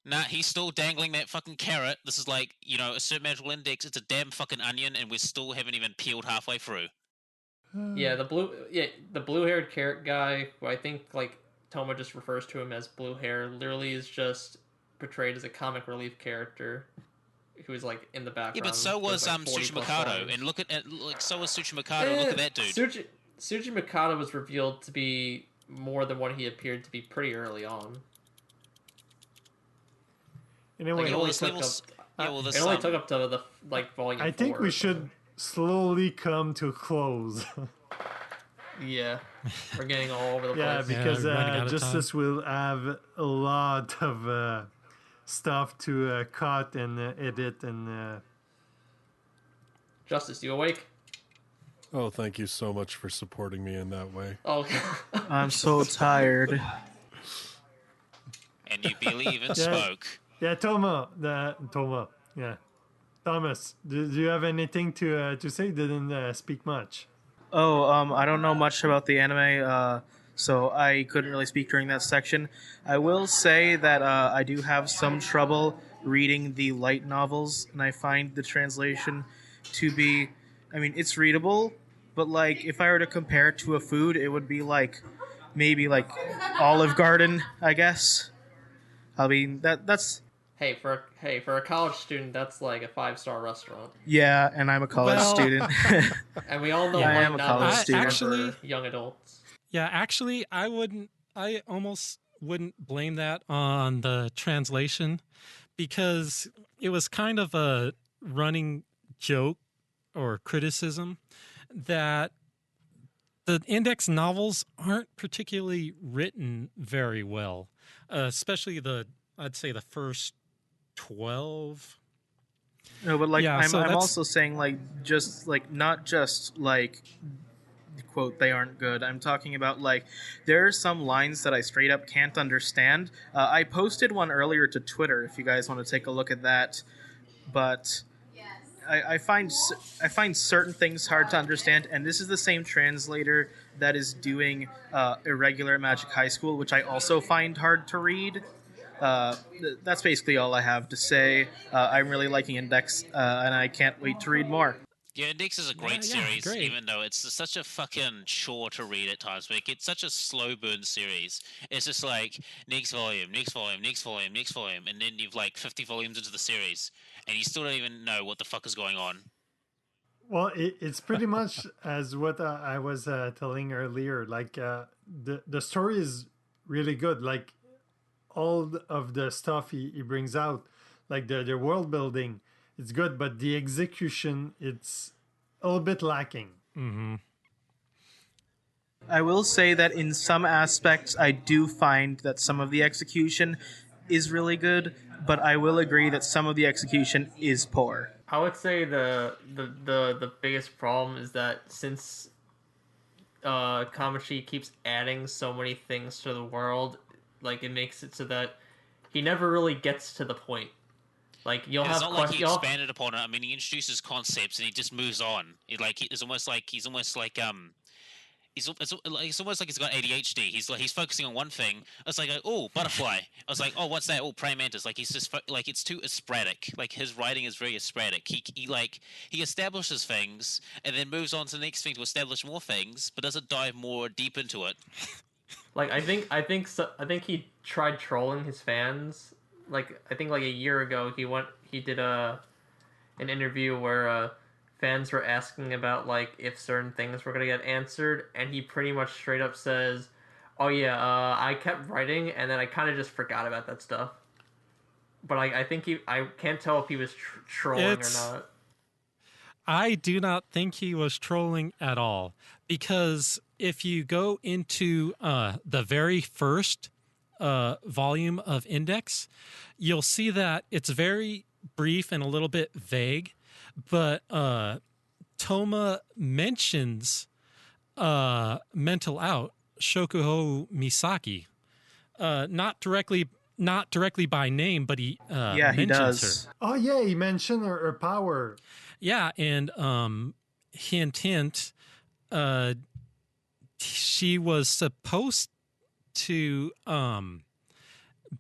S3: Nah, he's still dangling that fucking carrot. This is like, a certain magical index. It's a damn fucking onion, and we still haven't even peeled halfway through.
S2: Yeah, the blue-haired carrot guy, who I think like Toma just refers to him as blue hair, literally is just portrayed as a comic relief character who is like in the background.
S3: Yeah, but so was
S2: like 40
S3: Tsuchi
S2: plus
S3: Mikado,
S2: lines.
S3: and look at so was Tsuchi Mikado. Look at that dude.
S2: Tsuchi Mikado was revealed to be more than what he appeared to be pretty early on.
S4: anyway,
S2: It only took up to the volume.
S4: I think
S2: 4
S4: we
S2: or
S4: should
S2: something.
S4: slowly come to close.
S2: Yeah, we're getting all over the
S4: Yeah,
S2: place.
S4: because
S5: running out of
S4: Justus will have a lot of stuff to cut and edit and.
S2: Justus, you awake?
S1: Oh, thank you so much for supporting me in that way.
S2: Oh,
S6: I'm so tired.
S3: And you barely even spoke.
S4: Yeah, Toma. Yeah, Thomas. Do you have anything to say? Didn't speak much.
S6: Oh, I don't know much about the anime, so I couldn't really speak during that section. I will say that I do have some trouble reading the light novels, and I find the translation to be, I mean, it's readable, but like if I were to compare it to a food, it would be like maybe like Olive Garden, I guess. I mean that's
S2: hey, for a college student, that's like a 5-star restaurant.
S6: yeah, and I'm a college student.
S2: And we all know
S6: Yeah, I
S2: light
S6: am a
S2: novels
S6: college
S2: are
S6: student.
S5: Actually-
S2: for young adults.
S5: Yeah, actually, I almost wouldn't blame that on the translation because it was kind of a running joke or criticism that the index novels aren't particularly written very well, especially I'd say the first 12.
S6: No, but like
S5: Yeah,
S6: I'm
S5: so that's-
S6: also saying like just like not just like quote they aren't good. I'm talking about like there are some lines that I straight up can't understand. I posted one earlier to Twitter if you guys want to take a look at that, but I find certain things hard to understand, and this is the same translator that is doing Irregular Magic High School, which I also find hard to read. That's basically all I have to say. I'm really liking Index, and I can't wait to read more.
S3: Yeah, Index is a great
S5: Yeah,
S3: series,
S5: great.
S3: even though it's such a fucking chore to read at times. But it's such a slow burn series. It's just like next volume, next volume, next volume, next volume, and then you've like 50 volumes into the series, and you still don't even know what the fuck is going on.
S4: Well, it's pretty much as what I was telling earlier. Like the story is really good. Like all of the stuff he brings out, like the world building, it's good, but the execution it's a little bit lacking.
S5: Mm-hmm.
S6: I will say that in some aspects, I do find that some of the execution is really good, but I will agree that some of the execution is poor.
S2: I would say the biggest problem is that since Kamachi keeps adding so many things to the world, like it makes it so that he never really gets to the point. Like you'll
S3: It's
S2: have
S3: not like he
S2: questions.
S3: expanded upon it. I mean, he introduces concepts and he just moves on. It's almost like he's almost like he's got ADHD. He's focusing on one thing. It's like, oh, butterfly. I was like, oh, what's that? Oh, praying mantis. Like he's just like it's too sporadic. Like his writing is very sporadic. He establishes things and then moves on to the next thing to establish more things, but doesn't dive more deep into it.
S2: Like I think he tried trolling his fans. Like I think like a year ago he did an interview where fans were asking about like if certain things were gonna get answered, and he pretty much straight up says, "Oh yeah, I kept writing, and then I kind of just forgot about that stuff." But I think I can't tell if he was trolling or not.
S5: I do not think he was trolling at all, because if you go into the very first volume of Index, you'll see that it's very brief and a little bit vague, but Toma mentions mental out Shokuho Misaki, not directly by name, but he mentions
S6: he does.
S5: her.
S4: Oh yeah, he mentioned her power.
S5: Yeah, and hint, she was supposed to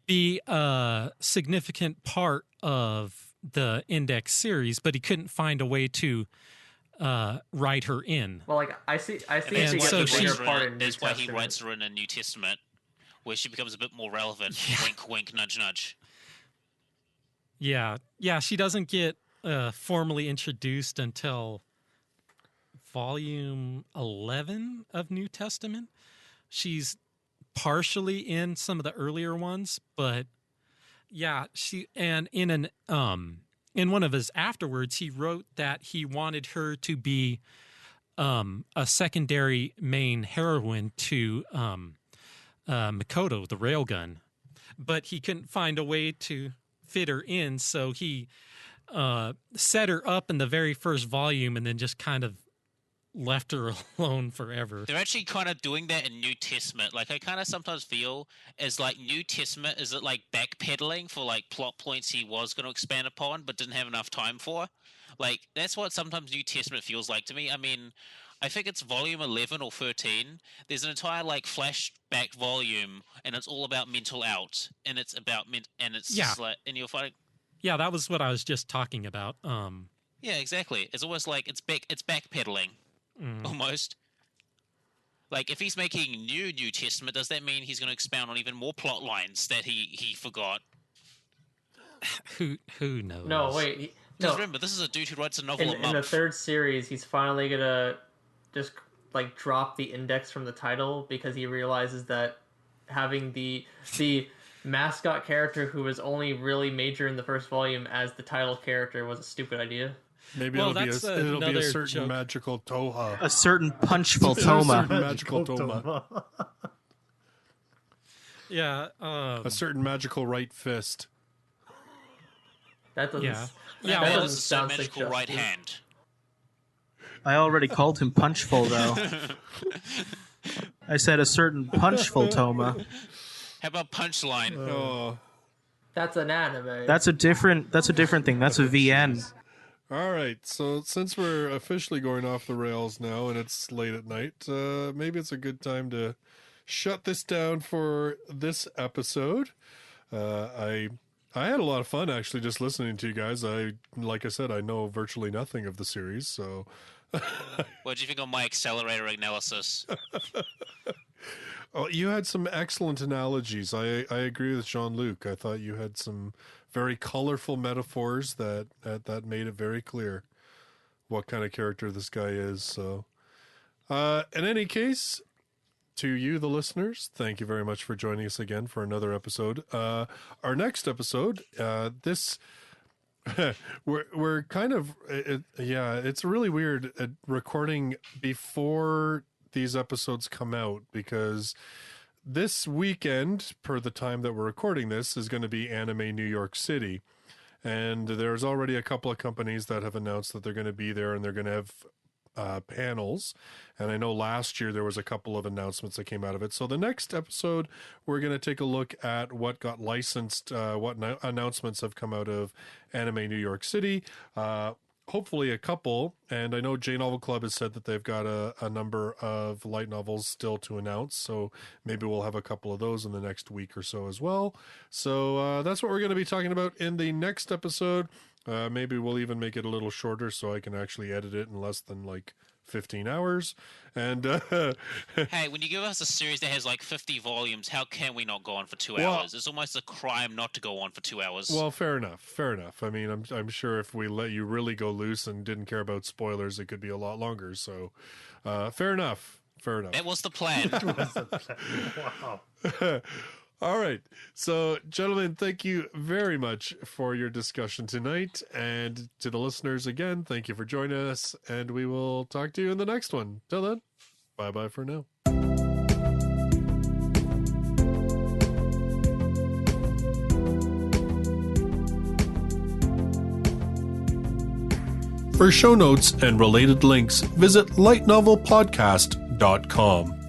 S5: be a significant part of the Index series, but he couldn't find a way to write her in.
S2: Well, like I see
S3: And
S2: she
S3: that's
S2: gets
S3: why
S2: a
S3: he
S2: bigger
S3: writes her
S2: part
S3: in-
S2: in New
S3: that's why he
S2: Testament.
S3: writes her in a New Testament, where she becomes a bit more relevant. Wink, wink, nudge, nudge.
S5: Yeah, she doesn't get formally introduced until volume 11 of New Testament. She's partially in some of the earlier ones, but yeah, and in one of his afterwards, he wrote that he wanted her to be a secondary main heroine to Makoto, the railgun, but he couldn't find a way to fit her in, so he set her up in the very first volume and then just kind of left her alone forever.
S3: They're actually kind of doing that in New Testament. Like, I kind of sometimes feel as like New Testament is it like backpedaling for like plot points he was going to expand upon but didn't have enough time for. Like, that's what sometimes New Testament feels like to me. I mean, I think it's volume 11 or 13. There's an entire like flashback volume, and it's all about mental out, and it's about just like, and you're fighting.
S5: Yeah, that was what I was just talking about.
S3: Yeah, exactly. It's almost like it's backpedaling. Almost. Like, if he's making New Testament, does that mean he's going to expound on even more plot lines that he forgot?
S5: Who knows?
S2: No, wait.
S3: Just remember, this is a dude who writes a novel a month.
S2: In the third series, he's finally gonna just like drop the Index from the title because he realizes that having the mascot character who was only really major in the first volume as the title character was a stupid idea.
S1: Maybe
S5: Well,
S1: it'll be
S5: that's
S1: a
S5: another
S1: certain
S5: joke.
S1: magical Toha.
S6: A certain punchful
S1: A
S6: Toma.
S1: certain magical Toma.
S5: Yeah.
S1: A certain magical right fist.
S2: That doesn't.
S5: Yeah.
S2: That
S5: Yeah,
S3: Well,
S2: doesn't
S3: this is a
S2: sound
S3: magical right
S2: suggestive.
S3: hand.
S6: I already called him punchful though. I said a certain punchful Toma.
S3: How about punchline?
S1: Oh.
S2: That's an anime.
S6: That's a different thing. That's a VN.
S1: All right, so since we're officially going off the rails now and it's late at night, maybe it's a good time to shut this down for this episode. I had a lot of fun actually just listening to you guys. Like I said, I know virtually nothing of the series, so.
S3: What do you think of my accelerator analysis?
S1: Oh, you had some excellent analogies. I agree with Jean-Luc. I thought you had some very colorful metaphors that made it very clear what kind of character this guy is. So, in any case, to you, the listeners, thank you very much for joining us again for another episode. Our next episode, we're kind of, it's really weird recording before these episodes come out because this weekend, per the time that we're recording this, is going to be Anime New York City. And there's already a couple of companies that have announced that they're going to be there and they're going to have panels. And I know last year there was a couple of announcements that came out of it. So the next episode, we're going to take a look at what got licensed, what announcements have come out of Anime New York City. Hopefully a couple, and I know J Novel Club has said that they've got a number of light novels still to announce, so maybe we'll have a couple of those in the next week or so as well. So that's what we're going to be talking about in the next episode. Maybe we'll even make it a little shorter so I can actually edit it in less than like 15 hours. And
S3: Hey, when you give us a series that has like 50 volumes, how can we not go on for 2
S1: Well-
S3: hours? It's almost a crime not to go on for 2 hours.
S1: well, fair enough. I mean, I'm sure if we let you really go loose and didn't care about spoilers, it could be a lot longer. So, fair enough.
S3: That was the plan.
S4: Wow.
S1: All right. So, gentlemen, thank you very much for your discussion tonight. And to the listeners, again, thank you for joining us. And we will talk to you in the next one. Till then, bye-bye for now. For show notes and related links, visit lightnovelpodcast.com.